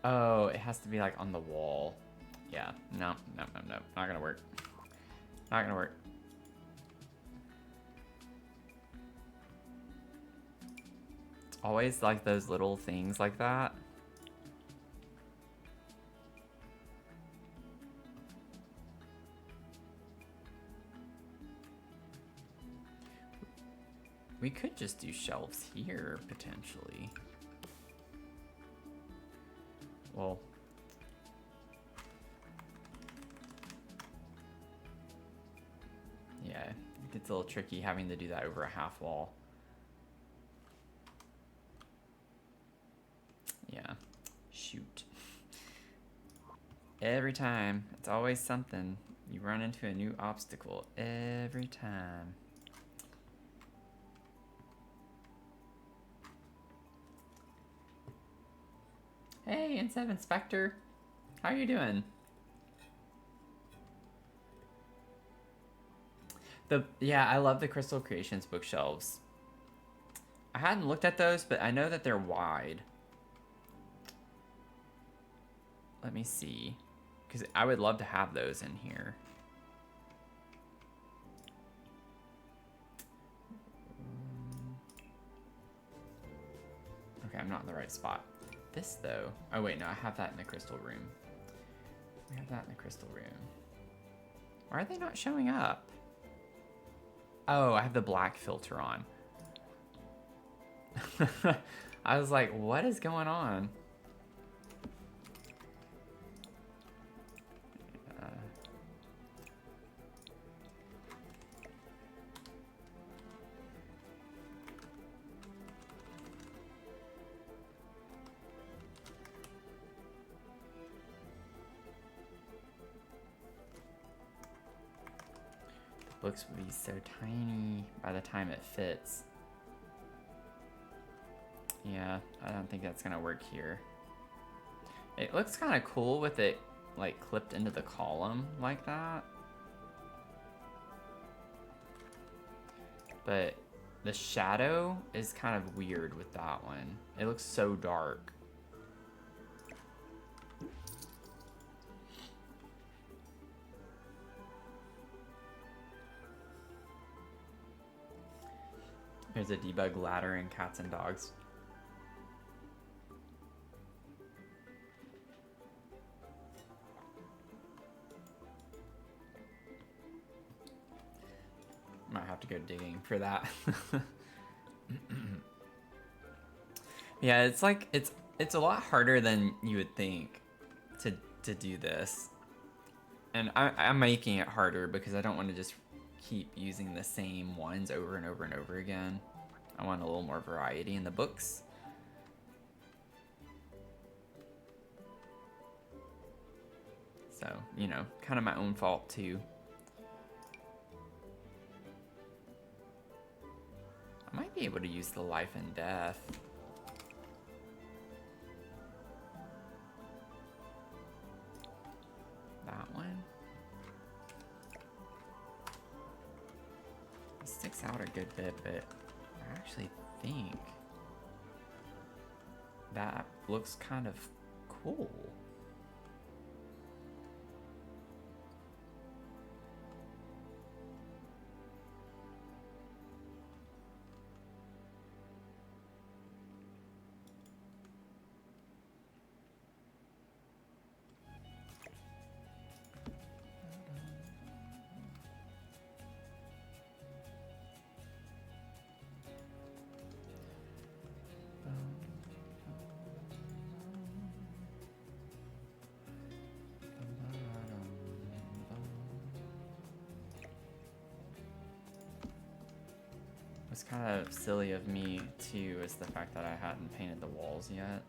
Oh, it has to be like on the wall. Yeah, no, not gonna work. Not gonna work. It's always like those little things like that. We could just do shelves here, potentially. Well, yeah, it gets a little tricky having to do that over a half wall. Yeah, shoot. Every time, it's always something. You run into a new obstacle every time. Hey, N7 Inspector. How are you doing? Yeah, I love the Crystal Creations bookshelves. I hadn't looked at those, but I know that they're wide. Let me see. Because I would love to have those in here. Okay, I'm not in the right spot. This, though. Oh, wait, no, I have that in the crystal room. We have that in the crystal room. Why are they not showing up? Oh, I have the black filter on. I was like, what is going on? Books would be so tiny by the time it fits. Yeah, I don't think that's gonna work here. It looks kind of cool with it like clipped into the column like that. But the shadow is kind of weird with that one. It looks so dark. There's a debug ladder in Cats and Dogs. Might have to go digging for that. Yeah, it's like it's a lot harder than you would think to do this. And I'm making it harder because I don't want to just keep using the same ones over and over and over again. I want a little more variety in the books. So, you know, kind of my own fault too. I might be able to use the life and death. That one. It sticks out a good bit, but I actually think that looks kind of cool. It's kind of silly of me too is the fact that I hadn't painted the walls yet.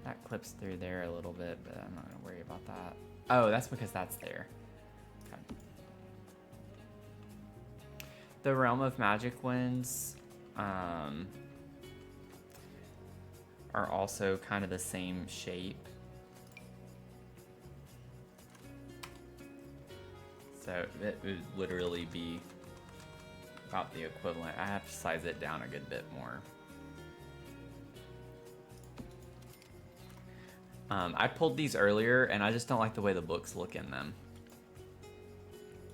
That clips through there a little bit, but I'm not gonna worry about that. Oh, that's because that's there. Okay. The Realm of Magic ones are also kind of the same shape. So it would literally be about the equivalent. I have to size it down a good bit more. I pulled these earlier and I just don't like the way the books look in them.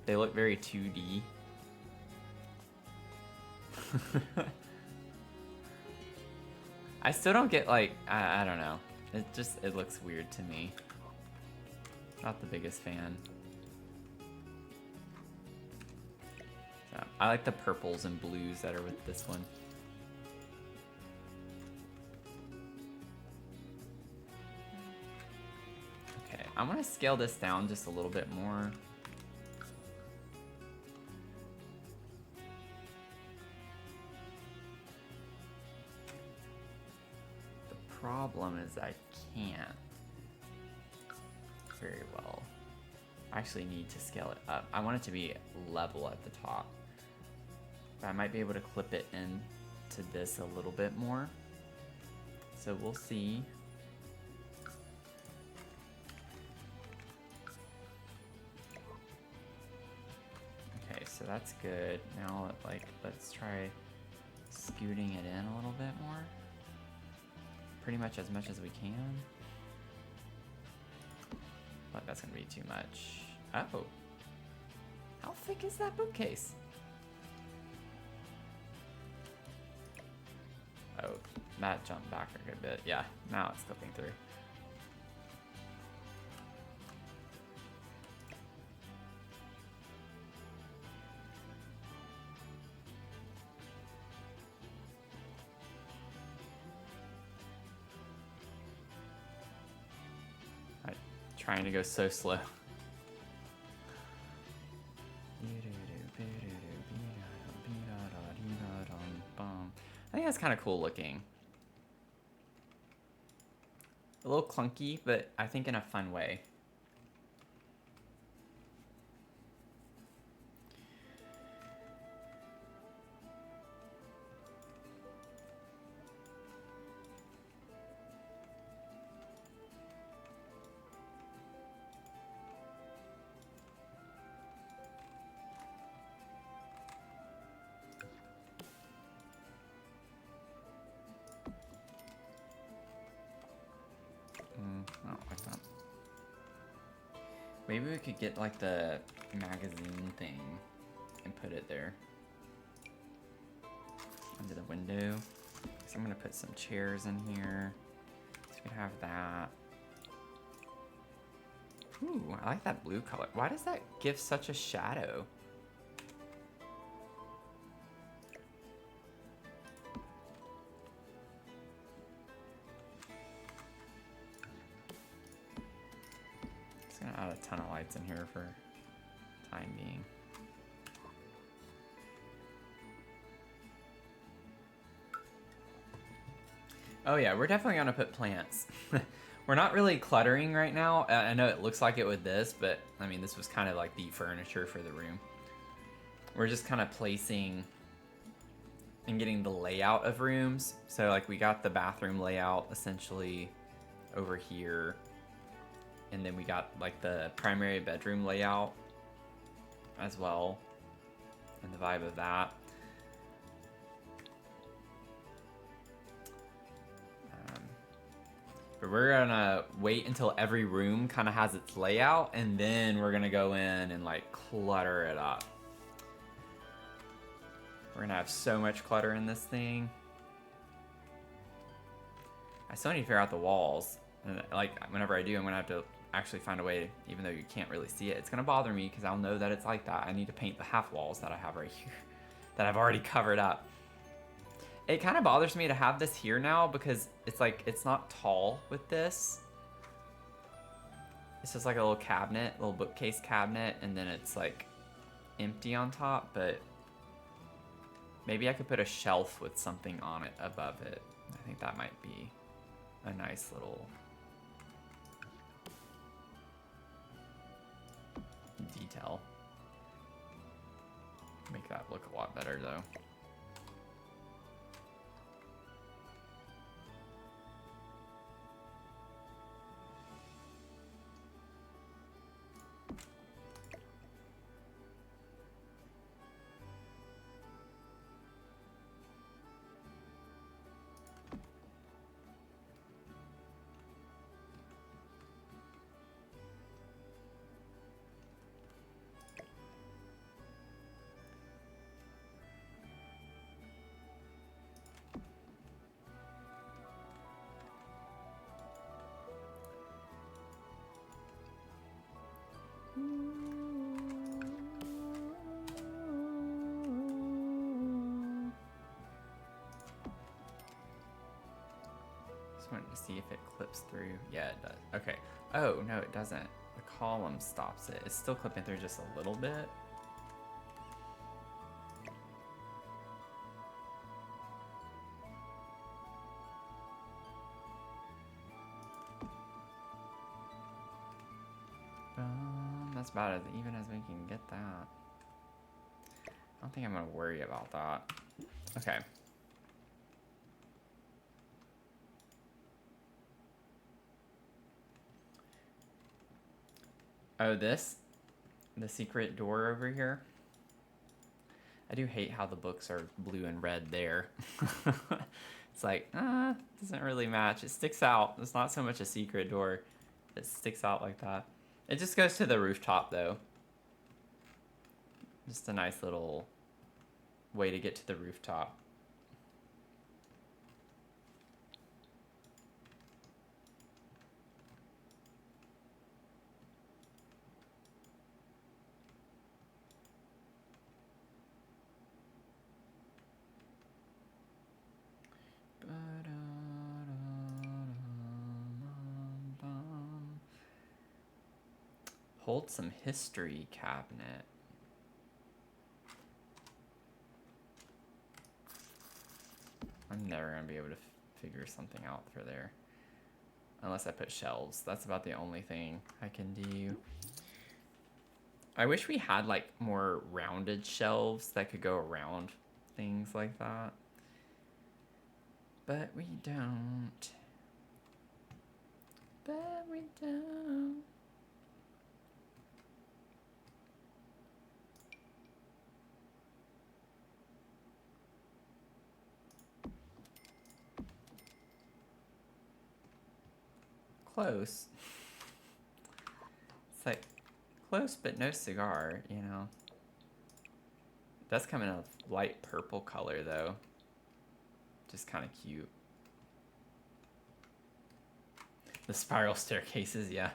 They look very 2D. I still don't get like, I don't know. It looks weird to me. Not the biggest fan. So, I like the purples and blues that are with this one. Okay, I'm gonna scale this down just a little bit more. The problem is I can't very well. I actually need to scale it up. I want it to be level at the top. But I might be able to clip it into this a little bit more. So we'll see. Okay, so that's good. Now, let's try scooting it in a little bit more. Pretty much as we can. But that's gonna be too much. Oh. How thick is that bookcase? Oh, that jumped back a good bit. Yeah, now it's clipping through. I'm trying to go so slow. I think that's kind of cool looking. A little clunky, but I think in a fun way. I don't like that. Maybe we could get like the magazine thing and put it there under the window. So I'm gonna put some chairs in here. So we can have that. Ooh, I like that blue color. Why does that give such a shadow? Just gonna add a ton of lights in here for time being. Oh yeah, we're definitely gonna put plants. We're not really cluttering right now. I know it looks like it with this, but I mean, this was kind of like the furniture for the room. We're just kind of placing and getting the layout of rooms. So like we got the bathroom layout essentially over here. And then we got like the primary bedroom layout as well. And the vibe of that. But we're gonna wait until every room kind of has its layout, and then we're gonna go in and like clutter it up. We're gonna have so much clutter in this thing. I still need to figure out the walls. And like whenever I do, I'm gonna have to actually find a way, even though you can't really see it. It's gonna bother me because I'll know that it's like that. I need to paint the half walls that I have right here that I've already covered up. It kind of bothers me to have this here now because it's like, it's not tall with this. It's just like a little cabinet, little bookcase cabinet, and then it's like empty on top, but maybe I could put a shelf with something on it above it. I think that might be a nice little detail. Make that look a lot better though. Just wanted to see if it clips through. Yeah, it does. Okay. Oh, no, it doesn't. The column stops it. It's still clipping through just a little bit. That's about as even as we can get that. I don't think I'm gonna worry about that. Okay. Oh, this? The secret door over here? I do hate how the books are blue and red there. It's like, doesn't really match. It sticks out. It's not so much a secret door. It sticks out like that. It just goes to the rooftop though. Just a nice little way to get to the rooftop. Hold some history cabinet. I'm never gonna be able to figure something out for there. Unless I put shelves. That's about the only thing I can do. I wish we had like more rounded shelves that could go around things like that. But we don't. But we don't. Close. It's like close, but no cigar, you know. That's coming in a light purple color though. Just kind of cute. The spiral staircases, yeah.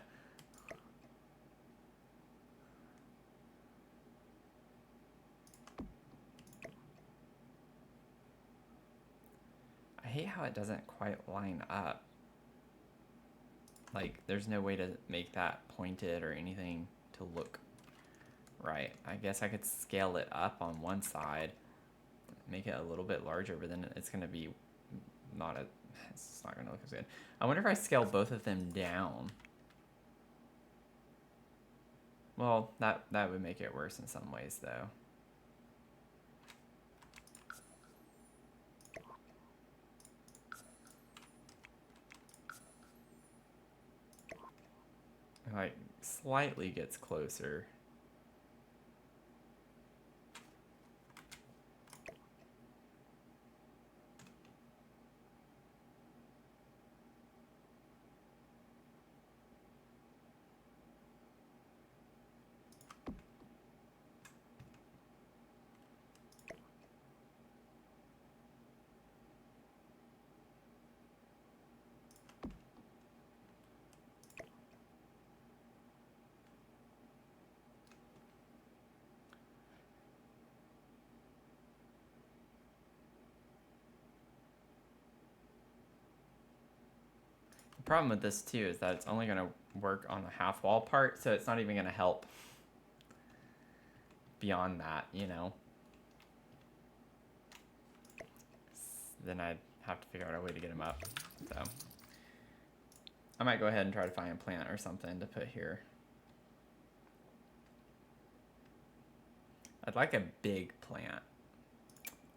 I hate how it doesn't quite line up. Like, there's no way to make that pointed or anything to look right. I guess I could scale it up on one side, make it a little bit larger, but then it's going to be not a. It's not gonna look as good. I wonder if I scale both of them down. Well, that would make it worse in some ways, though. Like, slightly gets closer. The problem with this too is that it's only going to work on the half wall part, so it's not even going to help beyond that, you know. Then I'd have to figure out a way to get him up. So I might go ahead and try to find a plant or something to put here. I'd like a big plant.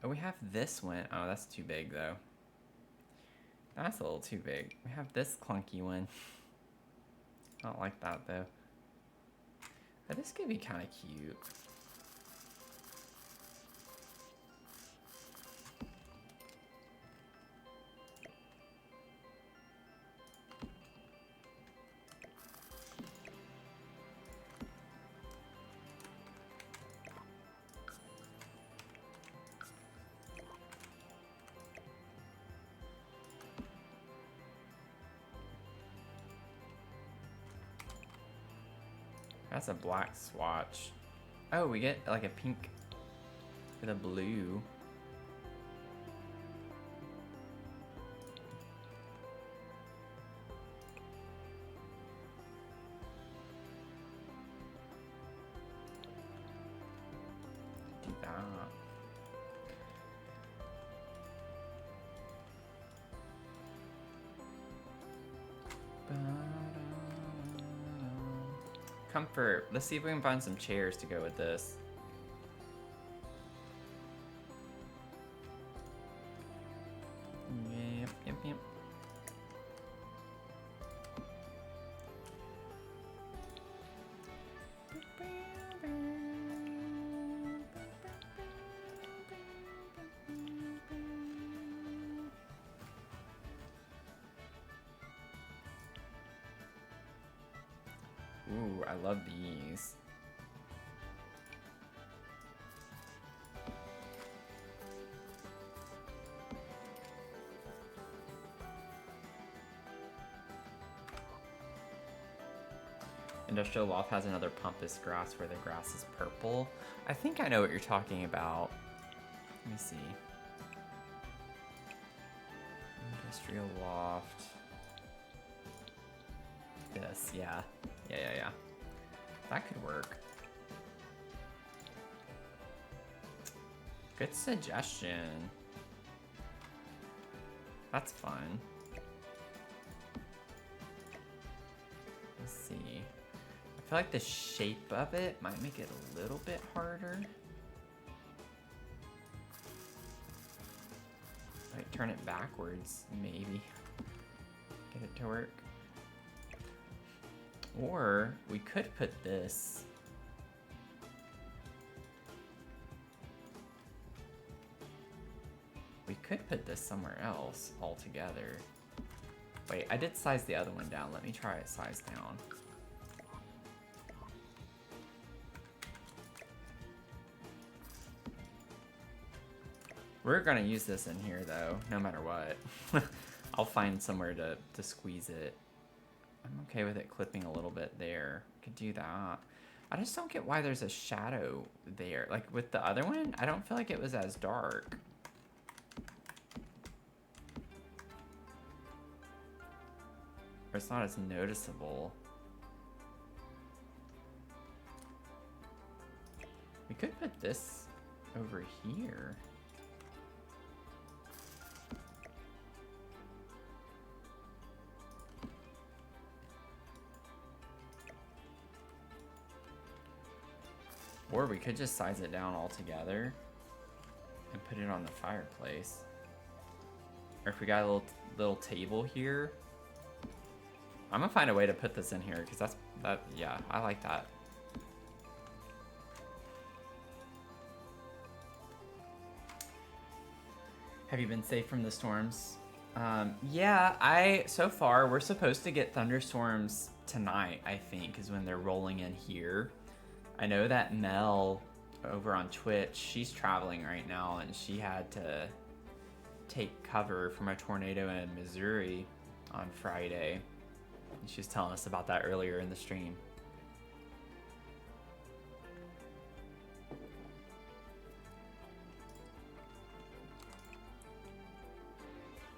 Oh, we have this one. Oh, that's too big though. That's a little too big. We have this clunky one. I don't like that though. But this could be kind of cute. That's a black swatch. Oh, we get like a pink with a blue. Do that. Comfort. Let's see if we can find some chairs to go with this. Yep. Ooh, I love these. Industrial Loft has another pampas grass where the grass is purple. I think I know what you're talking about. Let me see. Industrial Loft. This, yeah. Yeah. That could work. Good suggestion. That's fun. Let's see. I feel like the shape of it might make it a little bit harder. Like turn it backwards, maybe. Get it to work. Or we could put this. We could put this somewhere else altogether. Wait, I did size the other one down. Let me try it size down. We're gonna use this in here though, no matter what. I'll find somewhere to squeeze it. I'm okay with it clipping a little bit there. Could do that. I just don't get why there's a shadow there. Like with the other one, I don't feel like it was as dark. Or it's not as noticeable. We could put this over here. Or we could just size it down altogether and put it on the fireplace. Or if we got a little table here. I'm gonna find a way to put this in here because yeah, I like that. Have you been safe from the storms? Yeah, so far we're supposed to get thunderstorms tonight, I think, is when they're rolling in here. I know that Mel over on Twitch, she's traveling right now and she had to take cover from a tornado in Missouri on Friday. And she was telling us about that earlier in the stream.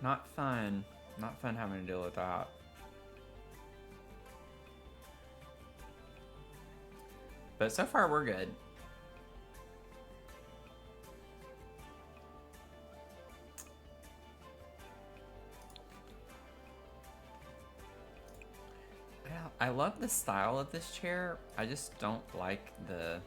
Not fun. Not fun having to deal with that. But so far we're good. I love the style of this chair. I just don't like the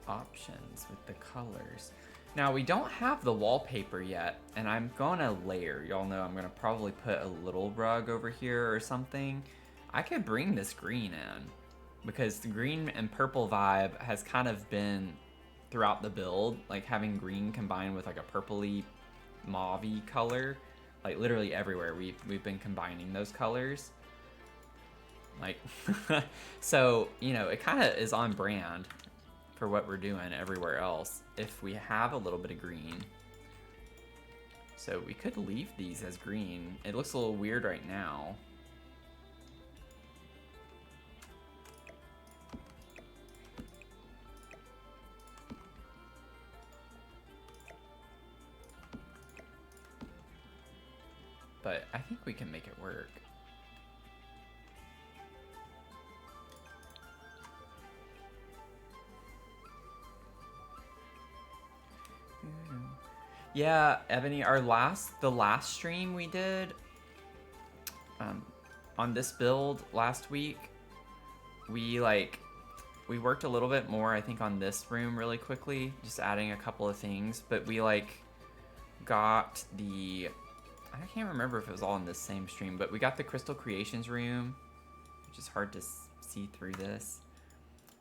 options with the colors. Now we don't have the wallpaper yet, and I'm gonna layer. Y'all know I'm gonna probably put a little rug over here or something. I could bring this green in because the green and purple vibe has kind of been throughout the build, like having green combined with like a purpley mauve-y color. Like literally everywhere we've been combining those colors. Like, so, you know, it kind of is on brand for what we're doing everywhere else if we have a little bit of green. So we could leave these as green. It looks a little weird right now. But I think we can make it work. Yeah, Ebony, the last stream we did on this build last week, we worked a little bit more, I think, on this room really quickly, just adding a couple of things, but we got I can't remember if it was all in this same stream, but we got the Crystal Creations room, which is hard to see through this.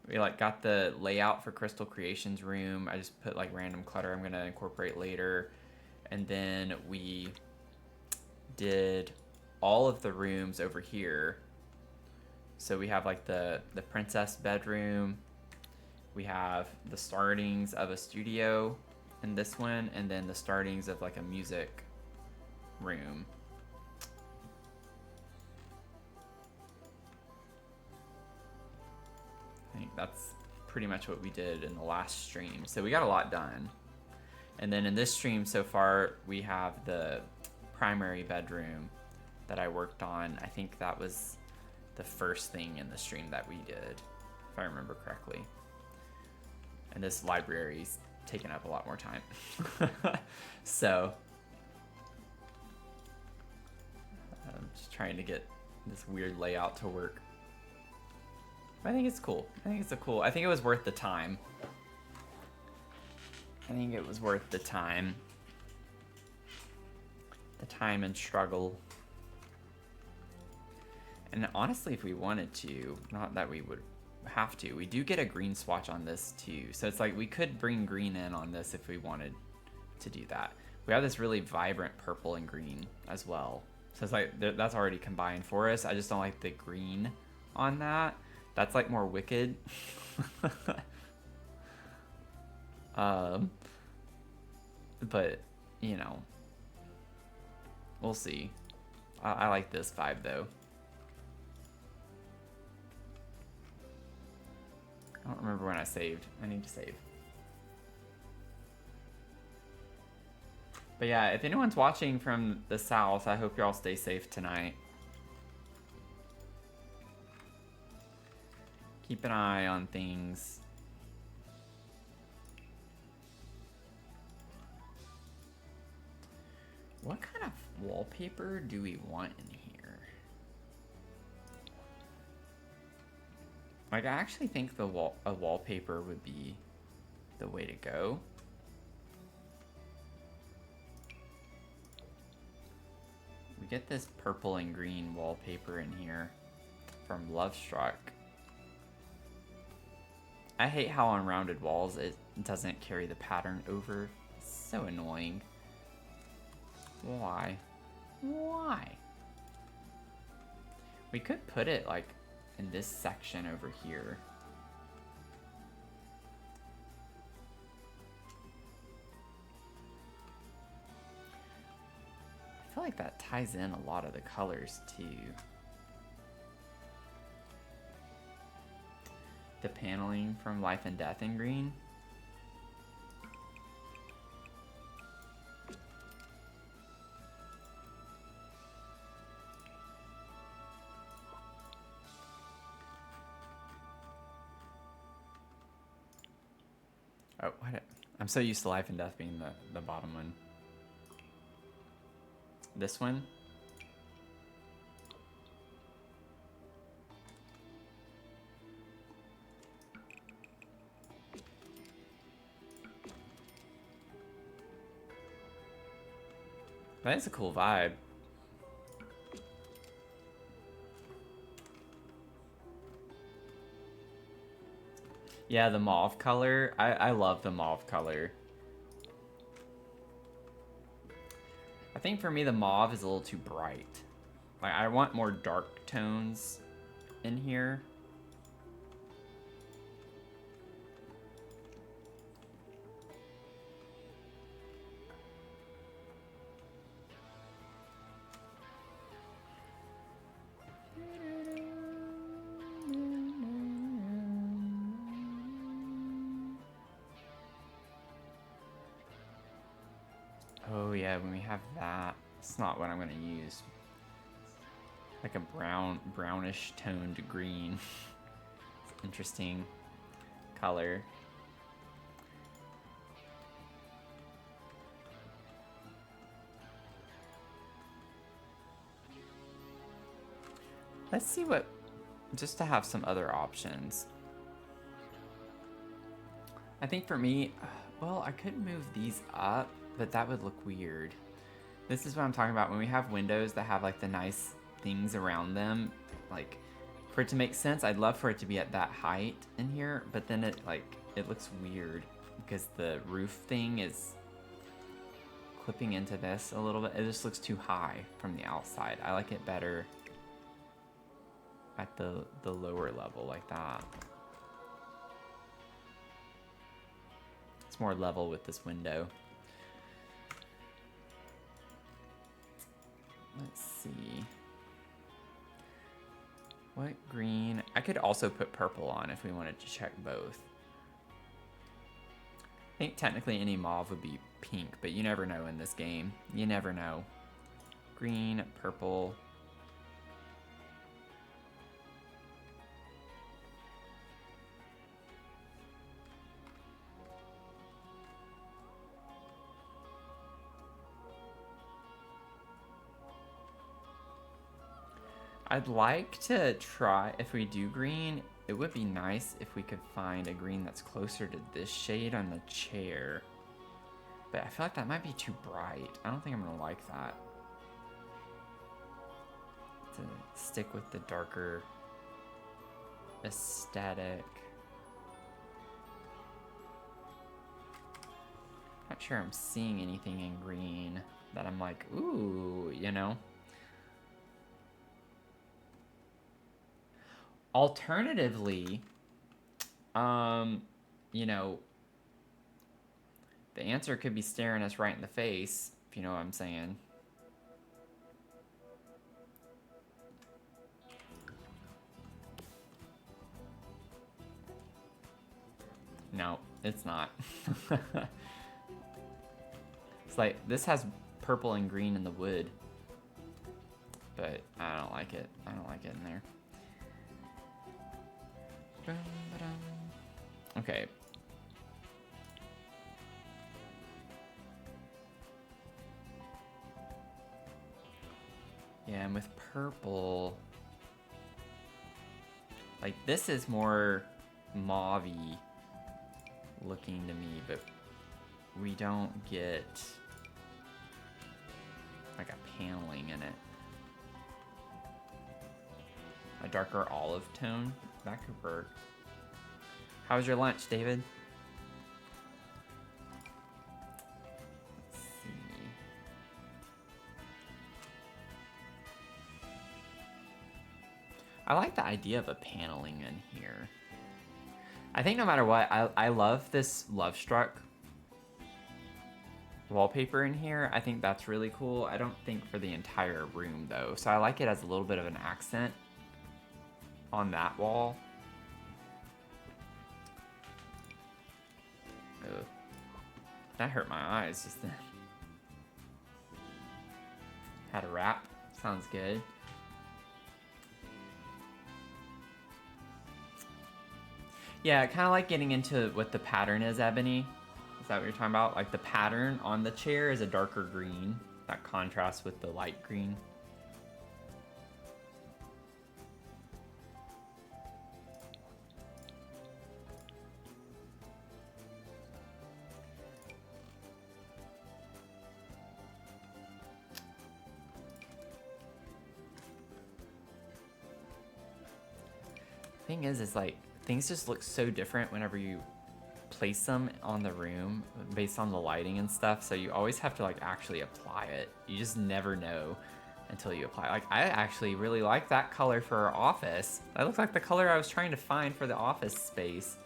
We got the layout for Crystal Creations room. I just put random clutter I'm gonna incorporate later. And then we did all of the rooms over here. So we have the princess bedroom. We have the startings of a studio in this one, and then the startings of a music room. I think that's pretty much what we did in the last stream. So we got a lot done. And then in this stream so far, we have the primary bedroom that I worked on. I think that was the first thing in the stream that we did, if I remember correctly. And this library's taken up a lot more time. So I'm just trying to get this weird layout to work. I think it's cool. I think it was worth the time. I think it was worth the time. The time and struggle. And honestly, if we wanted to, not that we would have to, we do get a green swatch on this too. So it's we could bring green in on this if we wanted to do that. We have this really vibrant purple and green as well. So it's that's already combined for us. I just don't like the green on that. That's more wicked. But, you know, we'll see. I like this vibe though. I don't remember when I saved. I need to save. But yeah, if anyone's watching from the south, I hope y'all stay safe tonight. Keep an eye on things. What kind of wallpaper do we want in here? Like, I actually think a wallpaper would be the way to go. We get this purple and green wallpaper in here from Love Struck. I hate how on rounded walls it doesn't carry the pattern over. It's so annoying. Why? Why? We could put it like in this section over here. I feel like that ties in a lot of the colors too. The paneling from Life and Death in green. Oh, what? I'm so used to Life and Death being the bottom one. This one. That is a cool vibe. Yeah, the mauve color. I love the mauve color. I think for me the mauve is a little too bright. Like, I want more dark tones in here. Oh yeah, when we have that, it's not what I'm gonna use. Like a brownish toned green. It's interesting color. Let's see what, just to have some other options. I think for me, well, I could move these up, but that would look weird. This is what I'm talking about when we have windows that have like the nice things around them. Like, for it to make sense, I'd love for it to be at that height in here, but then it looks weird because the roof thing is clipping into this a little bit. It just looks too high from the outside. I like it better at the lower level like that. It's more level with this window. Let's see. What green? I could also put purple on if we wanted to check both. I think technically any mauve would be pink, but you never know in this game. You never know. Green, purple. I'd like to try, if we do green, it would be nice if we could find a green that's closer to this shade on the chair. But I feel like that might be too bright. I don't think I'm gonna like that. To stick with the darker aesthetic. Not sure I'm seeing anything in green that I'm like, ooh, you know? Alternatively, you know, the answer could be staring us right in the face, if you know what I'm saying. No, it's not. It's like, this has purple and green in the wood, but I don't like it. I don't like it in there. Okay. Yeah, and with purple, Like, this is more mauve-y looking to me, but we don't get like a paneling in it. A darker olive tone, that could work. How was your lunch, David? Let's see. I like the idea of a paneling in here. I think no matter what, I love this Love Struck wallpaper in here. I think that's really cool. I don't think for the entire room though. So I like it as a little bit of an accent on that wall. Ugh. That hurt my eyes just then. Had a wrap. Sounds good. Yeah, kind of like getting into what the pattern is, Ebony. Is that what you're talking about? Like the pattern on the chair is a darker green. That contrasts with the light green. Thing is like, things just look so different whenever you place them on the room based on the lighting and stuff, so you always have to like actually apply it. You just never know until you apply. Like, I actually really like that color for our office. That looks like the color I was trying to find for the office space.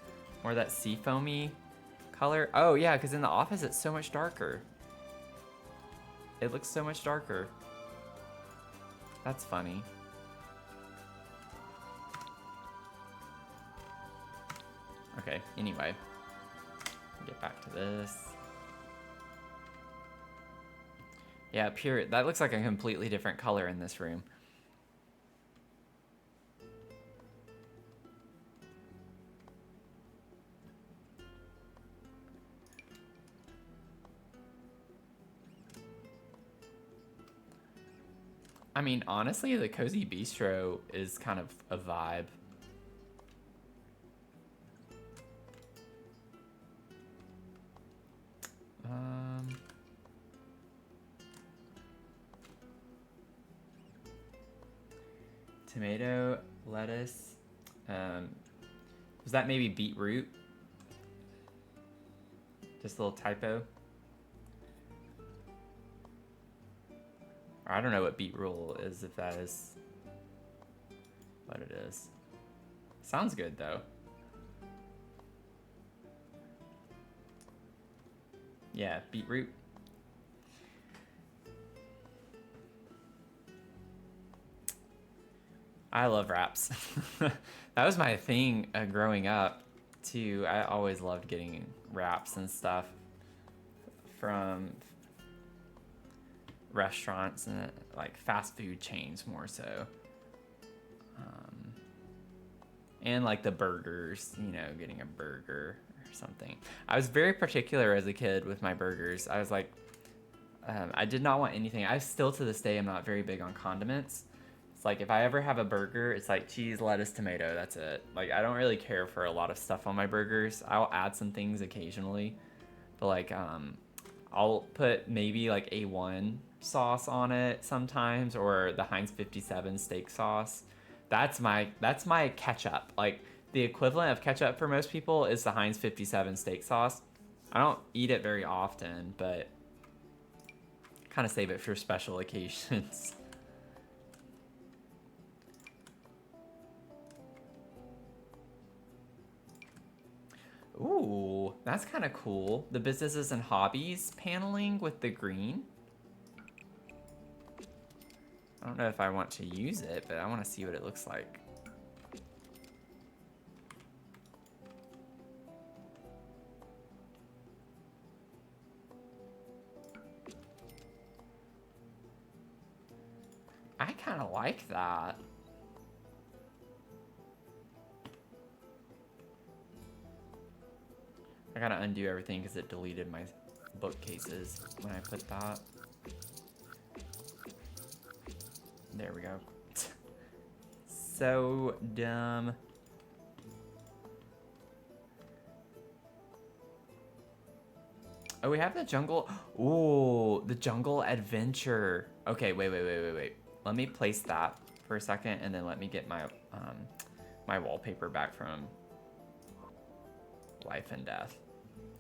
More that seafoamy color. Oh yeah, because in the office it's so much darker. It looks so much darker. That's funny. Okay, anyway. Get back to this. Yeah, pure. That looks like a completely different color in this room. I mean, honestly, the Cozy Bistro is kind of a vibe. Tomato, lettuce. Was that maybe beetroot? Just a little typo. I don't know what beetroot is, if that is what it is. Sounds good though. Yeah, beetroot. I love wraps. That was my thing growing up too. I always loved getting wraps and stuff from restaurants and like fast food chains more so. And like the burgers, you know, getting a burger or something. I was very particular as a kid with my burgers. I was like, I did not want anything. I still to this day am not very big on condiments. It's like if I ever have a burger, it's like cheese, lettuce, tomato, that's it. Like I don't really care for a lot of stuff on my burgers. I'll add some things occasionally, but like I'll put maybe like A1 sauce on it sometimes, or the Heinz 57 steak sauce. That's my ketchup. Like the equivalent of ketchup for most people is the Heinz 57 steak sauce. I don't eat it very often, but kind of save it for special occasions. Ooh, that's kind of cool. The businesses and hobbies paneling with the green. I don't know if I want to use it, but I want to see what it looks like. I kind of like that. I gotta undo everything because it deleted my bookcases when I put that. There we go. So dumb. Oh, we have the jungle. Ooh, the jungle adventure. Okay, wait. Let me place that for a second, and then let me get my my wallpaper back from Life and Death,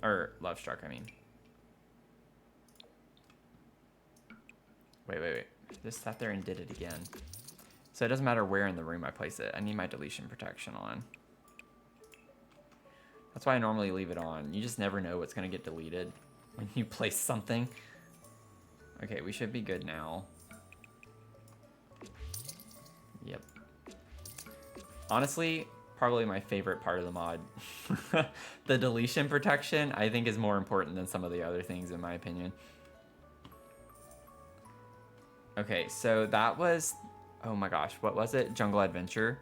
or Love Struck. I mean. Wait. Just sat there and did it again. So it doesn't matter where in the room I place it. I need my deletion protection on. That's why I normally leave it on. You just never know what's gonna get deleted when you place something. Okay, we should be good now. Yep. Honestly, probably my favorite part of the mod. The deletion protection, I think, is more important than some of the other things, in my opinion. Okay, so that was... Oh my gosh, what was it? Jungle Adventure.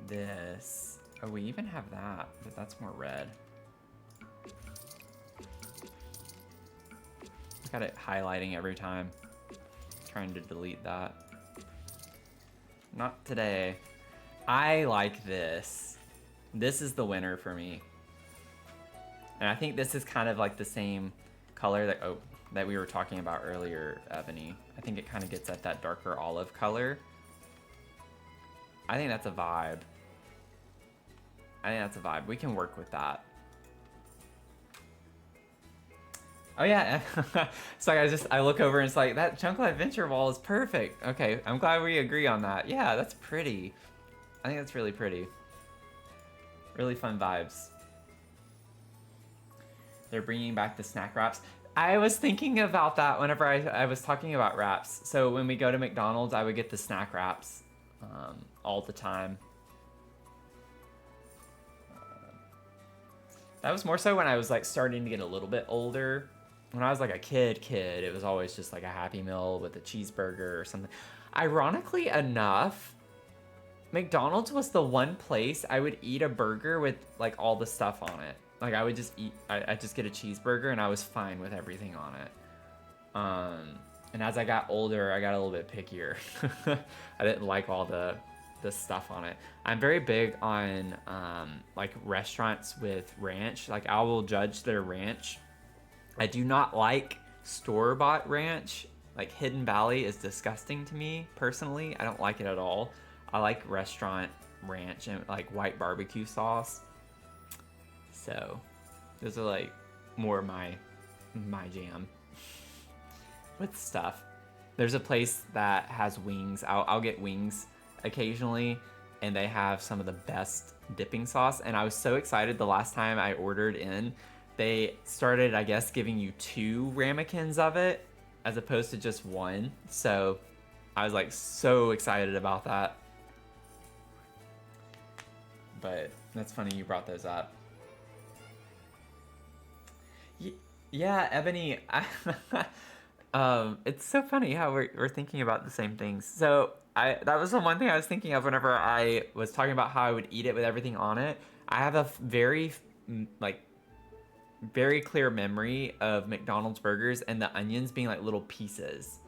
This. Oh, we even have that, but that's more red. Got it highlighting every time. Trying to delete that. Not today. I like this. This is the winner for me. And I think this is kind of like the same color that we were talking about earlier, Ebony. I think it kind of gets at that darker olive color. I think that's a vibe. We can work with that. Oh yeah. So I look over and it's like, that Jungle Adventure wall is perfect. Okay, I'm glad we agree on that. Yeah, that's pretty. I think that's really pretty. Really fun vibes. They're bringing back the snack wraps. I was thinking about that whenever I was talking about wraps. So when we go to McDonald's, I would get the snack wraps all the time. That was more so when I was like starting to get a little bit older. When I was like a kid, it was always just like a Happy Meal with a cheeseburger or something. Ironically enough, McDonald's was the one place I would eat a burger with like all the stuff on it. Like I would just I'd just get a cheeseburger and I was fine with everything on it. And as I got older, I got a little bit pickier. I didn't like all the stuff on it. I'm very big on like restaurants with ranch. Like I will judge their ranch. I do not like store-bought ranch. Like Hidden Valley is disgusting to me personally. I don't like it at all. I like restaurant ranch and like white barbecue sauce. So those are like more my jam with stuff. There's a place that has wings. I'll get wings occasionally, and they have some of the best dipping sauce. And I was so excited the last time I ordered in. They started, I guess, giving you 2 ramekins of it as opposed to just 1. So I was like so excited about that. But that's funny you brought those up. Yeah, Ebony, it's so funny how we're thinking about the same things. So that was the one thing I was thinking of whenever I was talking about how I would eat it with everything on it. I have a very clear memory of McDonald's burgers and the onions being like little pieces,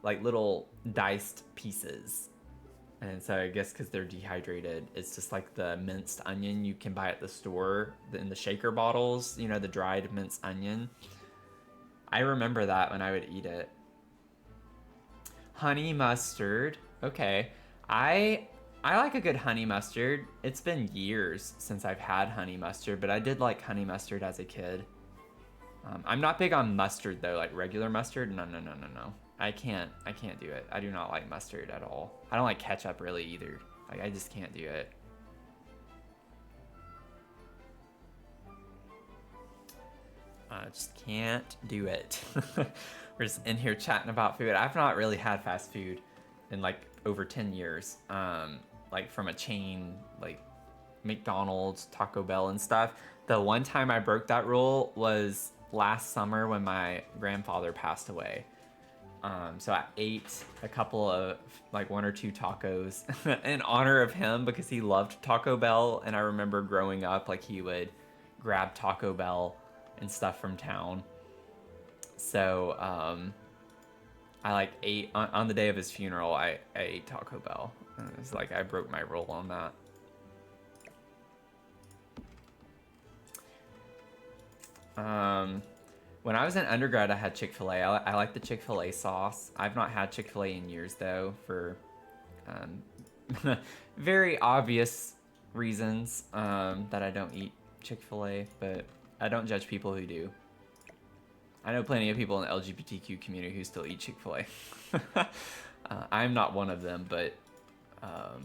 like little diced pieces. And so I guess because they're dehydrated, it's just like the minced onion you can buy at the store in the shaker bottles, you know, the dried minced onion. I remember that when I would eat it. Honey mustard. Okay. I like a good honey mustard. It's been years since I've had honey mustard, but I did like honey mustard as a kid. I'm not big on mustard though, like regular mustard. No. I can't do it. I do not like mustard at all. I don't like ketchup really either. Like I just can't do it. I just can't do it. We're just in here chatting about food. I've not really had fast food in like over 10 years. Like from a chain, like McDonald's, Taco Bell and stuff. The one time I broke that rule was last summer when my grandfather passed away. So I ate a couple of like 1 or 2 tacos in honor of him because he loved Taco Bell. And I remember growing up, like he would grab Taco Bell and stuff from town. So I like ate on the day of his funeral. I ate Taco Bell. It's like I broke my rule on that. When I was in undergrad, I had Chick-fil-A. I like the Chick-fil-A sauce. I've not had Chick-fil-A in years though, for very obvious reasons that I don't eat Chick-fil-A, but I don't judge people who do. I know plenty of people in the LGBTQ community who still eat Chick-fil-A. I'm not one of them, but I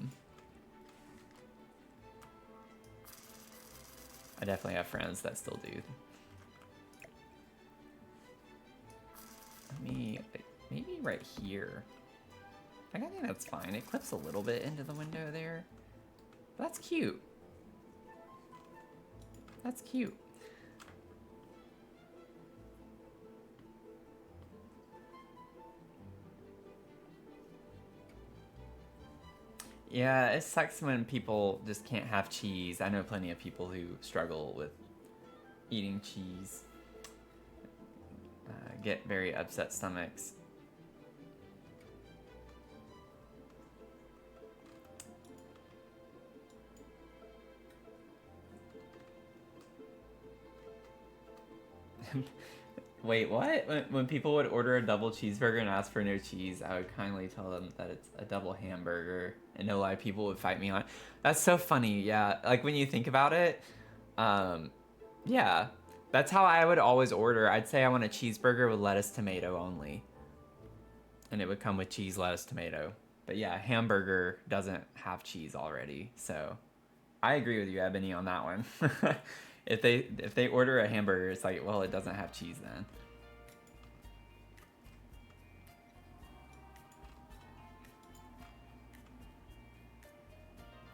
definitely have friends that still do. Maybe right here. I think that's fine. It clips a little bit into the window there. That's cute. That's cute. Yeah, it sucks when people just can't have cheese. I know plenty of people who struggle with eating cheese. Get very upset stomachs. Wait, what? When people would order a double cheeseburger and ask for no cheese, I would kindly tell them that it's a double hamburger, and no lie, people would fight me on it. That's so funny, yeah. Like when you think about it, yeah. That's how I would always order. I'd say I want a cheeseburger with lettuce, tomato only. And it would come with cheese, lettuce, tomato. But yeah, hamburger doesn't have cheese already. So I agree with you, Ebony, on that one. If they order a hamburger, it's like, well, it doesn't have cheese then.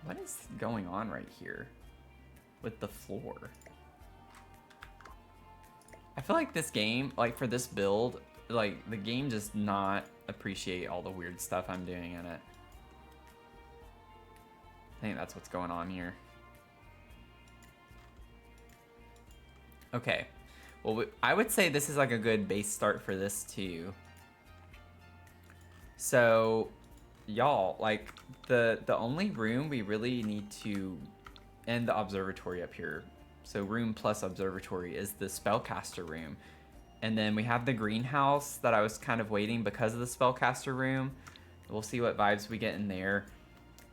What is going on right here with the floor? I feel like this game, like for this build, like the game does not appreciate all the weird stuff I'm doing in it. I think that's what's going on here. Okay, well, I would say this is like a good base start for this too. So, y'all, like the only room we really need to end the observatory up here. So room plus observatory is the spellcaster room. And then we have the greenhouse that I was kind of waiting because of the spellcaster room. We'll see what vibes we get in there.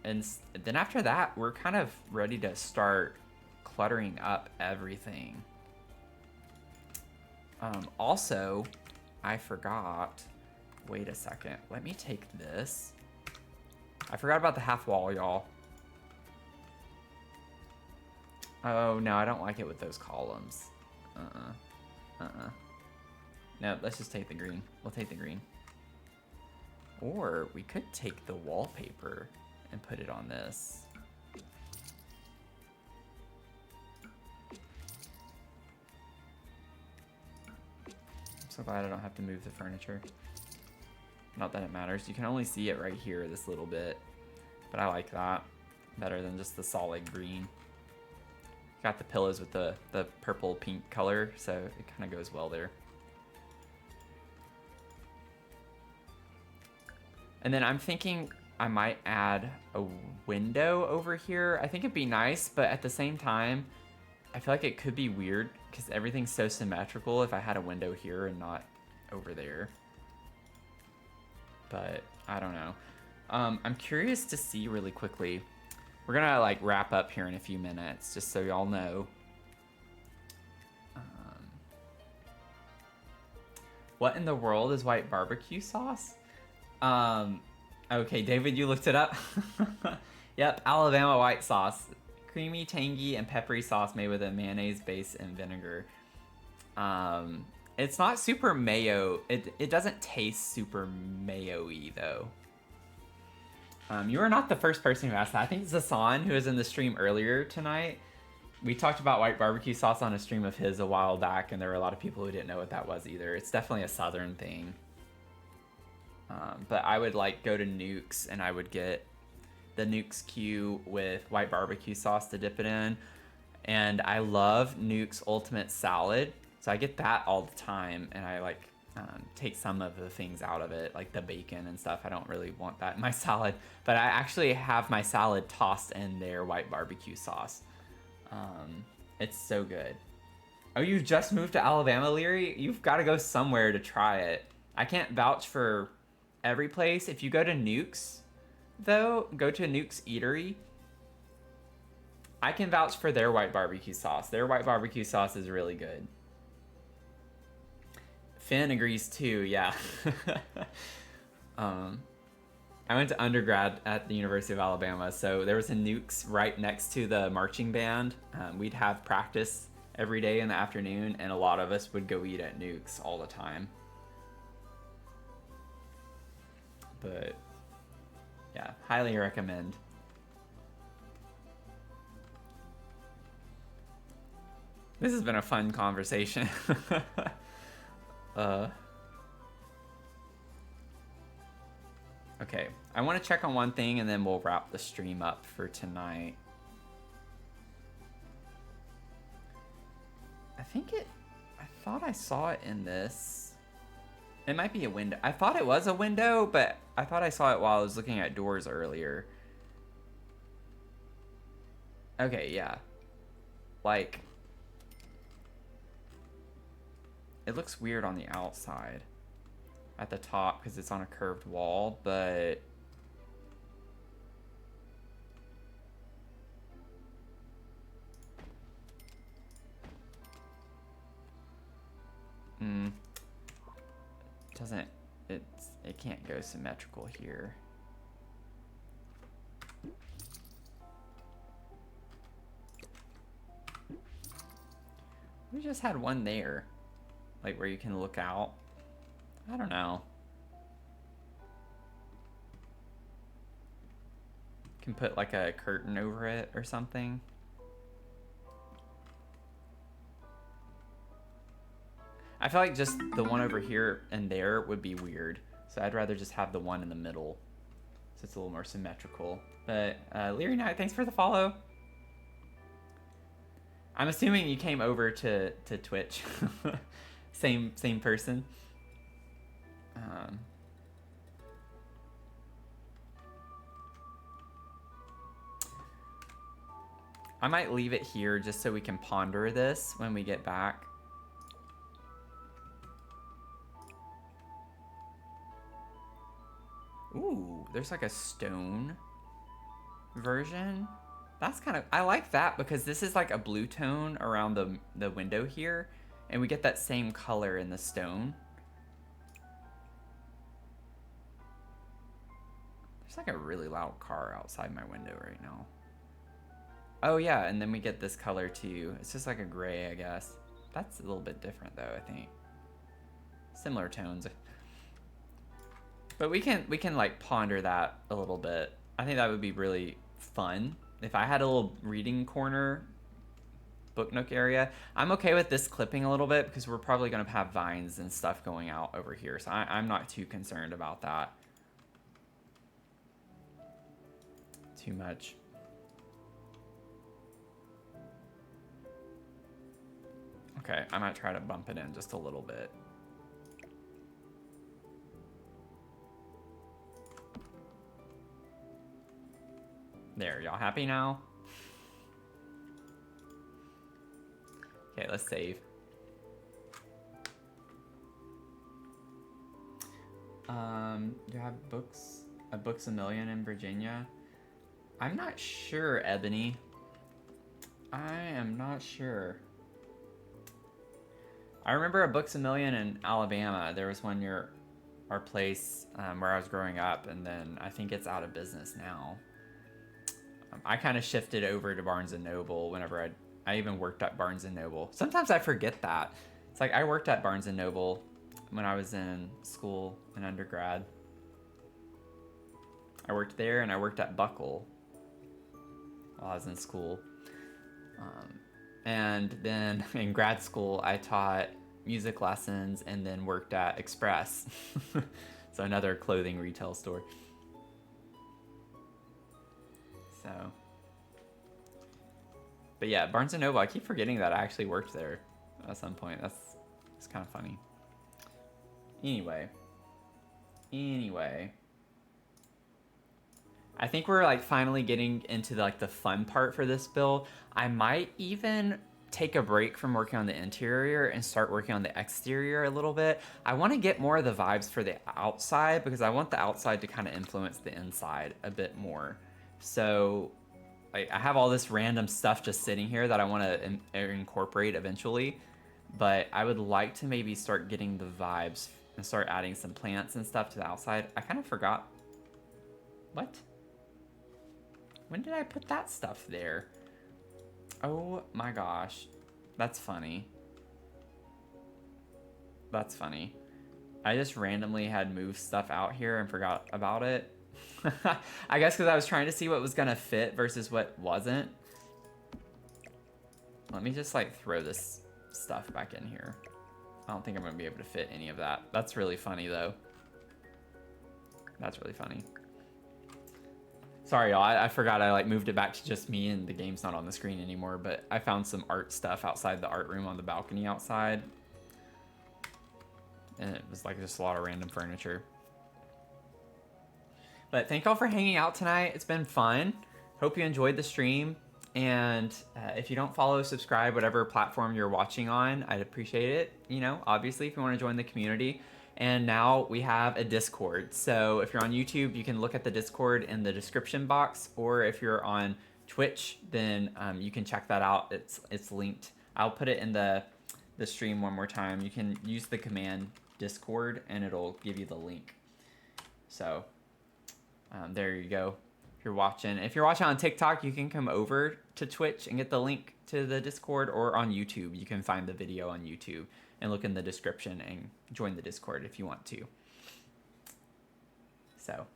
And then after that, we're kind of ready to start cluttering up everything. Also, I forgot. Wait a second. Let me take this. I forgot about the half wall, y'all. Oh, no, I don't like it with those columns. No, let's just take the green. We'll take the green. Or we could take the wallpaper and put it on this. I'm so glad I don't have to move the furniture. Not that it matters. You can only see it right here, this little bit. But I like that better than just the solid green. Got the pillows with the purple pink color, so it kind of goes well there. And then I'm thinking I might add a window over here. I think it'd be nice, but at the same time, I feel like it could be weird because everything's so symmetrical if I had a window here and not over there. But I don't know. I'm curious to see really quickly. We're gonna like wrap up here in a few minutes, just so y'all know. What in the world is white barbecue sauce? Okay, David, you looked it up. Yep, Alabama white sauce. Creamy, tangy, and peppery sauce made with a mayonnaise base and vinegar. It's not super mayo. It doesn't taste super mayo-y, though. You are not the first person who asked that. I think Zasan, who was in the stream earlier tonight, we talked about white barbecue sauce on a stream of his a while back, and there were a lot of people who didn't know what that was either. It's definitely a southern thing. But I would like go to Nuke's and I would get the Nuke's Q with white barbecue sauce to dip it in. And I love Nuke's Ultimate Salad. So I get that all the time, and I like take some of the things out of it, like the bacon and stuff. I don't really want that in my salad, but I actually have my salad tossed in their white barbecue sauce. It's so good. Oh, you just moved to Alabama, Leary? You've got to go somewhere to try it. I can't vouch for every place. If you go to Nuke's, though, go to Nuke's Eatery. I can vouch for their white barbecue sauce. Their white barbecue sauce is really good. Finn agrees too, yeah. I went to undergrad at the University of Alabama, so there was a Nuke's right next to the marching band. We'd have practice every day in the afternoon, and a lot of us would go eat at Nuke's all the time. But yeah, highly recommend. This has been a fun conversation. Okay, I want to check on one thing and then we'll wrap the stream up for tonight. I thought I saw it in this. It might be a window. I thought it was a window, but I thought I saw it while I was looking at doors earlier. Okay, yeah. Like, it looks weird on the outside at the top because it's on a curved wall, but it can't go symmetrical here. We just had one there, like where you can look out. I don't know. Can put like a curtain over it or something. I feel like just the one over here and there would be weird. So I'd rather just have the one in the middle, so it's a little more symmetrical. But Leary Knight, thanks for the follow. I'm assuming you came over to Twitch. same person. I might leave it here just so we can ponder this when we get back. Ooh, there's like a stone version. That's kind of, I like that because this is like a blue tone around the window here, and we get that same color in the stone. There's like a really loud car outside my window right now. Oh yeah, and then we get this color too. It's just like a gray, I guess. That's a little bit different though, I think. Similar tones. But we can like ponder that a little bit. I think that would be really fun. If I had a little reading corner, book nook area. I'm okay with this clipping a little bit because we're probably gonna have vines and stuff going out over here. So I'm not too concerned about that. Too much. Okay, I might try to bump it in just a little bit. There, y'all happy now? Okay, let's save. Do you have books? A Books a Million in Virginia? I'm not sure, Ebony. I am not sure. I remember a Books a Million in Alabama. There was one near our place where I was growing up, and then I think it's out of business now. I kind of shifted over to Barnes & Noble whenever I even worked at Barnes & Noble. Sometimes I forget that. It's like I worked at Barnes & Noble when I was in school in undergrad. I worked there, and I worked at Buckle while I was in school. And then in grad school, I taught music lessons and then worked at Express. So another clothing retail store. So, but yeah, Barnes & Noble, I keep forgetting that I actually worked there at some point. It's kind of funny. Anyway. I think we're like finally getting into the fun part for this build. I might even take a break from working on the interior and start working on the exterior a little bit. I want to get more of the vibes for the outside because I want the outside to kind of influence the inside a bit more. So I have all this random stuff just sitting here that I want to incorporate eventually, but I would like to maybe start getting the vibes and start adding some plants and stuff to the outside. I kind of forgot. What? When did I put that stuff there? Oh my gosh. That's funny. That's funny. I just randomly had moved stuff out here and forgot about it. I guess because I was trying to see what was going to fit versus what wasn't. Let me just like throw this stuff back in here. I don't think I'm going to be able to fit any of that. That's really funny though. That's really funny. Sorry, y'all. I forgot I like moved it back to just me and the game's not on the screen anymore, but I found some art stuff outside the art room on the balcony outside. And it was like just a lot of random furniture. But thank y'all for hanging out tonight. It's been fun. Hope you enjoyed the stream. And if you don't follow, subscribe, whatever platform you're watching on, I'd appreciate it. You know, obviously, if you want to join the community. And now we have a Discord. So if you're on YouTube, you can look at the Discord in the description box. Or if you're on Twitch, then you can check that out. It's linked. I'll put it in the stream one more time. You can use the command Discord, and it'll give you the link. So there you go. If you're watching on TikTok, you can come over to Twitch and get the link to the Discord, or on YouTube, you can find the video on YouTube and look in the description and join the Discord if you want to. So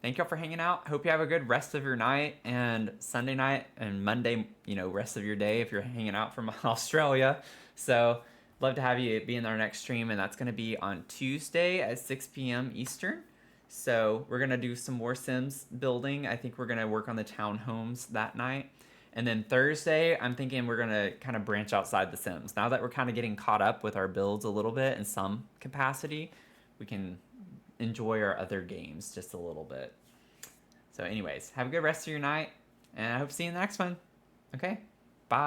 thank y'all for hanging out. Hope you have a good rest of your night and Sunday night and Monday, rest of your day if you're hanging out from Australia. So love to have you be in our next stream, and that's going to be on Tuesday at 6 p.m. Eastern. So we're going to do some more Sims building. I think we're going to work on the townhomes that night. And then Thursday, I'm thinking we're going to kind of branch outside the Sims. Now that we're kind of getting caught up with our builds a little bit in some capacity, we can enjoy our other games just a little bit. So anyways, have a good rest of your night, and I hope to see you in the next one. Okay? Bye.